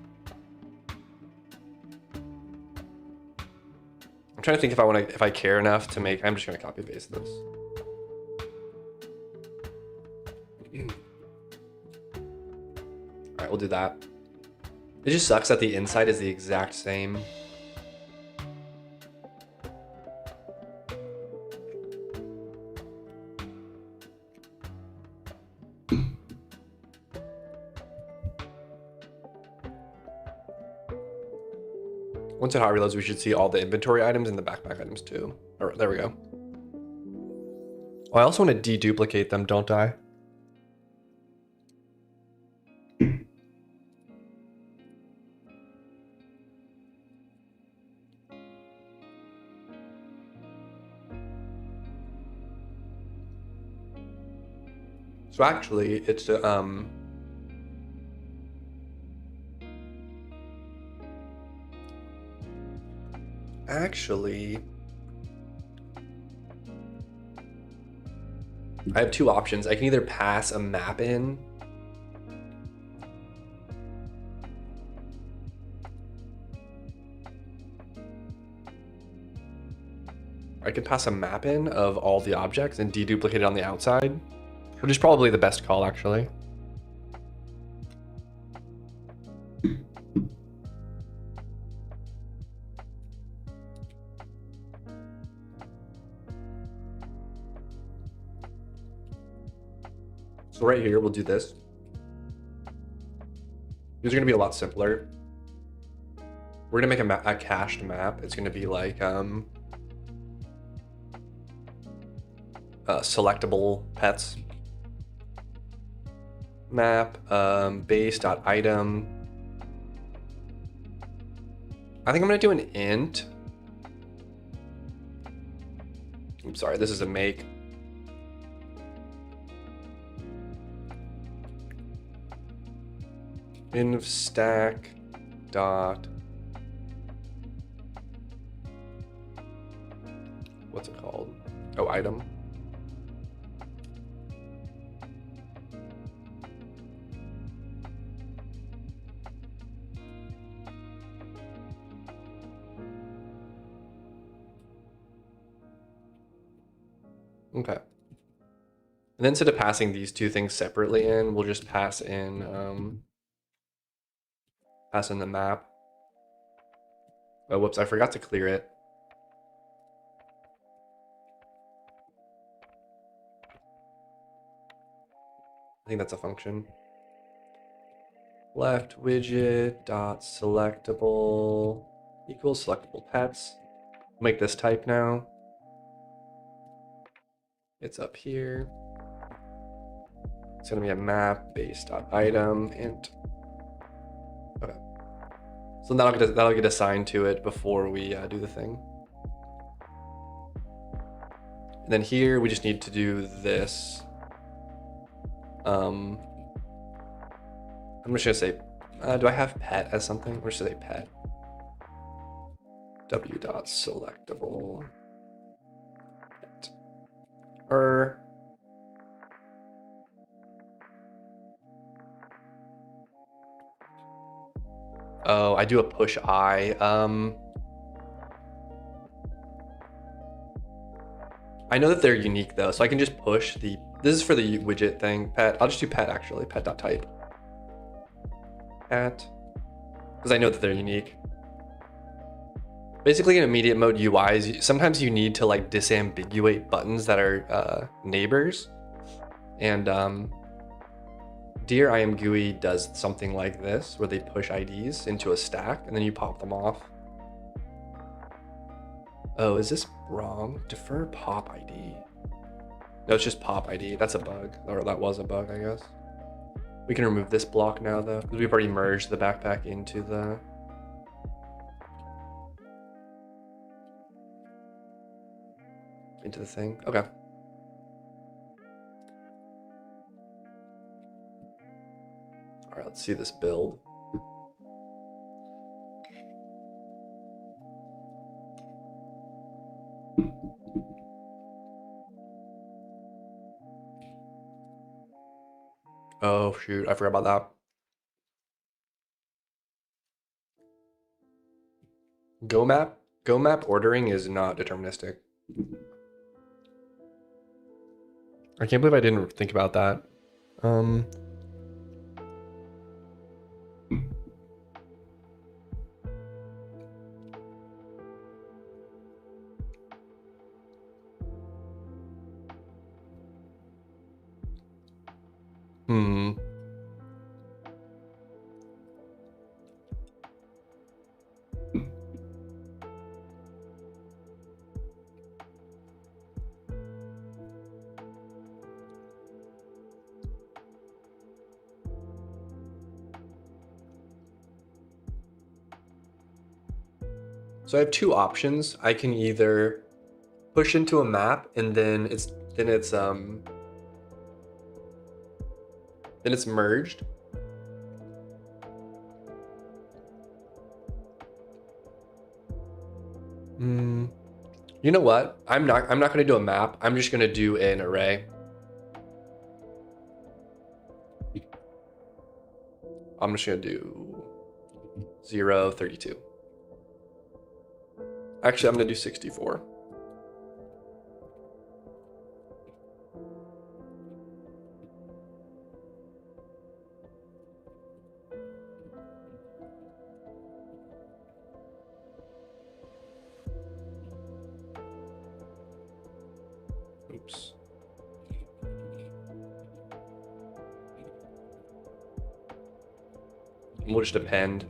I'm trying to think if I care enough to make. I'm just gonna copy paste this. All right, we'll do that. It just sucks that the inside is the exact same. Once it hot reloads, we should see all the inventory items and the backpack items too. All right, there we go. Oh, I also want to deduplicate them, don't I? So actually, it's actually, I have two options. I can either pass a map in. I could pass a map in of all the objects and deduplicate it on the outside, which is probably the best call, actually. So right here, we'll do this. These are going to be a lot simpler. We're going to make a cached map. It's going to be like selectable pets map, base.item. I think I'm going to do an int. I'm sorry, this is a make. Inv stack dot, what's it called? Oh, item. Okay. And then instead of passing these two things separately in, we'll just pass in the map. Oh, whoops, I forgot to clear it. I think that's a function. Left widget dot selectable equals selectable pets. Make this type now. It's up here. It's gonna be a map base.item int. Okay. So that'll get assigned to it before we do the thing. And then here we just need to do this. I'm just gonna say, do I have pet as something? Or should I say pet? W.selectable pet. Oh, I do a push I. I know that they're unique though, so I can just push the, this is for the widget thing, pet. I'll just do pet actually, pet.type. Pet, because I know that they're unique. Basically in immediate mode UIs, sometimes you need to like disambiguate buttons that are neighbors. And Dear I am GUI does something like this, where they push IDs into a stack and then you pop them off. Oh, is this wrong? Defer pop ID. No, it's just pop ID. That's a bug, or that was a bug, I guess. We can remove this block now though, because we've already merged the backpack into the thing. Okay. All right, let's see this build. Oh shoot, I forgot about that. Go map ordering is not deterministic. I can't believe I didn't think about that. So I have two options. I can either push into a map and then it's merged. You know what? I'm not gonna do a map. I'm just gonna do an array. I'm just gonna do 0, 32. Actually, I'm gonna do 64. Oops. we'll just append.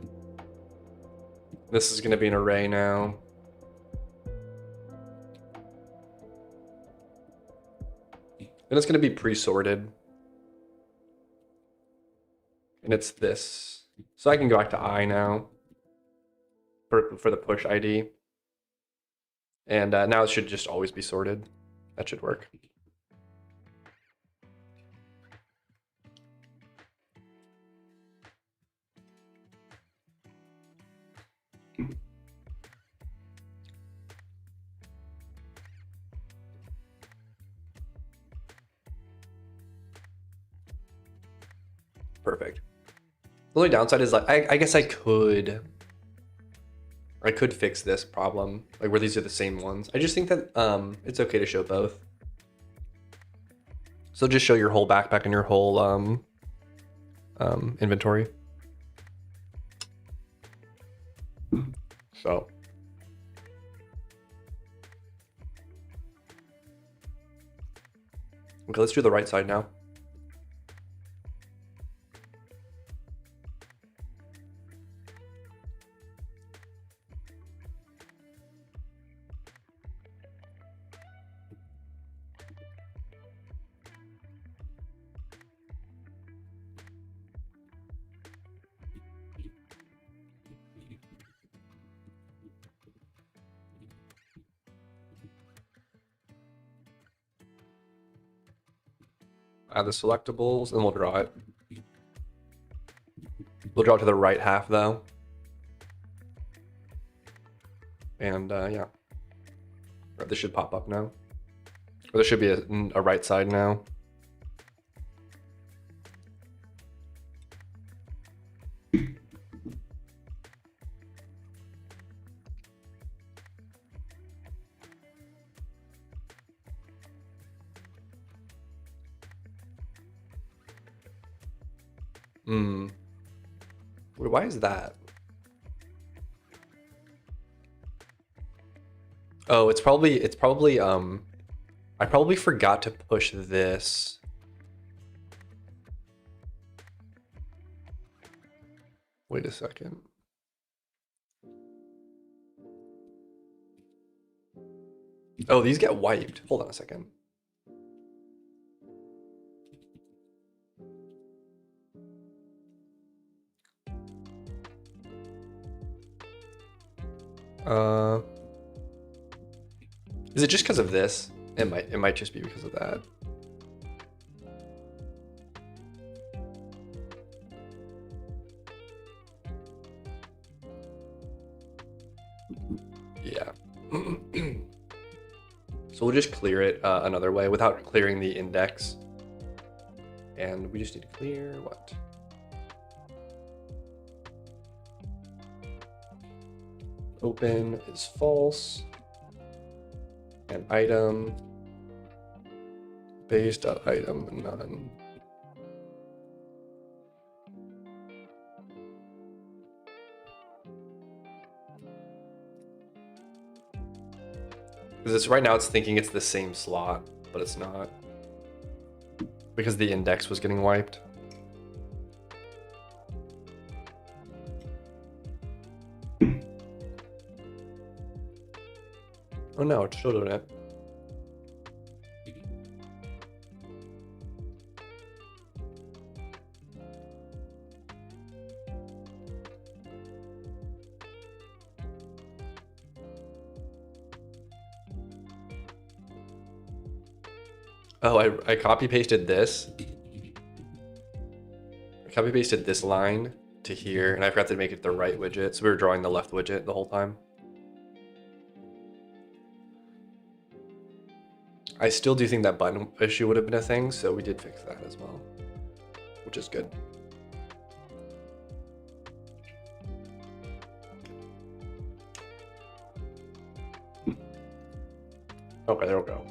This is going to be an array now. And it's going to be pre-sorted. And it's this. So I can go back to I now for the push ID. And now it should just always be sorted. That should work. Perfect. The only downside is like I guess I could fix this problem, like where these are the same ones. I just think that it's okay to show both. So just show your whole backpack and your whole inventory. So okay, let's do the right side now. Add the selectables, and we'll draw it. We'll draw it to the right half though. And yeah, this should pop up now. Or there should be a right side now. Why is that? Oh, it's probably I probably forgot to push this. Wait a second. Oh, these get wiped. Hold on a second. Is it just because of this? It might just be because of that. Yeah. So we'll just clear it another way without clearing the index. And we just need to clear what? Open is false. And item base.item none. Because it's right now it's thinking it's the same slot, but it's not. Because the index was getting wiped. Oh no, it's still doing it. Oh, I copy pasted this. I copy pasted this line to here, and I forgot to make it the right widget, so we were drawing the left widget the whole time. I still do think that button issue would have been a thing, so we did fix that as well, which is good. Okay, there we go.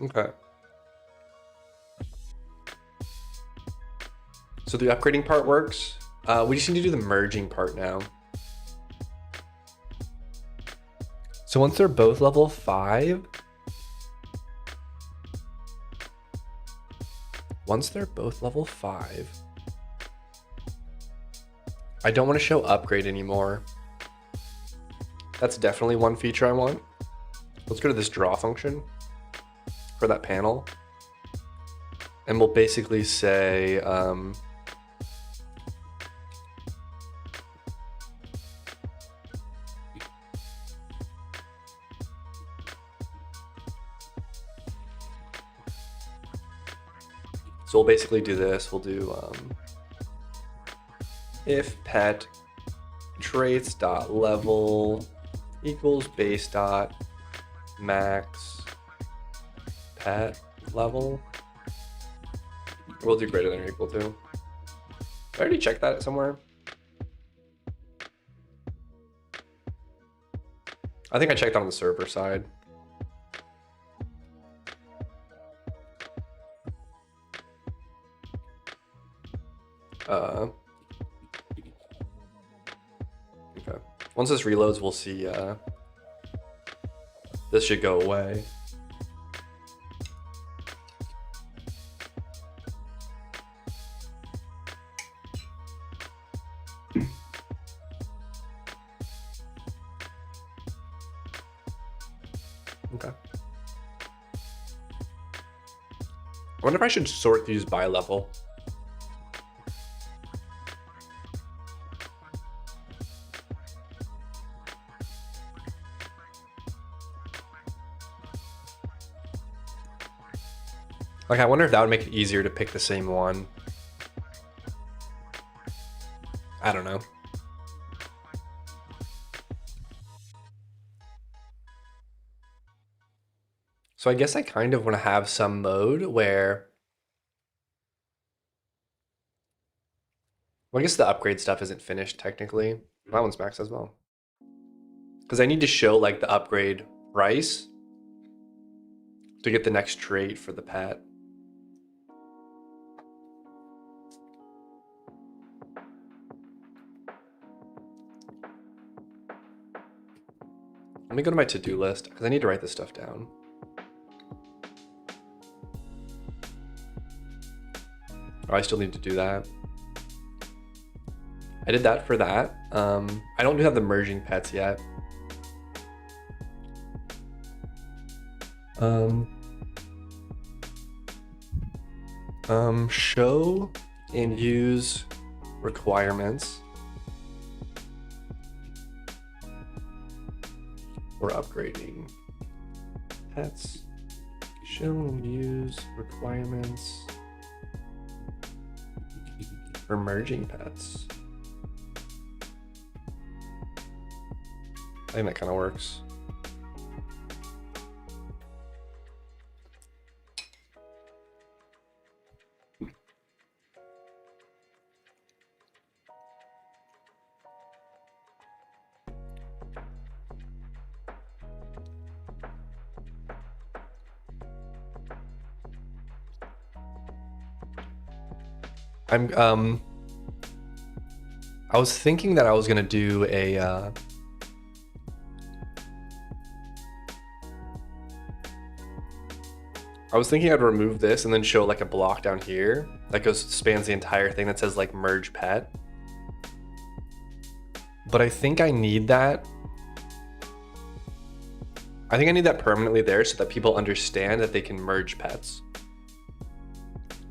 Okay. So the upgrading part works. We just need to do the merging part now. So once they're both level 5, I don't want to show upgrade anymore. That's definitely one feature I want. Let's go to this draw function for that panel. And we'll basically say, so we'll basically do this. We'll do if pet traits dot level equals base dot max pet level. We'll do greater than or equal to. Did I already check that somewhere? I think I checked on the server side. Okay. Once this reloads, we'll see. This should go away. Okay. I wonder if I should sort these by level. Like, I wonder if that would make it easier to pick the same one. I don't know. So I guess I kind of want to have some mode where, well, I guess the upgrade stuff isn't finished technically. That one's max as well. Because I need to show like the upgrade price to get the next trait for the pet. Let me go to my to-do list because I need to write this stuff down. Oh, I still need to do that. I did that for that. I don't have the merging pets yet. Show and use requirements for upgrading pets. Show and use requirements for merging pets. I think that kind of works. I was thinking that I was gonna do a I was thinking I'd remove this and then show like a block down here that spans the entire thing that says like merge pet. But I think I need that. I think I need that permanently there so that people understand that they can merge pets.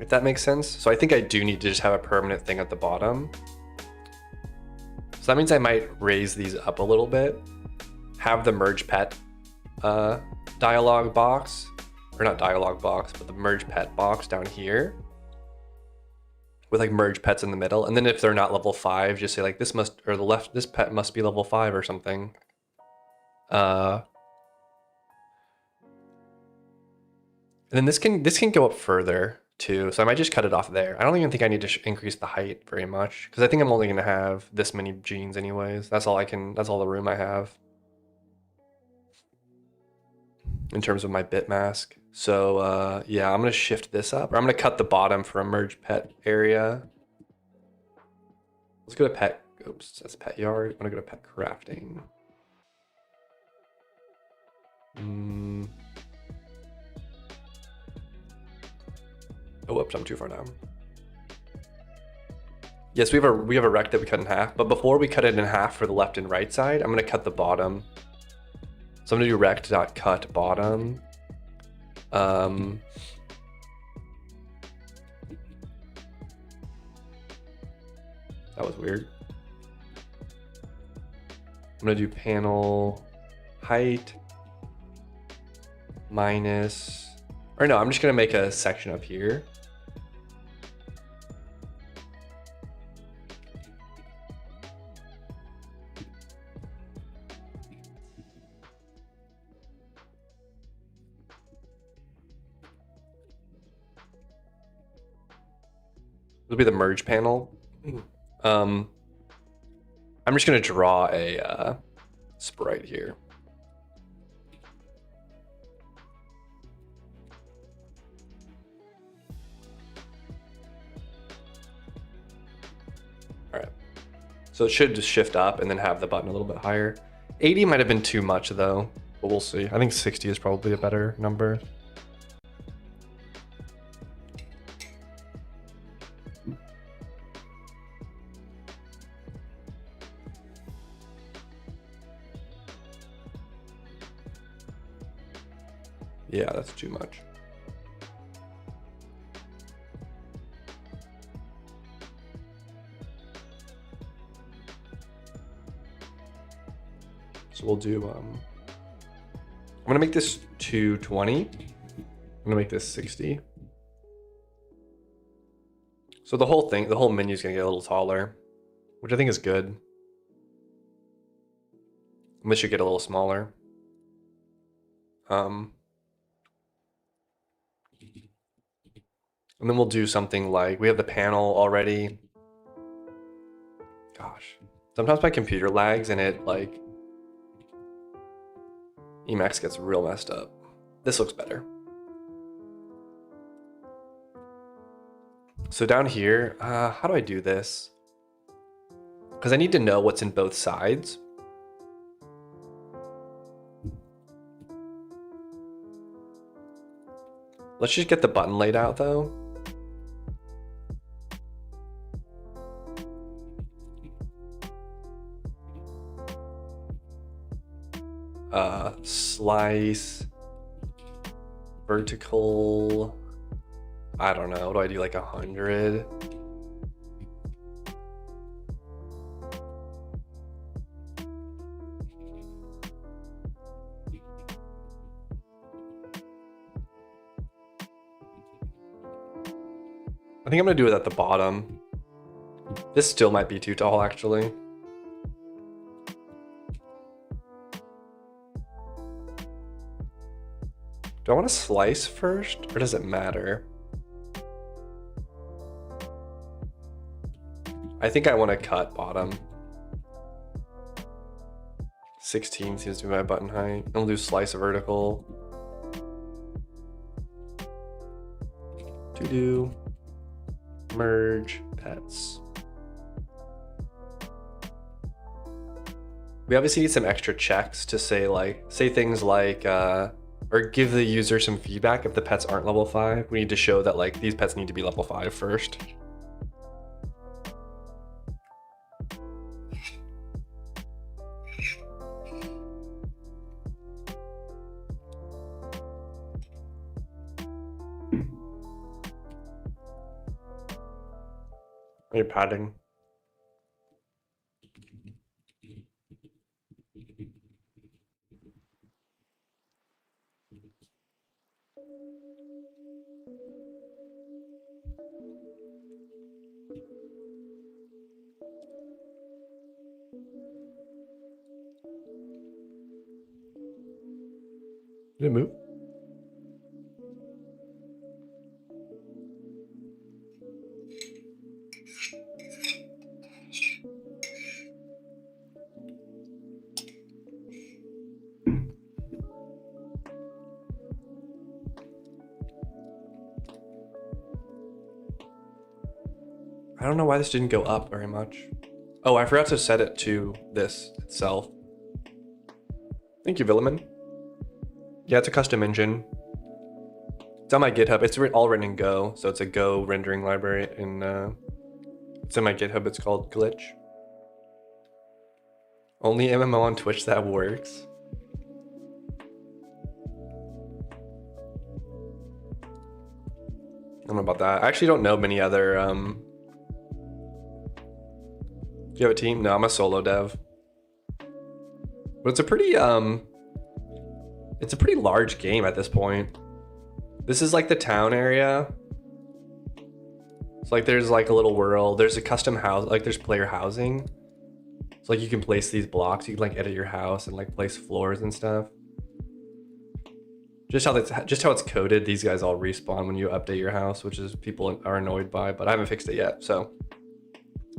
If that makes sense. So I think I do need to just have a permanent thing at the bottom. So that means I might raise these up a little bit, have the merge pet dialog box, or not dialog box, but the merge pet box down here with like merge pets in the middle. And then if they're not level 5, just say like this must, or this pet must be level 5 or something. And then this can go up further too. So I might just cut it off there. I don't even think I need to increase the height very much because I think I'm only going to have this many genes anyways. That's all the room I have in terms of my bit mask. So yeah, I'm going to shift this up, or I'm going to cut the bottom for a merge pet area. Let's go to pet. Oops, that's pet yard. I want to go to pet crafting. Oh, whoops, I'm too far down. Yes, we have a rect that we cut in half, but before we cut it in half for the left and right side, I'm gonna cut the bottom. So I'm gonna do rect.cut bottom. That was weird. I'm gonna do panel height minus, or no, I'm just gonna make a section up here. It'll be the merge panel. I'm just gonna draw a sprite here. All right, so it should just shift up and then have the button a little bit higher. 80 might have been too much though, but we'll see. I think 60 is probably a better number. Yeah, that's too much. So we'll do, I'm gonna make this 220. I'm gonna make this 60. So the whole menu is gonna get a little taller, which I think is good. And this should get a little smaller. And then we'll do something like, we have the panel already. Gosh, sometimes my computer lags and it like, Emacs gets real messed up. This looks better. So down here, how do I do this? Because I need to know what's in both sides. Let's just get the button laid out though. Slice, vertical, I don't know, what do I do, like 100? I think I'm gonna do it at the bottom. This still might be too tall actually. Do I want to slice first, or does it matter? I think I want to cut bottom. 16 seems to be my button height. And we'll do slice vertical. To do merge pets. We obviously need some extra checks to say things like, or give the user some feedback if the pets aren't level 5. We need to show that like these pets need to be level 5 first. Are you padding? Did it move? I don't know why this didn't go up very much. Oh, I forgot to set it to this itself. Thank you, Villeman. Yeah, it's a custom engine. It's on my GitHub. It's all written in Go, so it's a Go rendering library. It's in my GitHub. It's called Glitch. Only MMO on Twitch that works. I don't know about that. I actually don't know many other. Do you have a team? No, I'm a solo dev. But it's a pretty large game at this point. This is like the town area. It's like there's like a little world. There's a custom house, like there's player housing. So like you can place these blocks. You can like edit your house and like place floors and stuff. Just how it's coded, these guys all respawn when you update your house, which is people are annoyed by, but I haven't fixed it yet. So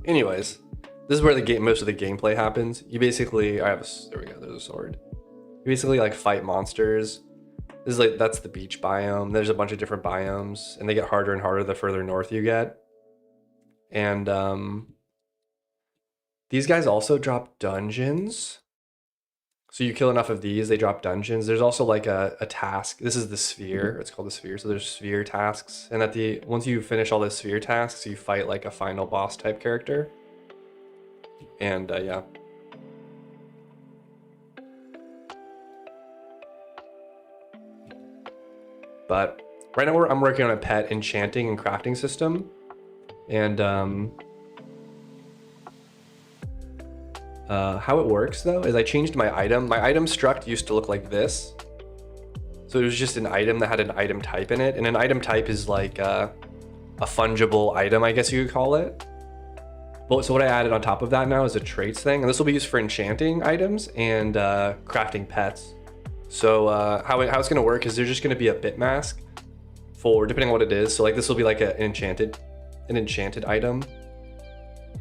anyways, this is where most of the gameplay happens. You basically, there we go, there's a sword. You basically like fight monsters. This is like, that's the beach biome. There's a bunch of different biomes and they get harder and harder the further north you get. And these guys also drop dungeons. So you kill enough of these, they drop dungeons. There's also like a task. This is the sphere. It's called the sphere. So there's sphere tasks. And once you finish all the sphere tasks, you fight like a final boss type character. And yeah. But right now I'm working on a pet enchanting and crafting system. And how it works though is I changed my item. My item struct used to look like this. So it was just an item that had an item type in it. And an item type is like a fungible item, I guess you could call it. But so what I added on top of that now is a traits thing. And this will be used for enchanting items and crafting pets. So how it's gonna work is there's just gonna be a bit mask for, depending on what it is. So like this will be like an enchanted item.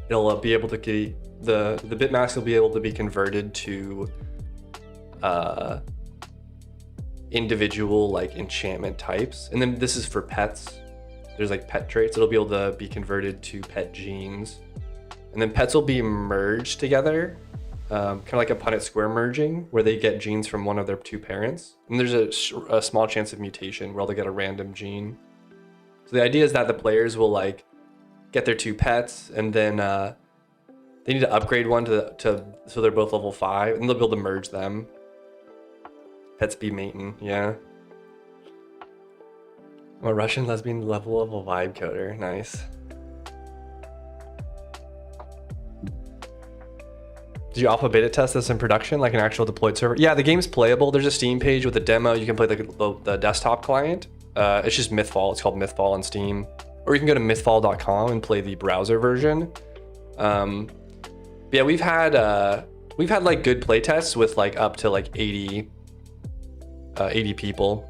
It'll be able to get, the bit mask will be able to be converted to individual like enchantment types. And then this is for pets. There's like pet traits. It'll be able to be converted to pet genes. And then pets will be merged together, kind of like a Punnett square merging, where they get genes from one of their two parents. And there's a small chance of mutation where they'll get a random gene. So the idea is that the players will like get their two pets, and then they need to upgrade one so they're both level 5, and they'll be able to merge them. Pets be mating, yeah. I'm a Russian lesbian level vibe coder, nice. Did you alpha beta test this in production, like an actual deployed server? Yeah, the game's playable. There's a Steam page with a demo. You can play the desktop client. It's just Mythfall. It's called Mythfall on Steam. Or you can go to mythfall.com and play the browser version. Yeah, we've had like good play tests with like up to like 80 people.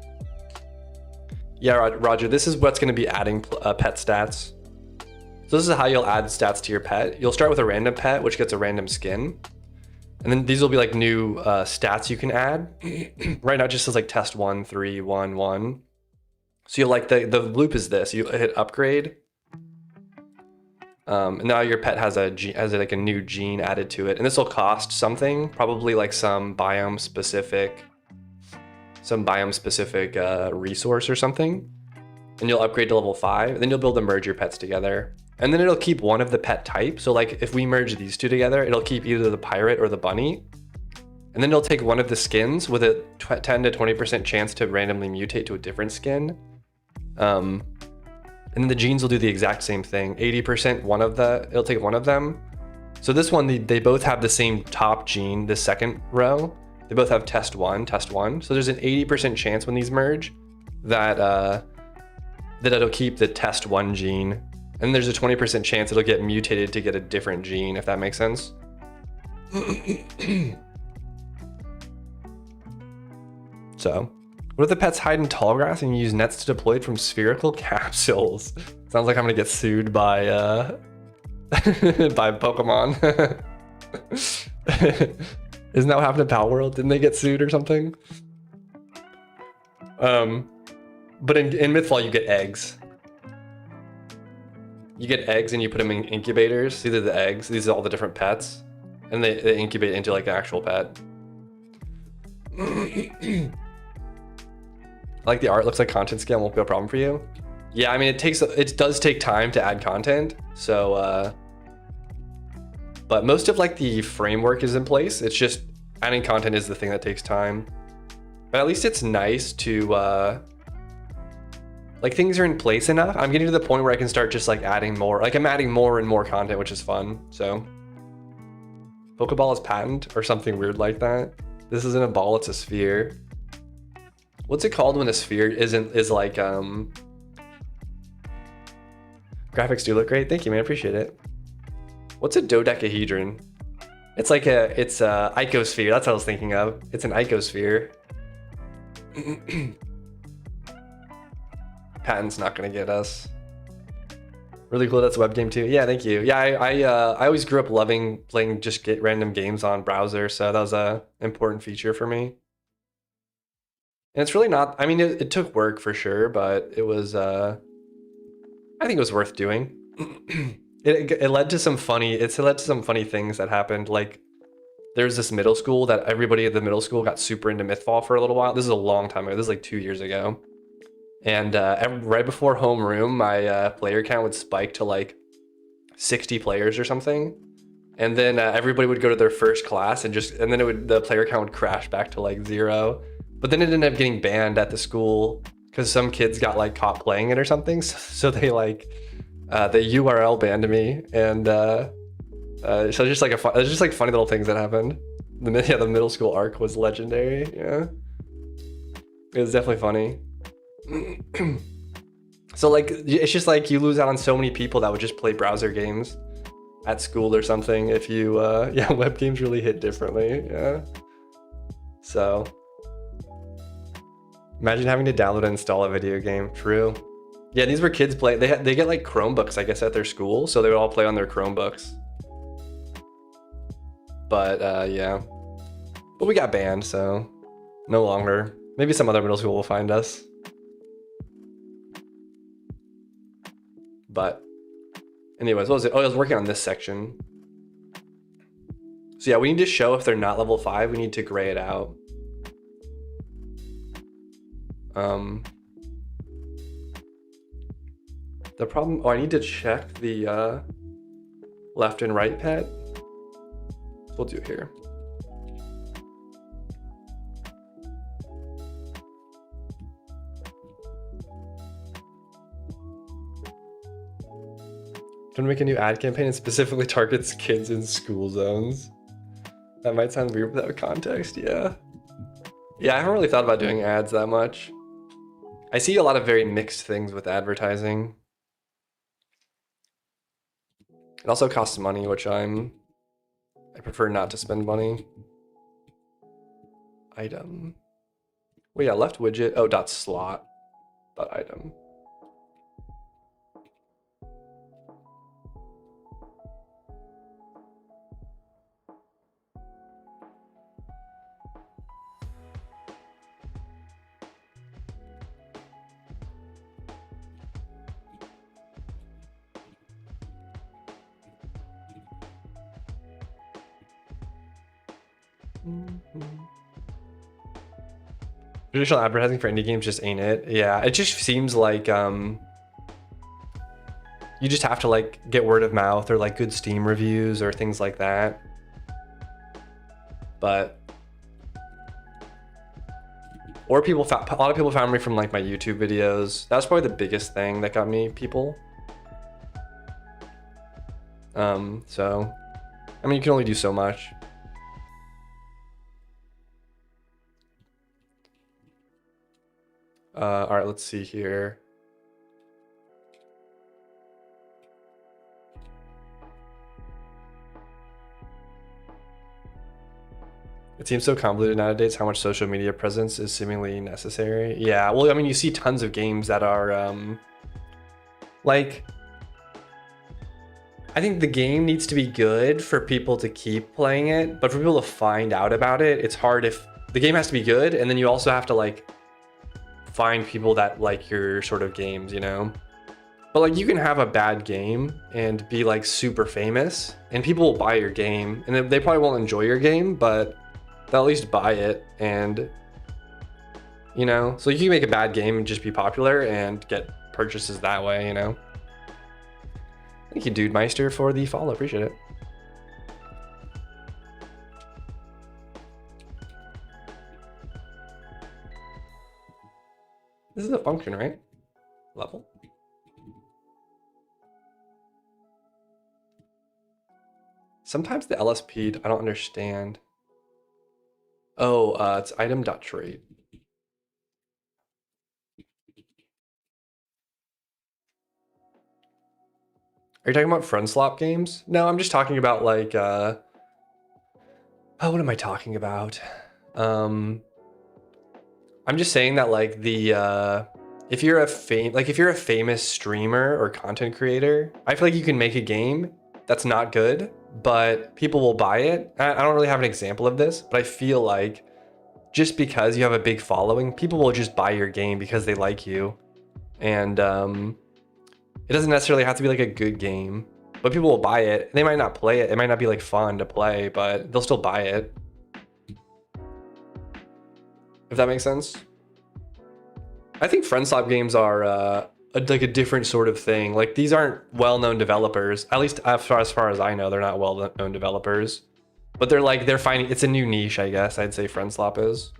Yeah, Roger, this is what's going to be adding pet stats. So this is how you'll add stats to your pet. You'll start with a random pet, which gets a random skin. And then these will be like new stats you can add. Right now it just says like test 1, 3, 1, 1. So you'll like, the loop is this, you hit upgrade. And now your pet has like a new gene added to it. And this will cost something, probably like some biome specific resource or something. And you'll upgrade to level 5, and then you'll be able to merge your pets together. And then it'll keep one of the pet type. So like if we merge these two together, it'll keep either the pirate or the bunny. And then it'll take one of the skins with a 10 to 20% chance to randomly mutate to a different skin. And then the genes will do the exact same thing. 80%, it'll take one of them. So this one, they both have the same top gene, the second row. They both have test 1. So there's an 80% chance when these merge that it'll keep the test 1 gene. And there's a 20% chance it'll get mutated to get a different gene, if that makes sense. So, what if the pets hide in tall grass and you use nets to deploy it from spherical capsules? Sounds like I'm gonna get sued by by Pokemon. Isn't that what happened to Pal World? Didn't they get sued or something? But in Mythfall you get eggs. You get eggs and you put them in incubators. These are the eggs. These are all the different pets. And they incubate into like an actual pet. I like the art. Looks like content scale won't be a problem for you. Yeah, I mean, it does take time to add content. So, but most of like the framework is in place. It's just adding content is the thing that takes time. But at least it's nice to, like things are in place enough. I'm getting to the point where I can start just like adding more. Like I'm adding more and more content, which is fun. So Pokeball is patent or something weird like that. This isn't a ball, it's a sphere. What's it called when a sphere is like, graphics do look great. Thank you, man, I appreciate it. What's a dodecahedron? It's like it's a icosphere. That's what I was thinking of. It's an icosphere. Patent's not gonna get us. Really cool. That's a web game too. Yeah, thank you. Yeah, I always grew up loving playing just get random games on browser, so that was a important feature for me. And it's really not. I mean, it took work for sure, but it was. I think it was worth doing. It led to some funny. It led to some funny things that happened. Like there's this middle school that everybody at the middle school got super into Mythfall for a little while. This is a long time ago. This is like 2 years ago. And right before homeroom, my player count would spike to like 60 players or something. And then everybody would go to their first class and then the player count would crash back to like 0. But then it ended up getting banned at the school because some kids got like caught playing it or something. So they like, they URL banned me. And so it's just like funny little things that happened. The middle school arc was legendary. Yeah, it was definitely funny. So like it's just like you lose out on so many people that would just play browser games at school or something if you yeah, web games really hit differently. Yeah, so imagine having to download and install a video game. True. Yeah, these were kids play. They get like Chromebooks, I guess, at their school, so they would all play on their Chromebooks. But yeah, but we got banned, so no longer. Maybe some other middle school will find us. But anyways, what was it? Oh, I was working on this section. So yeah, we need to show if they're not level 5, we need to gray it out. The problem, oh, I need to check the left and right pet. We'll do here. Trying to make a new ad campaign and specifically targets kids in school zones. That might sound weird without context, yeah. Yeah, I haven't really thought about doing ads that much. I see a lot of very mixed things with advertising. It also costs money, which I prefer not to spend money. Item. Well, yeah, left widget. Oh, dot slot. Dot item. Traditional advertising for indie games just ain't it. Yeah, it just seems like you just have to like get word of mouth or like good Steam reviews or things like that. But or a lot of people found me from like my YouTube videos. That was probably the biggest thing that got me people. So I mean, you can only do so much. All right, let's see here. It seems so convoluted nowadays how much social media presence is seemingly necessary. Yeah, well, I mean, you see tons of games that are like, I think the game needs to be good for people to keep playing it, but for people to find out about it, it's hard. If the game has to be good, and then you also have to like find people that like your sort of games, you know? But like you can have a bad game and be like super famous and people will buy your game and they probably won't enjoy your game, but they'll at least buy it. And you know, so you can make a bad game and just be popular and get purchases that way, you know. Thank you, Dude Meister, for the follow. Appreciate it. This is a function, right? Level. Sometimes the LSP, I don't understand. Oh, it's item.trade. Are you talking about friend slop games? No, I'm just talking about like, oh, what am I talking about? I'm just saying that like if you're a famous streamer or content creator, I feel like you can make a game that's not good, but people will buy it. I don't really have an example of this, but I feel like just because you have a big following, people will just buy your game because they like you. And it doesn't necessarily have to be like a good game, but people will buy it. They might not play it. It might not be like fun to play, but they'll still buy it. If that makes sense. I think friendslop games are like a different sort of thing. Like these aren't well-known developers, at least as far as I know, they're not well-known developers, but they're finding, it's a new niche, I guess I'd say friendslop is.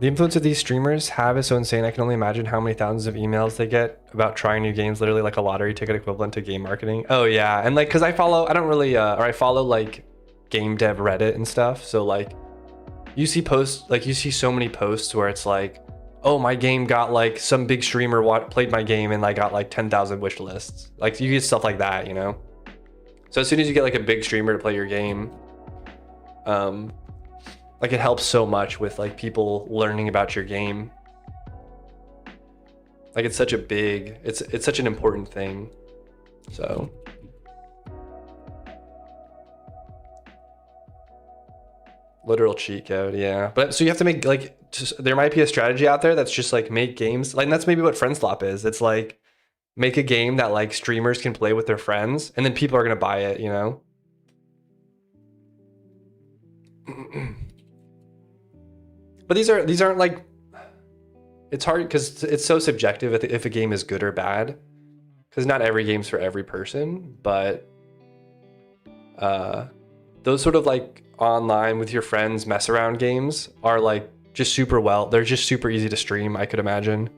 The influence of these streamers have is so insane. I can only imagine how many thousands of emails they get about trying new games, literally like a lottery ticket equivalent to game marketing. Oh yeah, and like, cause I follow like game dev Reddit and stuff. So like you see posts, like you see so many posts where it's like, oh, my game got like some big streamer played my game and like got like 10,000 wish lists. Like you get stuff like that, you know? So as soon as you get like a big streamer to play your game, like it helps so much with like people learning about your game. Like it's such a big, it's such an important thing. So. Literal cheat code, yeah. But so you have to make like, there might be a strategy out there that's just like make games. Like that's maybe what friendslop is. It's like make a game that like streamers can play with their friends and then people are gonna buy it, you know? But these aren't like, it's hard because it's so subjective if a game is good or bad, because not every game's for every person. But those sort of like online with your friends mess around games are like just they're just super easy to stream, I could imagine,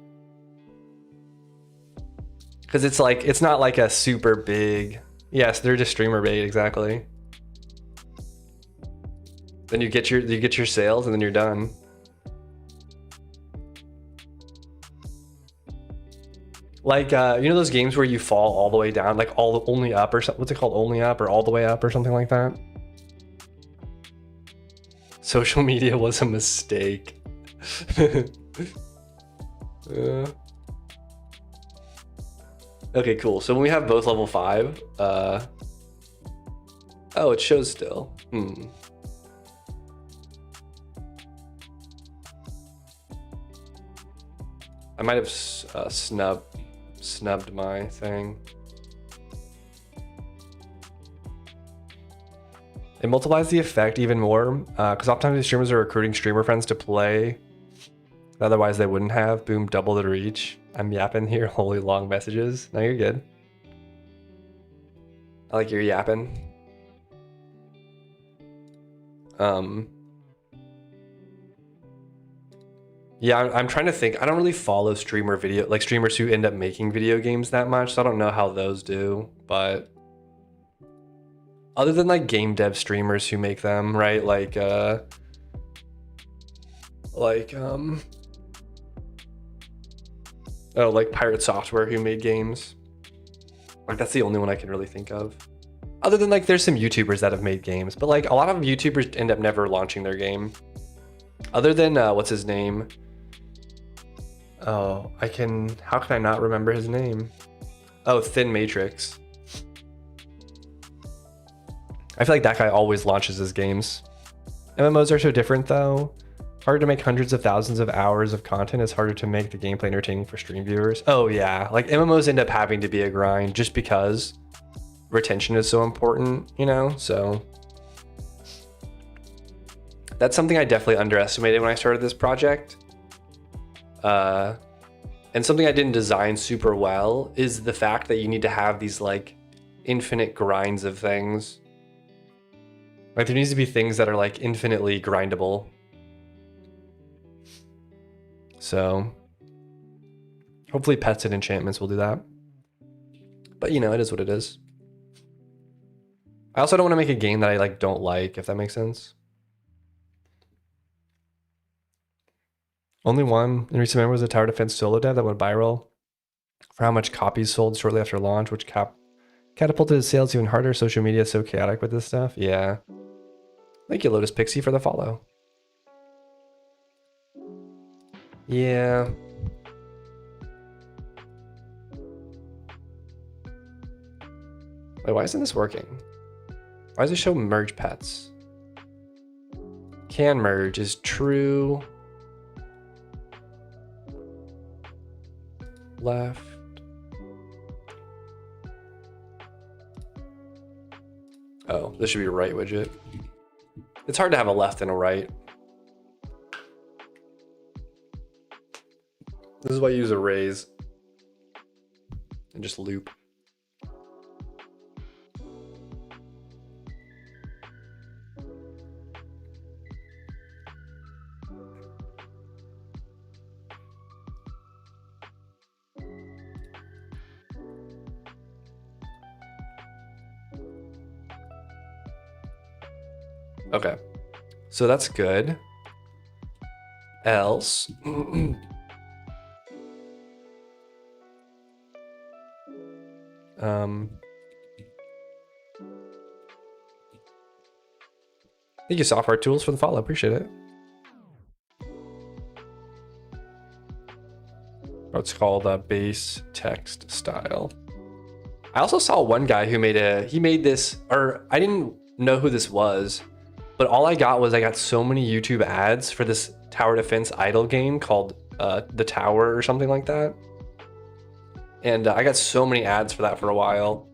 because it's like it's not like a super big, yes, they're just streamer bait, exactly. Then you get your sales and then you're done. Like, you know those games where you fall all the way down, like only up or something? What's it called? Only up or all the way up or something like that? Social media was a mistake. Okay, cool. So when we have both level 5, oh, it shows still. I might have snubbed my thing. It multiplies the effect even more, because oftentimes these streamers are recruiting streamer friends to play. Otherwise they wouldn't have. Boom, double the reach. I'm yapping here, holy long messages. No, you're good. I like your yapping. Yeah, I'm trying to think. I don't really follow streamers who end up making video games that much, so I don't know how those do. But other than like game dev streamers who make them, right? Like Pirate Software who made games. Like that's the only one I can really think of. Other than like there's some YouTubers that have made games, but like a lot of YouTubers end up never launching their game. Other than what's his name? Oh, how can I not remember his name? Oh, Thin Matrix. I feel like that guy always launches his games. MMOs are so different though. Harder to make hundreds of thousands of hours of content. It's harder to make the gameplay entertaining for stream viewers. Oh yeah, like MMOs end up having to be a grind just because retention is so important, you know? So that's something I definitely underestimated when I started this project. And something I didn't design super well is the fact that you need to have these like infinite grinds of things. Like there needs to be things that are like infinitely grindable. So hopefully pets and enchantments will do that. But you know, it is what it is. I also don't want to make a game that I like don't like, if that makes sense. Only one in recent memory was a tower defense solo dev that went viral for how much copies sold shortly after launch, which catapulted sales even harder. Social media is so chaotic with this stuff. Yeah. Thank you, Lotus Pixie, for the follow. Yeah. Wait, why isn't this working? Why does it show merge pets? Can merge is true. Left. Oh, this should be a right widget. It's hard to have a left and a right. This is why I use arrays and just loop. Okay, so that's good. Else. Thank you, Software Tools, for the follow. Appreciate it. Oh, it's called base text style. I also saw one guy who made this, or I didn't know who this was, but all I got so many YouTube ads for this tower defense idle game called The Tower or something like that. And I got so many ads for that for a while.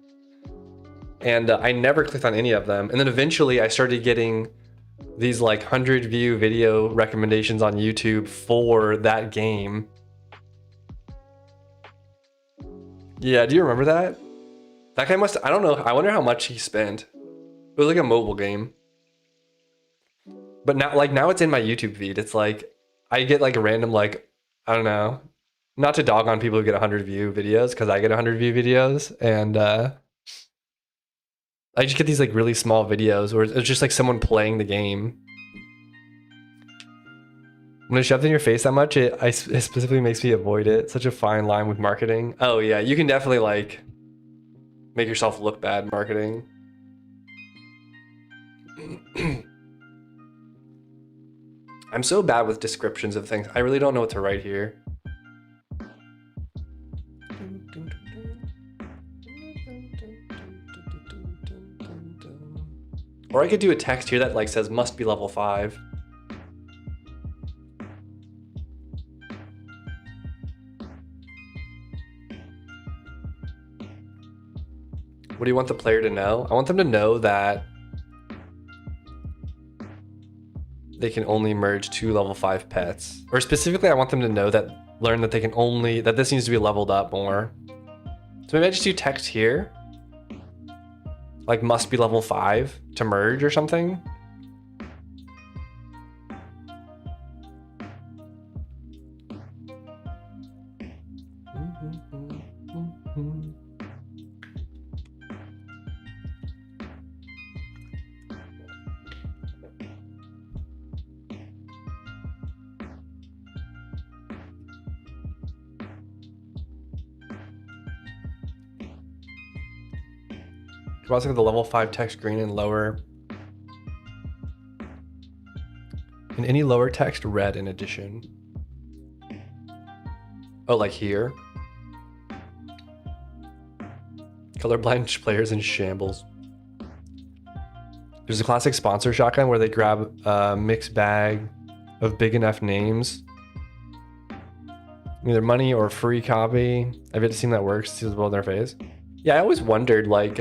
And I never clicked on any of them. And then eventually I started getting these like 100 view video recommendations on YouTube for that game. Yeah, do you remember that? That guy I don't know, I wonder how much he spent. It was like a mobile game. But now it's in my YouTube feed. It's like, I get like random, like, I don't know, not to dog on people who get 100 view videos, because I get 100 view videos, and I just get these like really small videos where it's just like someone playing the game. When it's shoved in your face that much, it specifically makes me avoid it. Such a fine line with marketing. Oh yeah, you can definitely like make yourself look bad marketing. I'm so bad with descriptions of things. I really don't know what to write here. Or I could do a text here that like says must be level 5. What do you want the player to know? I want them to know that they can only merge 2 level 5 pets. Or specifically, I want them to know learn that they can that this needs to be leveled up more. So maybe I just do text here. Like must be level 5 to merge or something. Crossing the level 5 text green and lower. And any lower text red in addition. Oh, like here? Colorblind players in shambles. There's a classic sponsor shotgun where they grab a mixed bag of big enough names. Either money or free copy. I've yet to see that works. See the blow in their face. Yeah, I always wondered, like,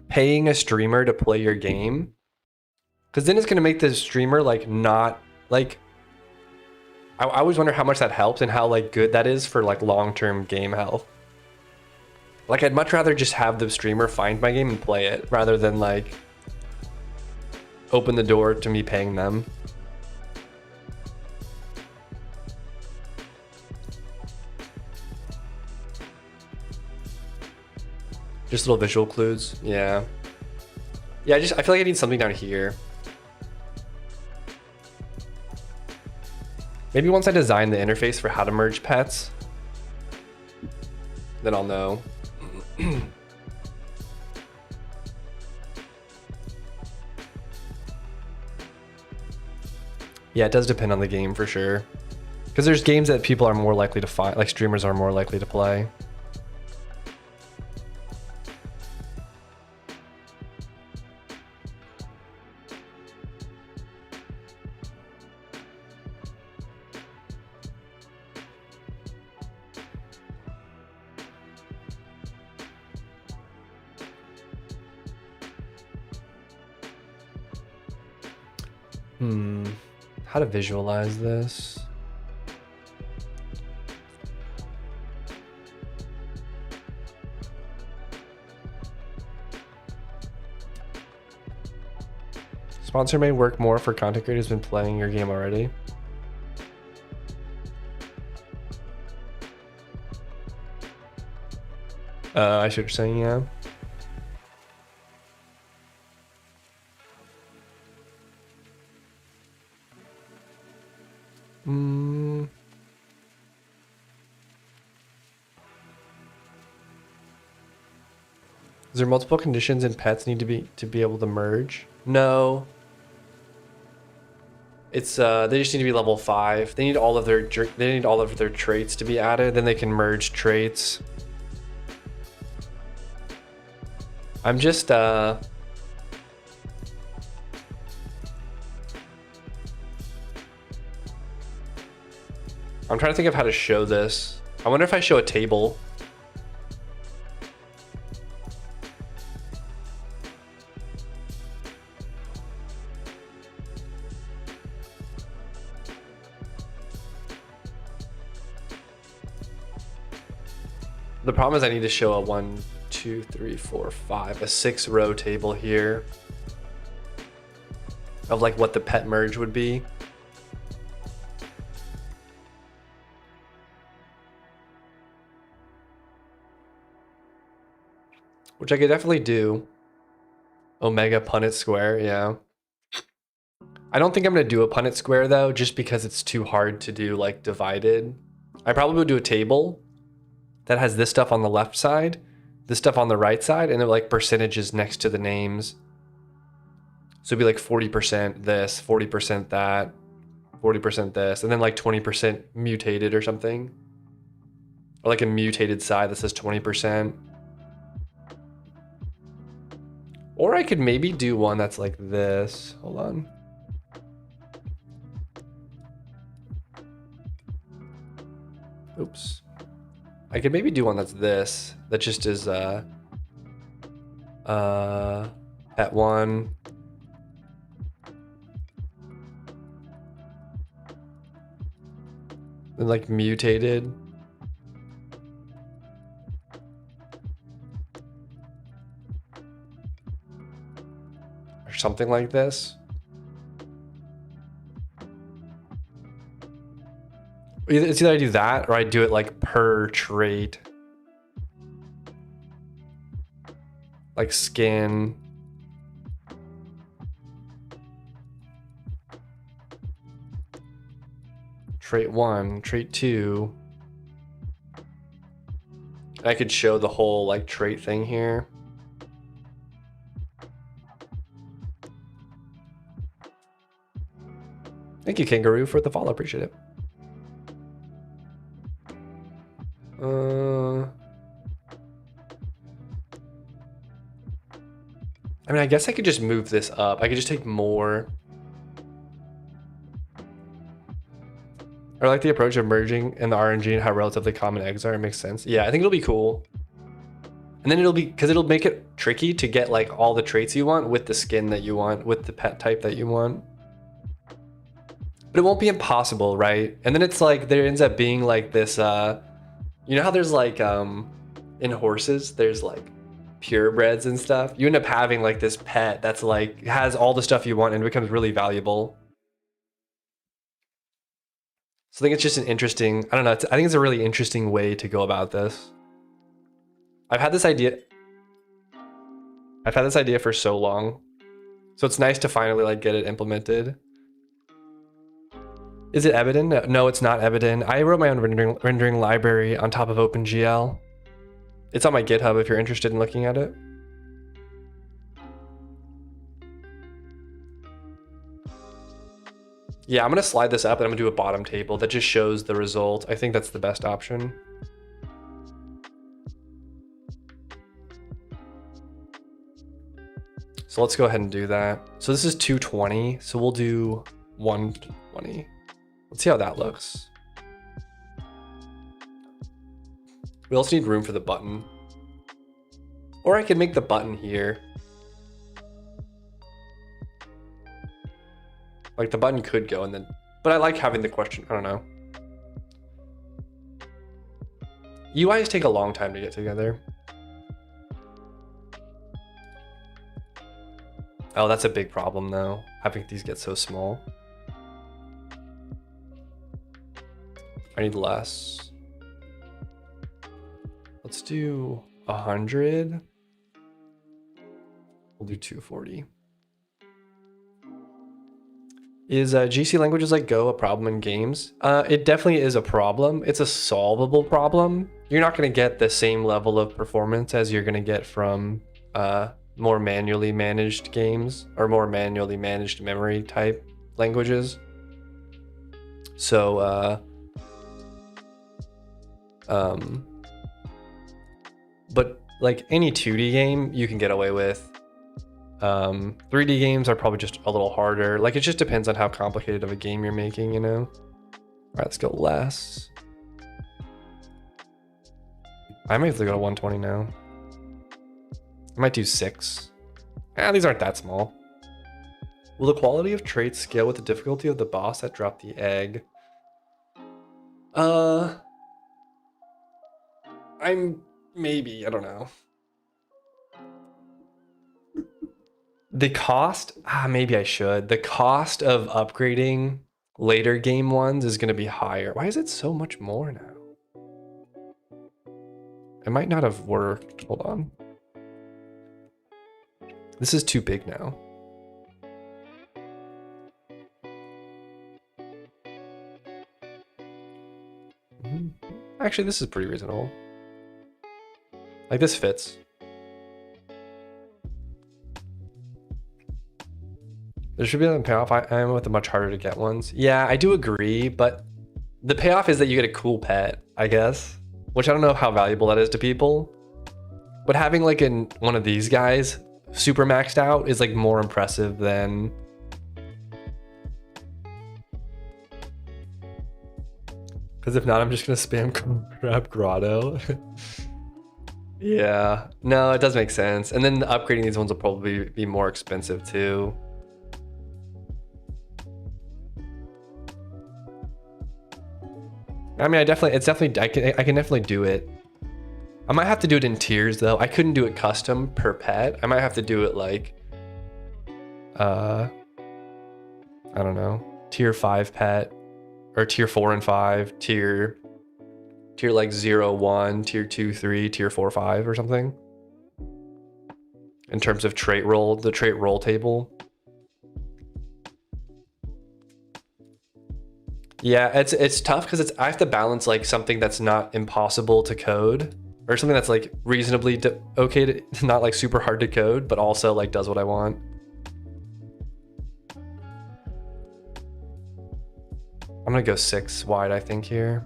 paying a streamer to play your game. Because then it's going to make the streamer, like, not, like... I always wonder how much that helps and how, like, good that is for, like, long-term game health. Like, I'd much rather just have the streamer find my game and play it, rather than, like, open the door to me paying them. Just little visual clues, yeah. Yeah, I feel like I need something down here. Maybe once I design the interface for how to merge pets, then I'll know. Yeah, it does depend on the game for sure. Because there's games that people are more likely to find, like streamers are more likely to play. How to visualize this? Sponsor may work more for content creators who've been playing your game already. I see what you're saying, yeah. Is there multiple conditions and pets need to be able to merge? No. It's they just need to be level 5. They need all of their traits to be added, then they can merge traits. I'm just I'm trying to think of how to show this. I wonder if I show a table. The problem is I need to show a 1, 2, 3, 4, 5, a 6-row table here of like what the pet merge would be. Which I could definitely do. Omega Punnett Square, yeah. I don't think I'm gonna do a Punnett Square though, just because it's too hard to do like divided. I probably would do a table that has this stuff on the left side, this stuff on the right side, and then like percentages next to the names. So it'd be like 40% this, 40% that, 40% this, and then like 20% mutated or something. Or like a mutated side that says 20%. Or I could maybe do one that's like this. Hold on. Oops. I could maybe do one that's this. That just is at 1. Then like mutated. Or something like this. It's either I do that or I do it like per trait. Like skin. Trait 1, trait 2. I could show the whole like trait thing here. Thank you, Kangaroo, for the follow. Appreciate it. I mean, I guess I could just move this up. I could just take more. Or like the approach of merging and the RNG and how relatively common eggs are. It makes sense. Yeah, I think it'll be cool. And then it'll be, because it'll make it tricky to get like all the traits you want with the skin that you want, with the pet type that you want. But it won't be impossible, right? And then it's like, there ends up being like this, you know how there's like, in horses, there's like purebreds and stuff. You end up having like this pet that's like, has all the stuff you want and becomes really valuable. So I think it's just an interesting, I don't know, I think it's a really interesting way to go about this. I've had this idea for so long. So it's nice to finally like get it implemented. Is it Ebiden? No, it's not Ebiden. I wrote my own rendering library on top of OpenGL. It's on my GitHub if you're interested in looking at it. Yeah, I'm gonna slide this up and I'm gonna do a bottom table that just shows the result. I think that's the best option. So let's go ahead and do that. So this is 220, so we'll do 120. Let's see how that looks. We also need room for the button. Or I could make the button here. Like the button could go and then, but I like having the question, I don't know. UIs take a long time to get together. Oh, that's a big problem though, having these get so small. I need less. Let's do 100. We'll do 240. Is GC languages like Go a problem in games? It definitely is a problem. It's a solvable problem. You're not going to get the same level of performance as you're going to get from more manually managed games or more manually managed memory type languages. So, but like any 2D game you can get away with. 3D games are probably just a little harder. Like it just depends on how complicated of a game you're making, you know? All right, let's go less. I might have to go to 120 now. I might do 6. These aren't that small. Will the quality of traits scale with the difficulty of the boss that dropped the egg? Maybe, I don't know. The cost, maybe I should. The cost of upgrading later game ones is going to be higher. Why is it so much more now? It might not have worked. Hold on. This is too big now. Actually, this is pretty reasonable. Like this fits. There should be a payoff. I am with the much harder to get ones. Yeah, I do agree, but the payoff is that you get a cool pet, I guess, which I don't know how valuable that is to people. But having like one of these guys super maxed out is like more impressive than. Because if not, I'm just gonna spam grab Grotto. Yeah, no, it does make sense. And then upgrading these ones will probably be more expensive too. I mean, I can definitely do it. I might have to do it in tiers though. I couldn't do it custom per pet. I might have to do it like, I don't know, tier 5 pet, or tier 4 and 5, tier like 0, 1, tier 2, 3, tier 4, 5 or something. In terms of trait role, the trait role table. Yeah, it's tough because I have to balance like something that's not impossible to code or something that's like reasonably okay to, not like super hard to code, but also like does what I want. I'm gonna go 6 wide, I think here.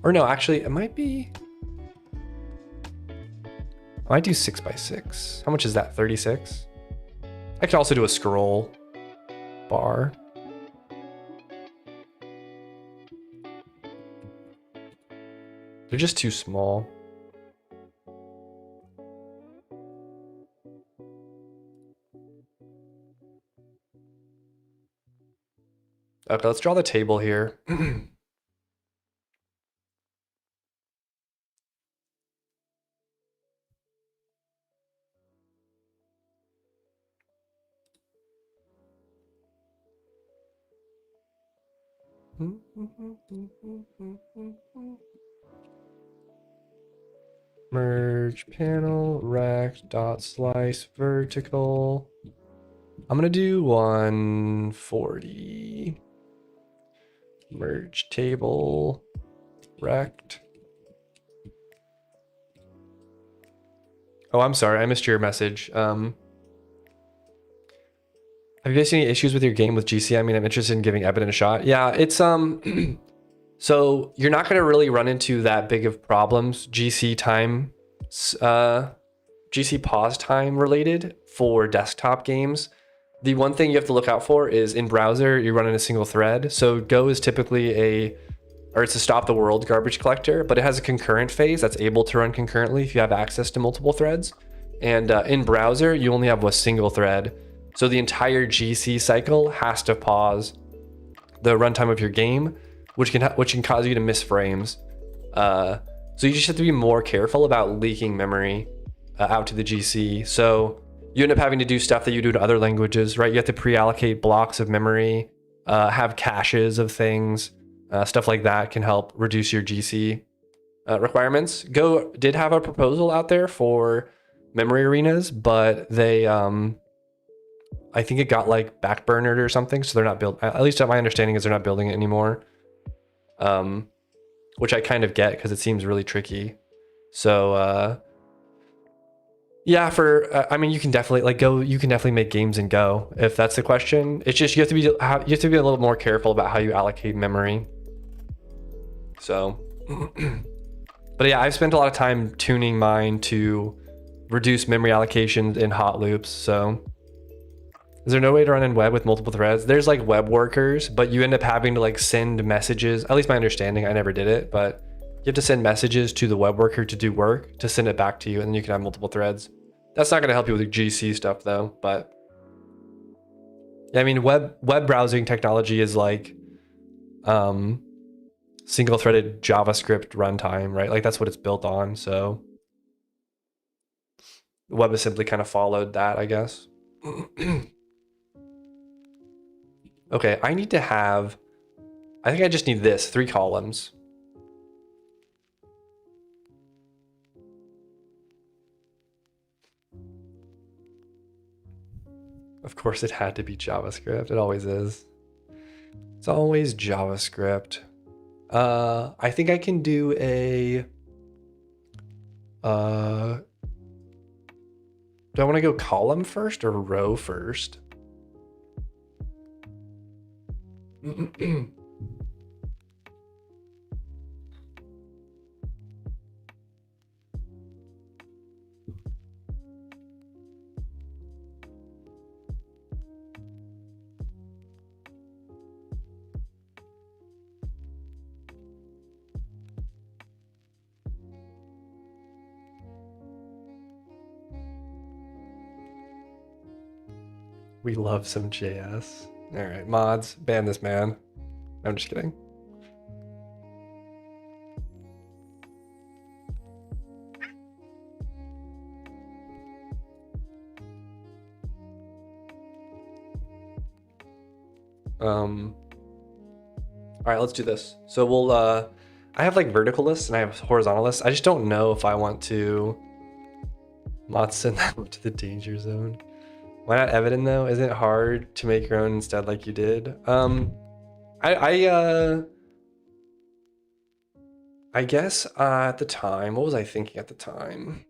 Or no, actually, it might be. I might do 6 by 6. How much is that? 36. I could also do a scroll bar. They're just too small. Okay, let's draw the table here. Merge panel rect dot slice vertical. I'm gonna do 140. Merge table rect. Oh, I'm sorry, I missed your message. Have you guys seen any issues with your game with GC? I mean, I'm interested in giving Ebon a shot. Yeah, it's so you're not gonna really run into that big of problems GC time, GC pause time related for desktop games. The one thing you have to look out for is in browser, you're running a single thread. So Go is typically it's a stop the world garbage collector, but it has a concurrent phase that's able to run concurrently if you have access to multiple threads. And in browser, you only have a single thread. So the entire GC cycle has to pause the runtime of your game, which can cause you to miss frames. So you just have to be more careful about leaking memory out to the GC. So you end up having to do stuff that you do to other languages, right? You have to pre-allocate blocks of memory, have caches of things, stuff like that can help reduce your GC requirements. Go did have a proposal out there for memory arenas, but they, I think it got like backburnered or something. So they're not built, at least my understanding is they're not building it anymore. Which I kind of get because it seems really tricky. So, yeah, I mean, you can definitely like Go. You can definitely make games in Go if that's the question. It's just you have to be a little more careful about how you allocate memory. So, but yeah, I've spent a lot of time tuning mine to reduce memory allocations in hot loops. So, is there no way to run in web with multiple threads? There's like web workers, but you end up having to like send messages. At least my understanding, I never did it, but you have to send messages to the web worker to do work to send it back to you, and then you can have multiple threads. That's not going to help you with the GC stuff though, but yeah, I mean, web browsing technology is like single threaded JavaScript runtime, right? Like that's what it's built on. So the web has simply kind of followed that, I guess. Okay, I think I just need this 3 columns. Of course, it had to be JavaScript. It always is. It's always JavaScript. I think I can do a. Do I want to go column first or row first? We love some JS. All right, mods, ban this man. I'm just kidding. All right, let's do this. So we'll, I have like vertical lists and I have horizontal lists. I just don't know if I want to not send them to the danger zone. Why not evident though? Isn't it hard to make your own instead like you did? I guess at the time, what was I thinking at the time?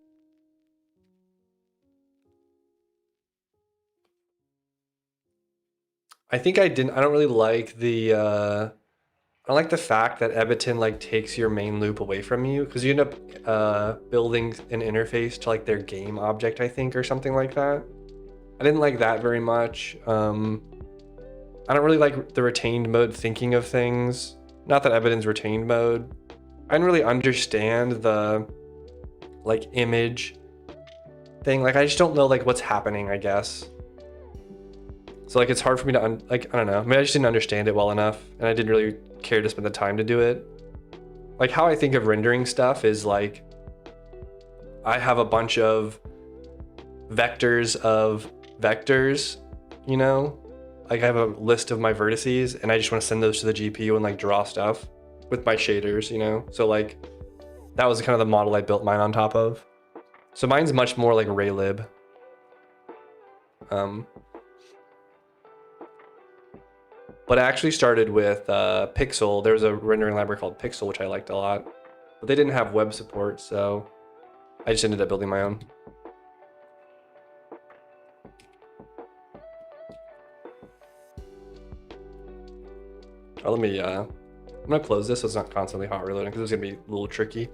I think I don't really like I don't like the fact that Ebiton like takes your main loop away from you because you end up building an interface to like their game object, I think, or something like that. I didn't like that very much. I don't really like the retained mode thinking of things. Not that Ebiton's retained mode. I didn't really understand the like image thing. Like I just don't know like what's happening, I guess. So like it's hard for me to like I don't know. Maybe I just didn't understand it well enough, and I didn't really care to spend the time to do it. Like how I think of rendering stuff is like I have a bunch of vectors of vectors, you know? Like I have a list of my vertices and I just want to send those to the GPU and like draw stuff with my shaders, you know? So like that was kind of the model I built mine on top of. So mine's much more like Raylib. But I actually started with Pixel. There was a rendering library called Pixel, which I liked a lot. But they didn't have web support, so I just ended up building my own. Oh, let me, I'm gonna close this so it's not constantly hot reloading because it's gonna be a little tricky.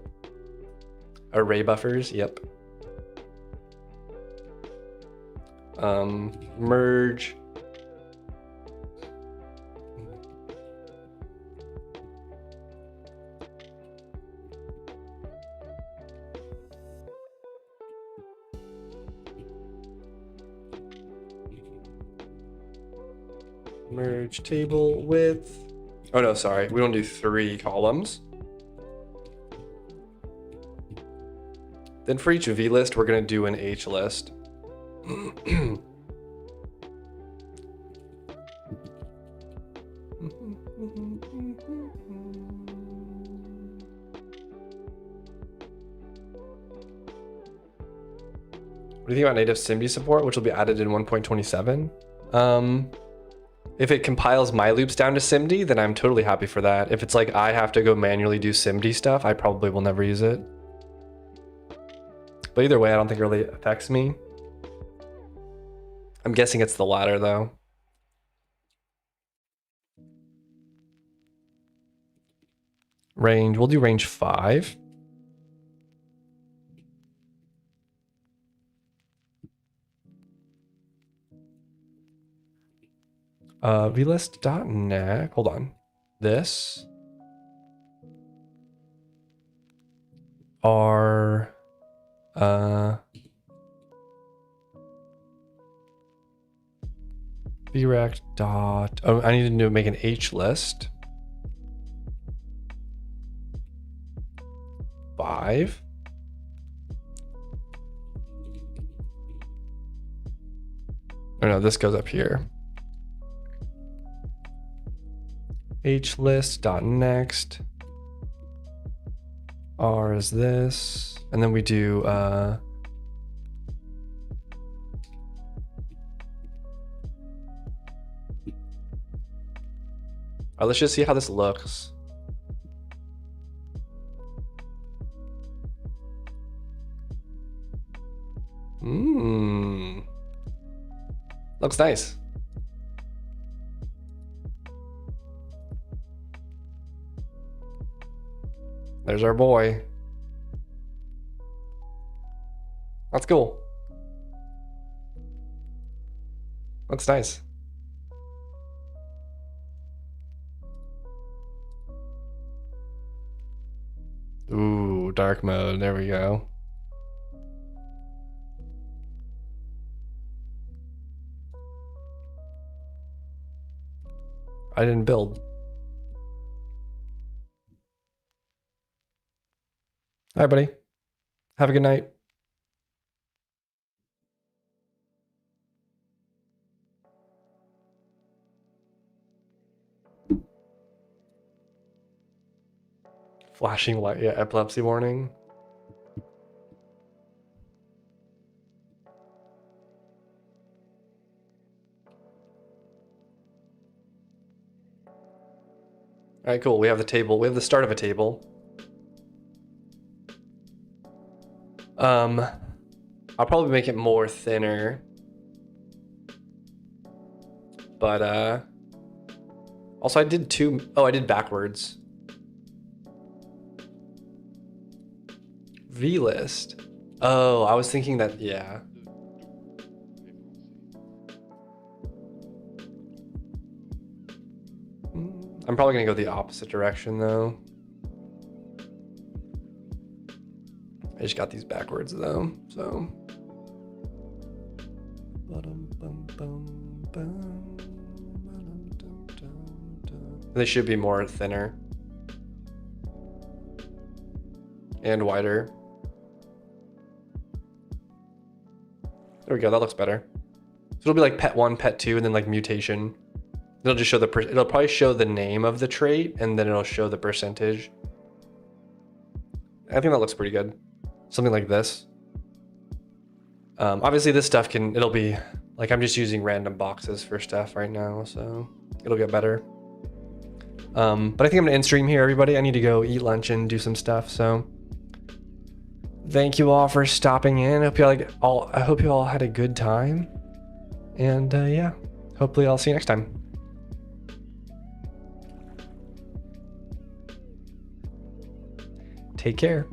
Array buffers, yep. Merge. Merge table with, oh no, sorry. We don't do 3 columns. Then for each V list, we're gonna do an H list. What do you think about native SIMD support, which will be added in 1.27? If it compiles my loops down to SIMD, then I'm totally happy for that. If it's like I have to go manually do SIMD stuff, I probably will never use it. But either way, I don't think it really affects me. I'm guessing it's the latter though. Range, we'll do range 5. Vlist.net, hold on. This are vrect dot, oh, I need to make an H list. 5. Oh no, this goes up here. H list dot next. R is this, and then we do let's just see how this looks. Looks nice. There's our boy. That's cool. Looks nice. Ooh, dark mode. There we go. I didn't build. All right, buddy. Have a good night. Flashing light, yeah, epilepsy warning. All right, cool. We have the table. We have the start of a table. I'll probably make it more thinner. But also I did I did backwards. V-list. Oh, I was thinking that, yeah. I'm probably gonna go the opposite direction though. I just got these backwards though, so. They should be more thinner and wider. There we go, that looks better. So it'll be like pet 1, pet 2, and then like mutation. It'll just show it'll probably show the name of the trait, and then it'll show the percentage. I think that looks pretty good. Something like this. Obviously this stuff it'll be, like I'm just using random boxes for stuff right now, so it'll get better. But I think I'm gonna end stream here, everybody. I need to go eat lunch and do some stuff, so. Thank you all for stopping in. I hope you all had a good time. And yeah, hopefully I'll see you next time. Take care.